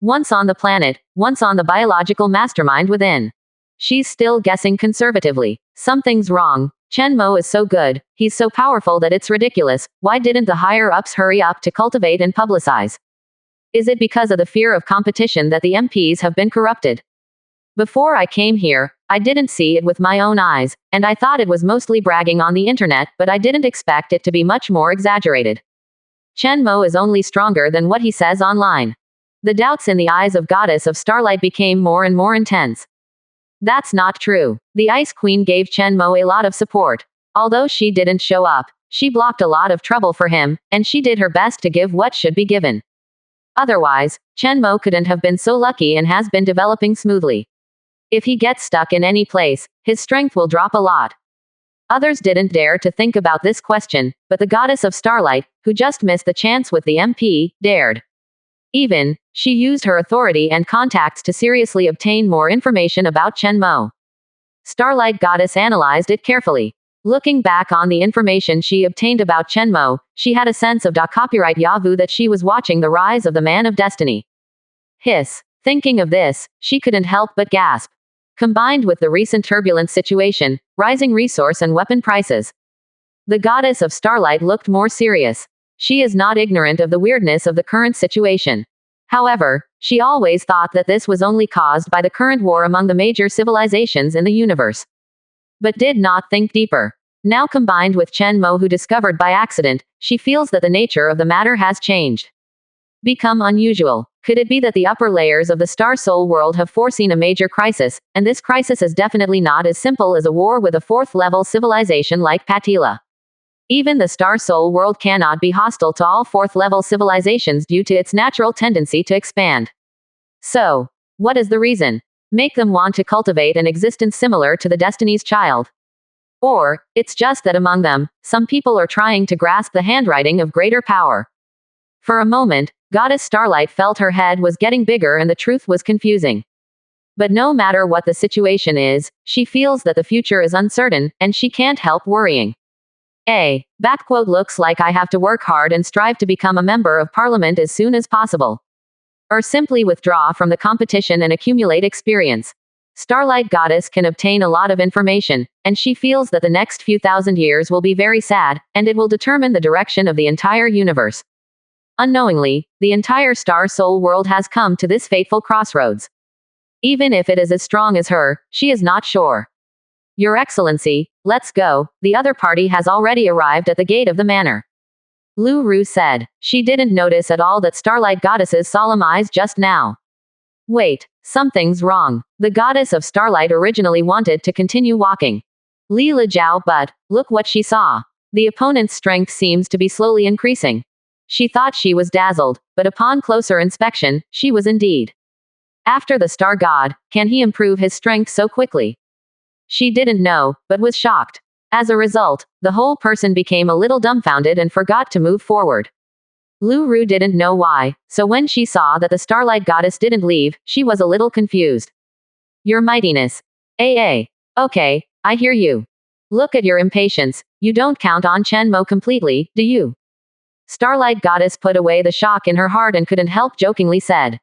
Once on the planet, once on the biological mastermind within. She's still guessing conservatively. Something's wrong. Chen Mo is so good, he's so powerful that it's ridiculous. Why didn't the higher-ups hurry up to cultivate and publicize? Is it because of the fear of competition that the MPs have been corrupted? Before I came here, I didn't see it with my own eyes, and I thought it was mostly bragging on the internet, but I didn't expect it to be much more exaggerated. Chen Mo is only stronger than what he says online. The doubts in the eyes of Goddess of Starlight became more and more intense. That's not true. The Ice Queen gave Chen Mo a lot of support. Although she didn't show up, she blocked a lot of trouble for him, and she did her best to give what should be given. Otherwise, Chen Mo couldn't have been so lucky and has been developing smoothly. If he gets stuck in any place, his strength will drop a lot. Others didn't dare to think about this question, but the Goddess of Starlight, who just missed the chance with the MP, dared. Even, she used her authority and contacts to seriously obtain more information about Chen Mo. Starlight Goddess analyzed it carefully. Looking back on the information she obtained about Chen Mo, she had a sense of copyright Yavu that she was watching the rise of the man of destiny. Hiss. Thinking of this, she couldn't help but gasp. Combined with the recent turbulent situation, rising resource and weapon prices, the Goddess of Starlight looked more serious. She is not ignorant of the weirdness of the current situation. However, she always thought that this was only caused by the current war among the major civilizations in the universe. But did not think deeper. Now combined with Chen Mo, who discovered by accident, she feels that the nature of the matter has changed. Become unusual. Could it be that the upper layers of the Star Soul world have foreseen a major crisis, and this crisis is definitely not as simple as a war with a fourth-level civilization like Patila? Even the Star Soul world cannot be hostile to all fourth-level civilizations due to its natural tendency to expand. So, what is the reason? Make them want to cultivate an existence similar to the Destiny's Child? Or, it's just that among them, some people are trying to grasp the handwriting of greater power. For a moment, Goddess Starlight felt her head was getting bigger and the truth was confusing. But no matter what the situation is, she feels that the future is uncertain, and she can't help worrying. Looks like I have to work hard and strive to become a member of parliament as soon as possible. Or simply withdraw from the competition and accumulate experience. Starlight Goddess can obtain a lot of information, and she feels that the next few thousand years will be very sad, and it will determine the direction of the entire universe. Unknowingly, the entire star soul world has come to this fateful crossroads. Even if it is as strong as her, she is not sure. Your Excellency, let's go, the other party has already arrived at the gate of the manor. Lu Ru said. She didn't notice at all that Starlight Goddess's solemn eyes just now. Wait, something's wrong. The goddess of starlight originally wanted to continue walking. Li Lijiao, but look what she saw. The opponent's strength seems to be slowly increasing. She thought she was dazzled, but upon closer inspection, she was indeed. After the star god, can he improve his strength so quickly? She didn't know, but was shocked. As a result, the whole person became a little dumbfounded and forgot to move forward. Lu Ru didn't know why, so when she saw that the Starlight Goddess didn't leave, she was a little confused. Your mightiness. Okay, I hear you. Look at your impatience, you don't count on Chen Mo completely, do you? Starlight Goddess put away the shock in her heart and couldn't help jokingly said.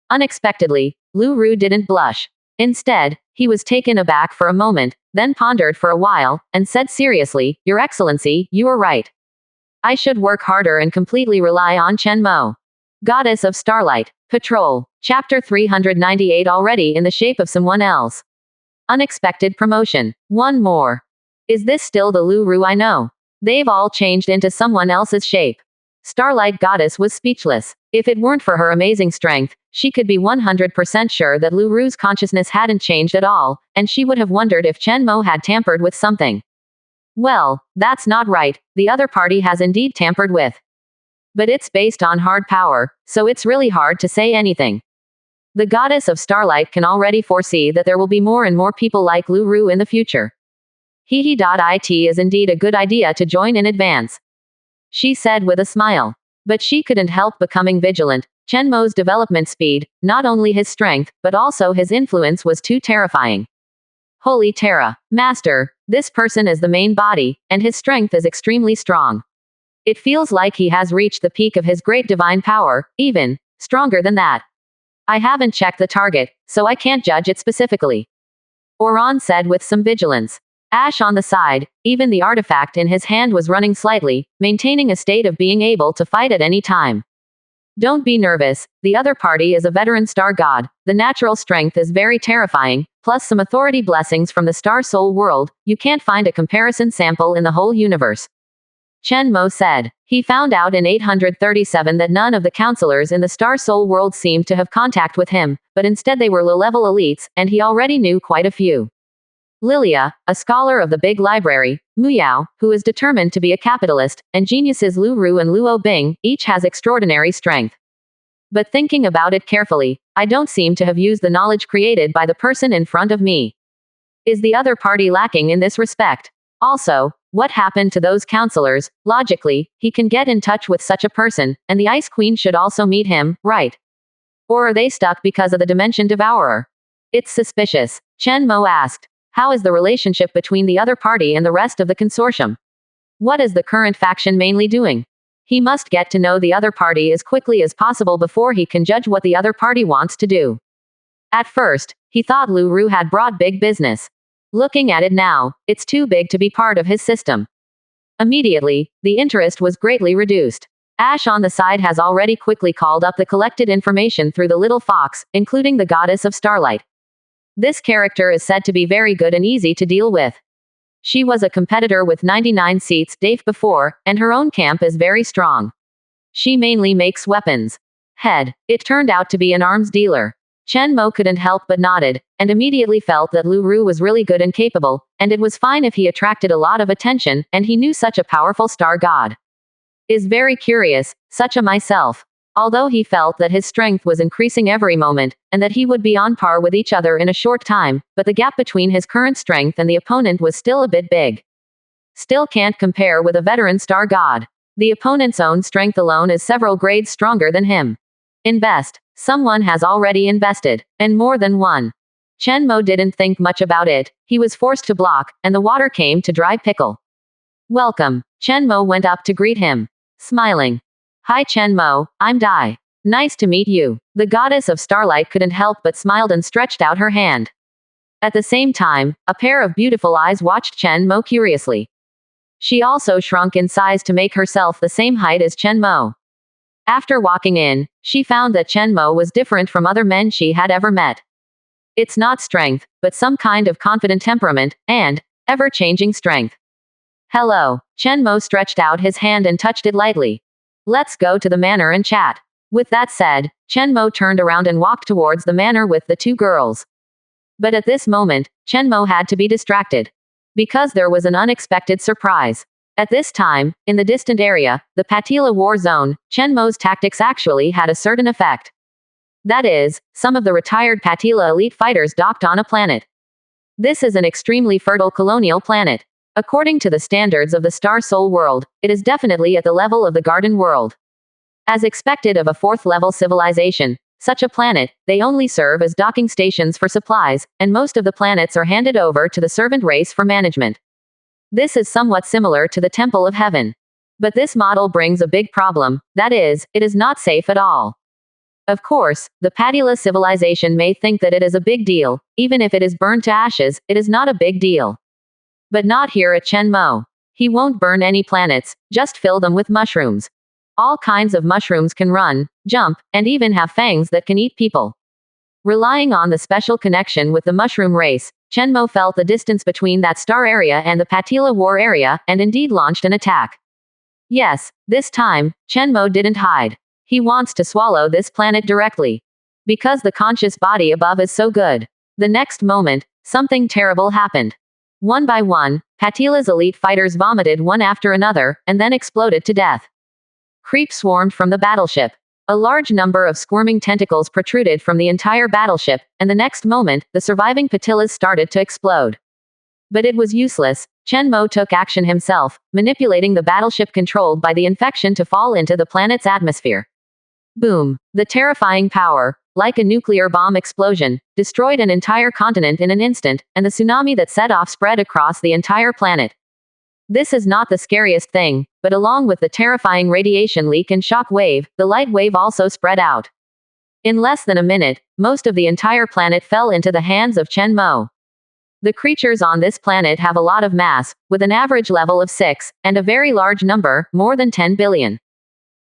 Unexpectedly, Lu Ru didn't blush. Instead, he was taken aback for a moment, then pondered for a while, and said seriously, Your Excellency, you are right. I should work harder and completely rely on Chen Mo. Goddess of Starlight. Patrol. Chapter 398 already in the shape of someone else. Unexpected promotion. One more. Is this still the Lu Ru I know? They've all changed into someone else's shape. Starlight Goddess was speechless. If it weren't for her amazing strength, she could be 100% sure that Lu Ru's consciousness hadn't changed at all, and she would have wondered if Chen Mo had tampered with something. Well, that's not right, the other party has indeed tampered with. But it's based on hard power, so it's really hard to say anything. The goddess of starlight can already foresee that there will be more and more people like Lu Ru in the future. It is indeed a good idea to join in advance. She said with a smile. But she couldn't help becoming vigilant. Chen Mo's development speed, not only his strength, but also his influence was too terrifying. Holy Terra, Master, this person is the main body, and his strength is extremely strong. It feels like he has reached the peak of his great divine power, even stronger than that. I haven't checked the target, so I can't judge it specifically. Oran said with some vigilance. Ash on the side, even the artifact in his hand was running slightly, maintaining a state of being able to fight at any time. Don't be nervous, the other party is a veteran star god, the natural strength is very terrifying, plus some authority blessings from the star soul world, you can't find a comparison sample in the whole universe. Chen Mo said. He found out in 837 that none of the counselors in the star soul world seemed to have contact with him, but instead they were low-level elites, and he already knew quite a few. Lilia, a scholar of the big library, Muyao, who is determined to be a capitalist, and geniuses Lu Ru and Luo Bing, each has extraordinary strength. But thinking about it carefully, I don't seem to have used the knowledge created by the person in front of me. Is the other party lacking in this respect? Also, what happened to those counselors? Logically, he can get in touch with such a person, and the Ice Queen should also meet him, right? Or are they stuck because of the Dimension Devourer? It's suspicious. Chen Mo asked. How is the relationship between the other party and the rest of the consortium? What is the current faction mainly doing? He must get to know the other party as quickly as possible before he can judge what the other party wants to do. At first, he thought Lu Ru had brought big business. Looking at it now, it's too big to be part of his system. Immediately, the interest was greatly reduced. Ash on the side has already quickly called up the collected information through the little fox, including the goddess of starlight. This character is said to be very good and easy to deal with. She was a competitor with 99 seats days before, and her own camp is very strong. She mainly makes weapons. It turned out to be an arms dealer. Chen Mo couldn't help but nodded, and immediately felt that Lu Ru was really good and capable, and it was fine if he attracted a lot of attention, and he knew such a powerful star god. Is very curious, such a myself. Although he felt that his strength was increasing every moment, and that he would be on par with each other in a short time, but the gap between his current strength and the opponent was still a bit big. Still can't compare with a veteran star god. The opponent's own strength alone is several grades stronger than him. Invest. Someone has already invested, and more than one. Chen Mo didn't think much about it, he was forced to block, and the water came to dry pickle. Welcome. Chen Mo went up to greet him. Smiling. Hi Chen Mo, I'm Dai. Nice to meet you. The goddess of starlight couldn't help but smiled and stretched out her hand. At the same time, a pair of beautiful eyes watched Chen Mo curiously. She also shrunk in size to make herself the same height as Chen Mo. After walking in, she found that Chen Mo was different from other men she had ever met. It's not strength, but some kind of confident temperament, and ever-changing strength. Hello. Chen Mo stretched out his hand and touched it lightly. Let's go to the manor and chat. With that said, Chen Mo turned around and walked towards the manor with the two girls. But at this moment, Chen Mo had to be distracted. Because there was an unexpected surprise. At this time, in the distant area, the Patila war zone, Chen Mo's tactics actually had a certain effect. That is, some of the retired Patila elite fighters docked on a planet. This is an extremely fertile colonial planet. According to the standards of the Star Soul world, it is definitely at the level of the Garden world. As expected of a fourth-level civilization, such a planet, they only serve as docking stations for supplies, and most of the planets are handed over to the servant race for management. This is somewhat similar to the Temple of Heaven. But this model brings a big problem, that is, it is not safe at all. Of course, the Patila civilization may think that it is a big deal, even if it is burned to ashes, it is not a big deal. But not here at Chen Mo. He won't burn any planets, just fill them with mushrooms. All kinds of mushrooms can run, jump, and even have fangs that can eat people. Relying on the special connection with the mushroom race, Chen Mo felt the distance between that star area and the Patila war area, and indeed launched an attack. Yes, this time, Chen Mo didn't hide. He wants to swallow this planet directly. Because the conscious body above is so good. The next moment, something terrible happened. One by one, Patila's elite fighters vomited one after another, and then exploded to death. Creep swarmed from the battleship. A large number of squirming tentacles protruded from the entire battleship, and the next moment, the surviving Patilas started to explode. But it was useless. Chen Mo took action himself, manipulating the battleship controlled by the infection to fall into the planet's atmosphere. Boom! The terrifying power, like a nuclear bomb explosion, destroyed an entire continent in an instant, and the tsunami that set off spread across the entire planet. This is not the scariest thing, but along with the terrifying radiation leak and shock wave, the light wave also spread out. In less than a minute, most of the entire planet fell into the hands of Chen Mo. The creatures on this planet have a lot of mass, with an average level of 6, and a very large number, more than 10 billion.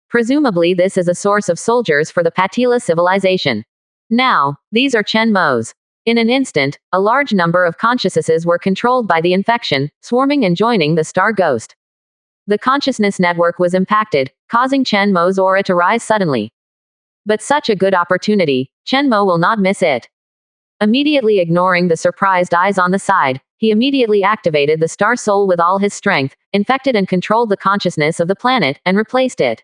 Presumably this is a source of soldiers for the Patila civilization. Now, these are Chen Mo's. In an instant, a large number of consciousnesses were controlled by the infection, swarming and joining the star ghost. The consciousness network was impacted, causing Chen Mo's aura to rise suddenly. But such a good opportunity, Chen Mo will not miss it. Immediately ignoring the surprised eyes on the side, he immediately activated the Star Soul with all his strength, infected and controlled the consciousness of the planet, and replaced it.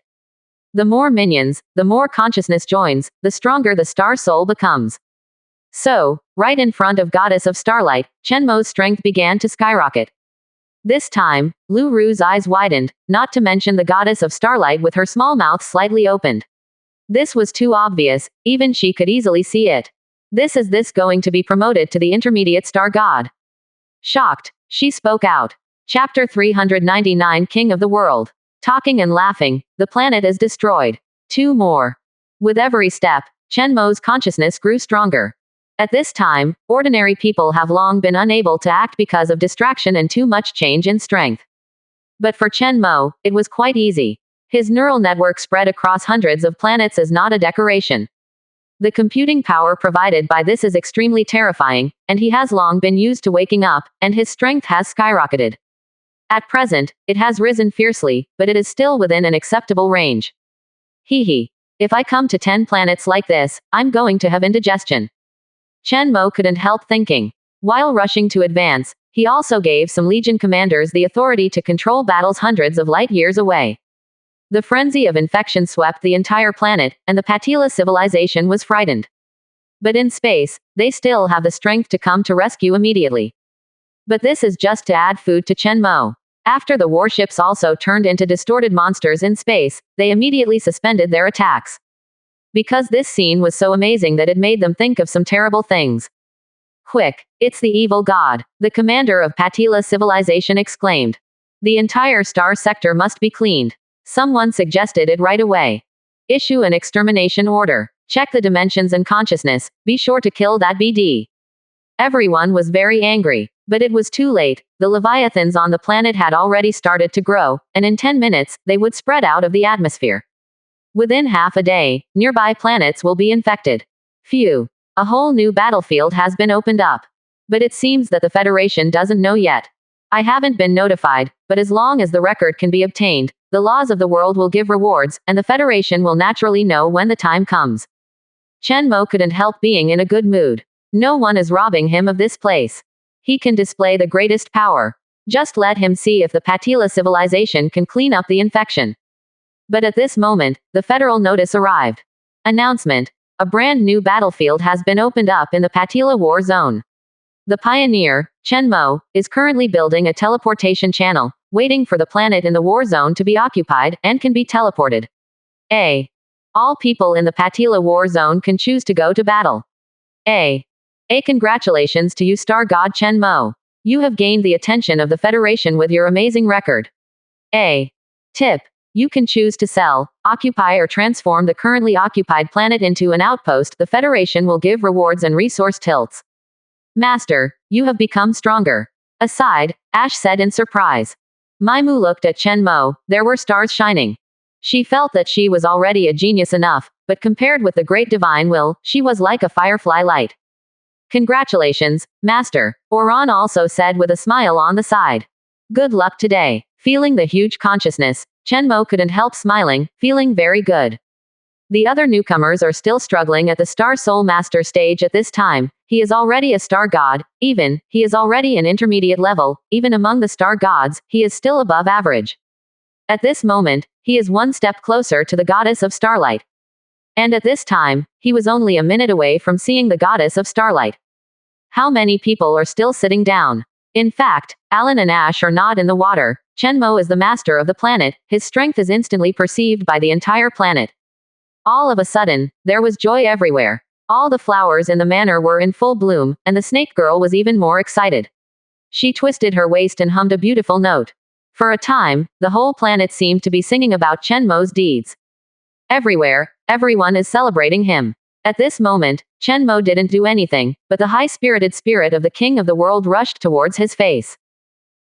The more minions, the more consciousness joins, the stronger the Star Soul becomes. So, right in front of Goddess of Starlight, Chen Mo's strength began to skyrocket. This time, Lu Ru's eyes widened, not to mention the Goddess of Starlight with her small mouth slightly opened. This was too obvious, even she could easily see it. Is this going to be promoted to the intermediate star god? Shocked, she spoke out. Chapter 399 King of the World. Talking and laughing, the planet is destroyed. 2 more. With every step, Chen Mo's consciousness grew stronger. At this time, ordinary people have long been unable to act because of distraction and too much change in strength. But for Chen Mo, it was quite easy. His neural network spread across hundreds of planets is not a decoration. The computing power provided by this is extremely terrifying, and he has long been used to waking up, and his strength has skyrocketed. At present, it has risen fiercely, but it is still within an acceptable range. Hee. If I come to 10 planets like this, I'm going to have indigestion. Chen Mo couldn't help thinking. While rushing to advance, he also gave some Legion commanders the authority to control battles hundreds of light years away. The frenzy of infection swept the entire planet, and the Patila civilization was frightened. But in space, they still have the strength to come to rescue immediately. But this is just to add food to Chen Mo. After the warships also turned into distorted monsters in space, they immediately suspended their attacks. Because this scene was so amazing that it made them think of some terrible things. Quick, it's the evil god, the commander of Patila civilization exclaimed. The entire star sector must be cleaned. Someone suggested it right away. Issue an extermination order. Check the dimensions and consciousness, be sure to kill that BD. Everyone was very angry. But it was too late. The leviathans on the planet had already started to grow, and in 10 minutes, they would spread out of the atmosphere. Within half a day, nearby planets will be infected. Phew. A whole new battlefield has been opened up. But it seems that the Federation doesn't know yet. I haven't been notified, but as long as the record can be obtained, the laws of the world will give rewards, and the Federation will naturally know when the time comes. Chen Mo couldn't help being in a good mood. No one is robbing him of this place. He can display the greatest power. Just let him see if the Patila civilization can clean up the infection. But at this moment, the federal notice arrived. Announcement. A brand new battlefield has been opened up in the Patila war zone. The pioneer, Chen Mo, is currently building a teleportation channel, waiting for the planet in the war zone to be occupied, and can be teleported. A. All people in the Patila war zone can choose to go to battle. A. Congratulations to you, Star God Chen Mo. You have gained the attention of the Federation with your amazing record. A. Tip. You can choose to sell, occupy or transform the currently occupied planet into an outpost. The Federation will give rewards and resource tilts. Master, you have become stronger. Aside, Ash said in surprise. Maimu looked at Chen Mo. There were stars shining. She felt that she was already a genius enough, but compared with the great divine will, she was like a firefly light. Congratulations, Master, Oran also said with a smile on the side. Good luck today. Feeling the huge consciousness, Chen Mo couldn't help smiling, feeling very good. The other newcomers are still struggling at the Star Soul Master stage at this time. He is already a star god, he is already an intermediate level, even among the star gods, he is still above average. At this moment, he is one step closer to the goddess of starlight. And at this time, he was only a minute away from seeing the goddess of starlight. How many people are still sitting down? In fact, Alan and Ash are not in the water. Chen Mo is the master of the planet, his strength is instantly perceived by the entire planet. All of a sudden, there was joy everywhere. All the flowers in the manor were in full bloom, and the snake girl was even more excited. She twisted her waist and hummed a beautiful note. For a time, the whole planet seemed to be singing about Chen Mo's deeds. Everywhere, everyone is celebrating him. At this moment, Chen Mo didn't do anything, but the high-spirited spirit of the king of the world rushed towards his face.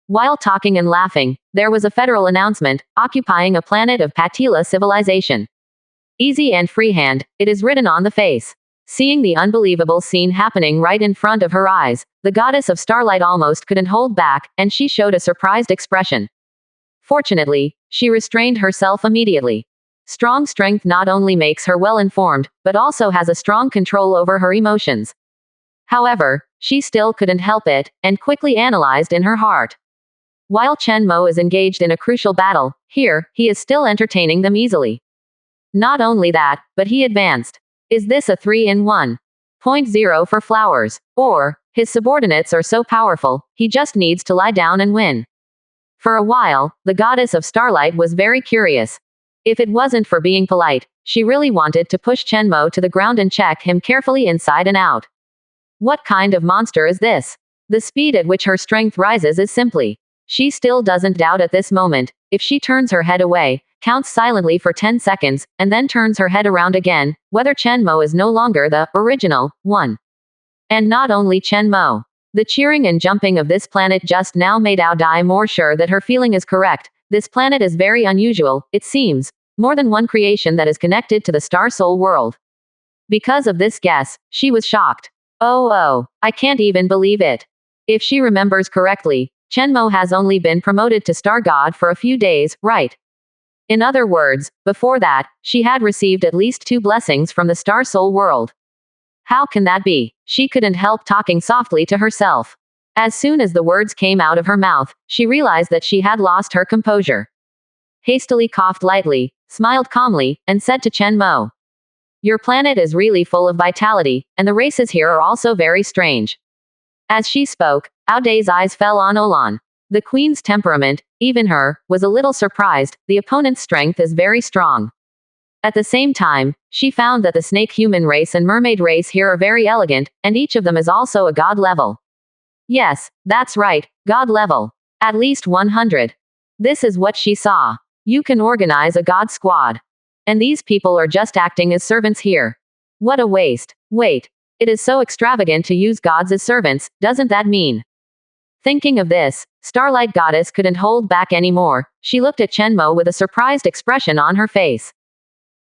While talking and laughing, there was a federal announcement, occupying a planet of Patila civilization. Easy and freehand, it is written on the face. Seeing the unbelievable scene happening right in front of her eyes, the goddess of starlight almost couldn't hold back, and she showed a surprised expression. Fortunately, she restrained herself immediately. Strong strength not only makes her well-informed, but also has a strong control over her emotions. However, she still couldn't help it, and quickly analyzed in her heart. While Chen Mo is engaged in a crucial battle, here, he is still entertaining them easily. Not only that, but he advanced. Is this a 3-in-1? 0.0 for flowers. Or, his subordinates are so powerful, he just needs to lie down and win. For a while, the goddess of starlight was very curious. If it wasn't for being polite, she really wanted to push Chen Mo to the ground and check him carefully inside and out. What kind of monster is this? The speed at which her strength rises is simply. She still doesn't doubt at this moment. If she turns her head away, counts silently for 10 seconds, and then turns her head around again, whether Chen Mo is no longer the original one. And not only Chen Mo. The cheering and jumping of this planet just now made Ao Dai more sure that her feeling is correct. This planet is very unusual, it seems. More than one creation that is connected to the Star Soul world. Because of this guess, she was shocked. Oh, I can't even believe it. If she remembers correctly, Chen Mo has only been promoted to Star God for a few days, right? In other words, before that, she had received at least 2 blessings from the Star Soul world. How can that be? She couldn't help talking softly to herself. As soon as the words came out of her mouth, she realized that she had lost her composure. Hastily coughed lightly, smiled calmly, and said to Chen Mo. Your planet is really full of vitality, and the races here are also very strange. As she spoke, Ao Dai's eyes fell on Olan. The queen's temperament, even her, was a little surprised. The opponent's strength is very strong. At the same time, she found that the snake human race and mermaid race here are very elegant, and each of them is also a god level. Yes, that's right, god level. At least 100. This is what she saw. You can organize a god squad. And these people are just acting as servants here. What a waste. Wait. It is so extravagant to use gods as servants, doesn't that mean? Thinking of this, Starlight Goddess couldn't hold back anymore. She looked at Chenmo with a surprised expression on her face.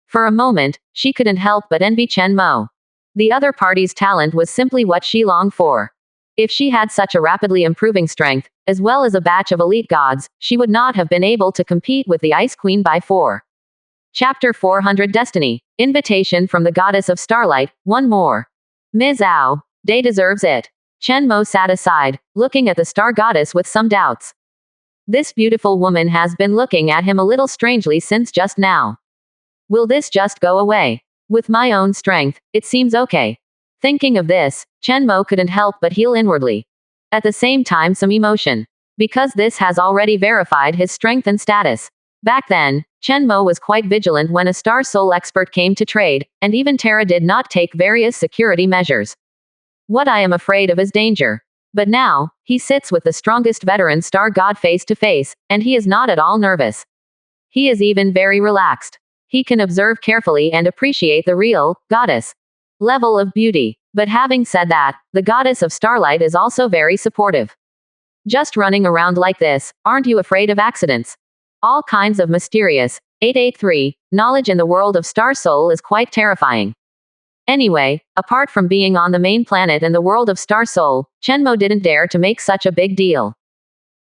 For a moment, she couldn't help but envy Chenmo. The other party's talent was simply what she longed for. If she had such a rapidly improving strength, as well as a batch of elite gods, she would not have been able to compete with the Ice Queen by 4. Chapter 400 Destiny. Invitation from the Goddess of Starlight, one more. Ms. Ao, Day deserves it. Chenmo sat aside, looking at the Star Goddess with some doubts. This beautiful woman has been looking at him a little strangely since just now. Will this just go away? With my own strength, it seems okay. Thinking of this, Chenmo couldn't help but heal inwardly. At the same time some emotion. Because this has already verified his strength and status. Back then, Chenmo was quite vigilant when a Star Soul expert came to trade, and even Terra did not take various security measures. What I am afraid of is danger. But now, he sits with the strongest veteran Star God face to face, and he is not at all nervous. He is even very relaxed. He can observe carefully and appreciate the real, goddess level of beauty. But having said that, the goddess of starlight is also very supportive. Just running around like this, aren't you afraid of accidents? All kinds of mysterious. 883, knowledge in the world of Star Soul is quite terrifying. Anyway, apart from being on the main planet in the world of Star Soul, Chenmo didn't dare to make such a big deal.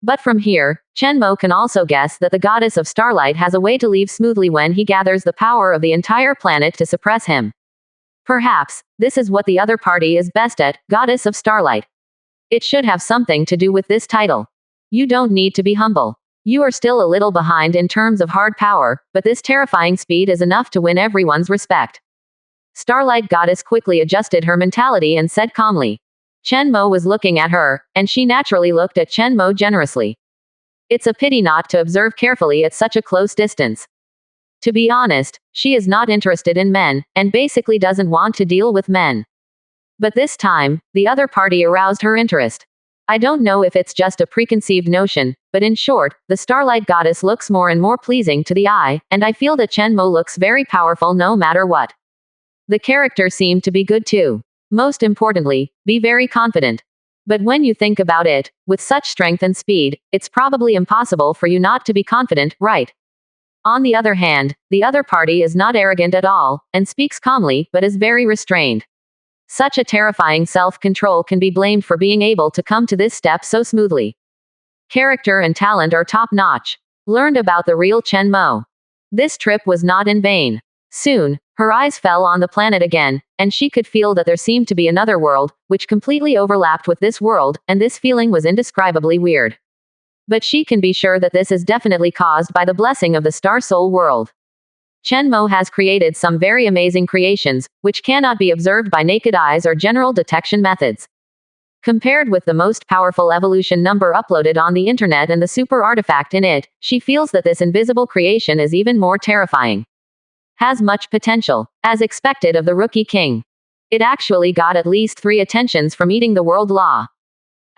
But from here, Chenmo can also guess that the goddess of starlight has a way to leave smoothly when he gathers the power of the entire planet to suppress him. Perhaps, this is what the other party is best at, goddess of starlight. It should have something to do with this title. You don't need to be humble. You are still a little behind in terms of hard power, but this terrifying speed is enough to win everyone's respect. Starlight Goddess quickly adjusted her mentality and said calmly. Chenmo was looking at her, and she naturally looked at Chenmo generously. It's a pity not to observe carefully at such a close distance. To be honest, she is not interested in men, and basically doesn't want to deal with men. But this time, the other party aroused her interest. I don't know if it's just a preconceived notion, but in short, the Starlight Goddess looks more and more pleasing to the eye, and I feel that Chenmo looks very powerful no matter what. The character seemed to be good too. Most importantly, be very confident. But when you think about it, with such strength and speed, it's probably impossible for you not to be confident, right? On the other hand, the other party is not arrogant at all, and speaks calmly, but is very restrained. Such a terrifying self-control can be blamed for being able to come to this step so smoothly. Character and talent are top-notch. Learned about the real Chenmo. This trip was not in vain. Soon, her eyes fell on the planet again, and she could feel that there seemed to be another world, which completely overlapped with this world, and this feeling was indescribably weird. But she can be sure that this is definitely caused by the blessing of the Star Soul world. Chenmo has created some very amazing creations, which cannot be observed by naked eyes or general detection methods. Compared with the most powerful evolution number uploaded on the internet and the super artifact in it, she feels that this invisible creation is even more terrifying. Has much potential, as expected of the Rookie King. It actually got at least 3 attentions from eating the world law.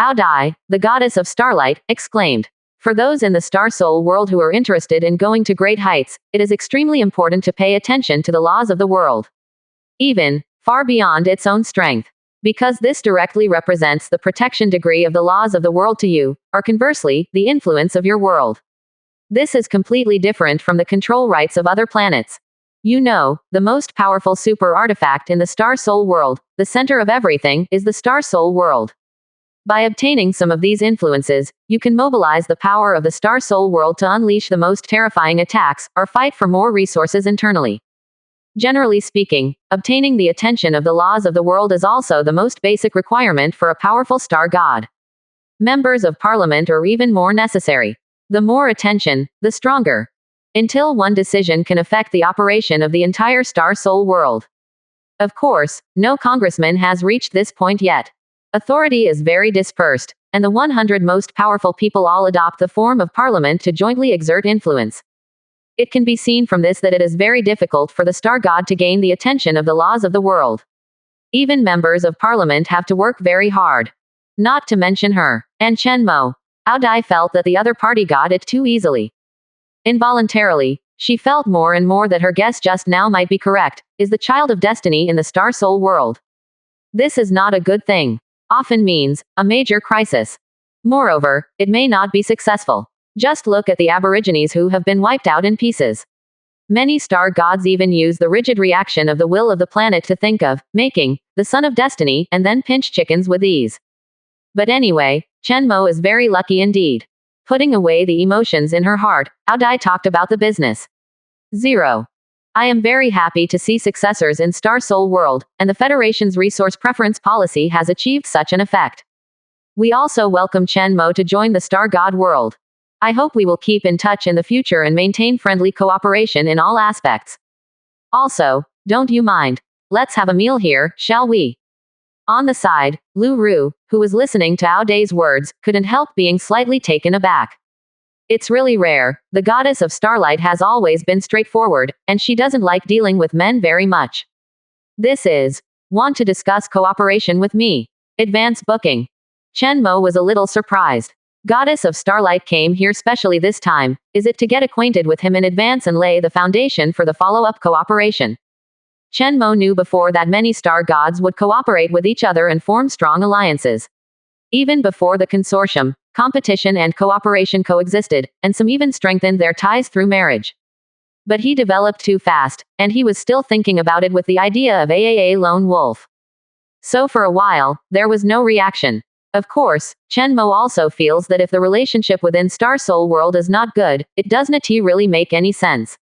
Audai, the goddess of starlight, exclaimed. For those in the Star Soul world who are interested in going to great heights, it is extremely important to pay attention to the laws of the world. Even, far beyond its own strength. Because this directly represents the protection degree of the laws of the world to you, or conversely, the influence of your world. This is completely different from the control rights of other planets. You know, the most powerful super artifact in the Star Soul world, the center of everything, is the Star Soul world. By obtaining some of these influences, you can mobilize the power of the Star Soul world to unleash the most terrifying attacks, or fight for more resources internally. Generally speaking, obtaining the attention of the laws of the world is also the most basic requirement for a powerful star god. Members of parliament are even more necessary. The more attention, the stronger. Until one decision can affect the operation of the entire Star Soul world. Of course, no congressman has reached this point yet. Authority is very dispersed, and the 100 most powerful people all adopt the form of parliament to jointly exert influence. It can be seen from this that it is very difficult for the star god to gain the attention of the laws of the world. Even members of parliament have to work very hard. Not to mention her, and Chenmo. Audai felt that the other party got it too easily. Involuntarily, she felt more and more that her guess just now might be correct, is the child of destiny in the Star Soul world. This is not a good thing. Often means a major crisis. Moreover, it may not be successful. Just look at the Aborigines who have been wiped out in pieces. Many star gods even use the rigid reaction of the will of the planet to think of making the son of destiny and then pinch chickens with ease. But anyway, Chenmo is very lucky indeed. Putting away the emotions in her heart, Aodai talked about the business. 0. I am very happy to see successors in Star Soul World, and the Federation's resource preference policy has achieved such an effect. We also welcome Chenmo to join the Star God world. I hope we will keep in touch in the future and maintain friendly cooperation in all aspects. Also, don't you mind? Let's have a meal here, shall we? On the side, Lu Ru, who was listening to Aodai's words, couldn't help being slightly taken aback. It's really rare. The goddess of starlight has always been straightforward, and she doesn't like dealing with men very much. This is. Want to discuss cooperation with me? Advance booking. Chenmo was a little surprised. Goddess of starlight came here specially this time. Is it to get acquainted with him in advance and lay the foundation for the follow-up cooperation? Chenmo knew before that many star gods would cooperate with each other and form strong alliances. Even before the consortium, competition and cooperation coexisted, and some even strengthened their ties through marriage. But he developed too fast, and he was still thinking about it with the idea of AAA lone wolf. So for a while, there was no reaction. Of course, Chenmo also feels that if the relationship within Star Soul World is not good, it doesn't really make any sense.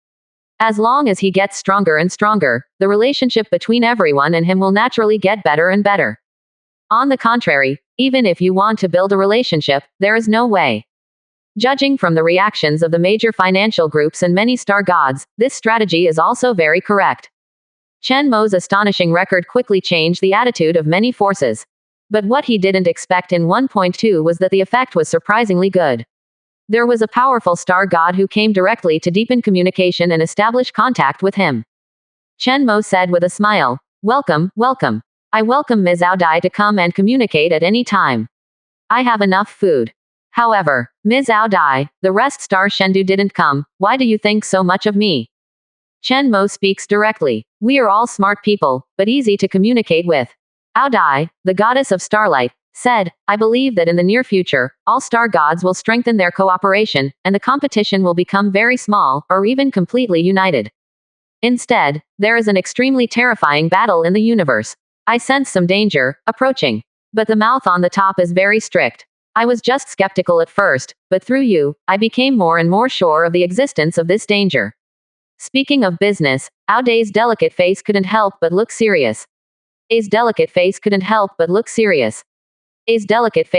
As long as he gets stronger and stronger, the relationship between everyone and him will naturally get better and better. On the contrary, even if you want to build a relationship, there is no way. Judging from the reactions of the major financial groups and many star gods, this strategy is also very correct. Chenmo's astonishing record quickly changed the attitude of many forces. But what he didn't expect in 1.2 was that the effect was surprisingly good. There was a powerful star god who came directly to deepen communication and establish contact with him. Chenmo said with a smile, "Welcome, welcome. I welcome Ms. Aodai to come and communicate at any time. I have enough food." However, Ms. Aodai, the rest star Shendu didn't come. Why do you think so much of me? Chenmo speaks directly. We are all smart people, but easy to communicate with. Aodai, the goddess of starlight, said, I believe that in the near future, all star gods will strengthen their cooperation, and the competition will become very small, or even completely united. Instead, there is an extremely terrifying battle in the universe. I sense some danger approaching. But the mouth on the top is very strict. I was just skeptical at first, but through you, I became more and more sure of the existence of this danger. Speaking of business, Aodai's delicate face couldn't help but look serious. A's delicate face couldn't help but look serious. A's delicate face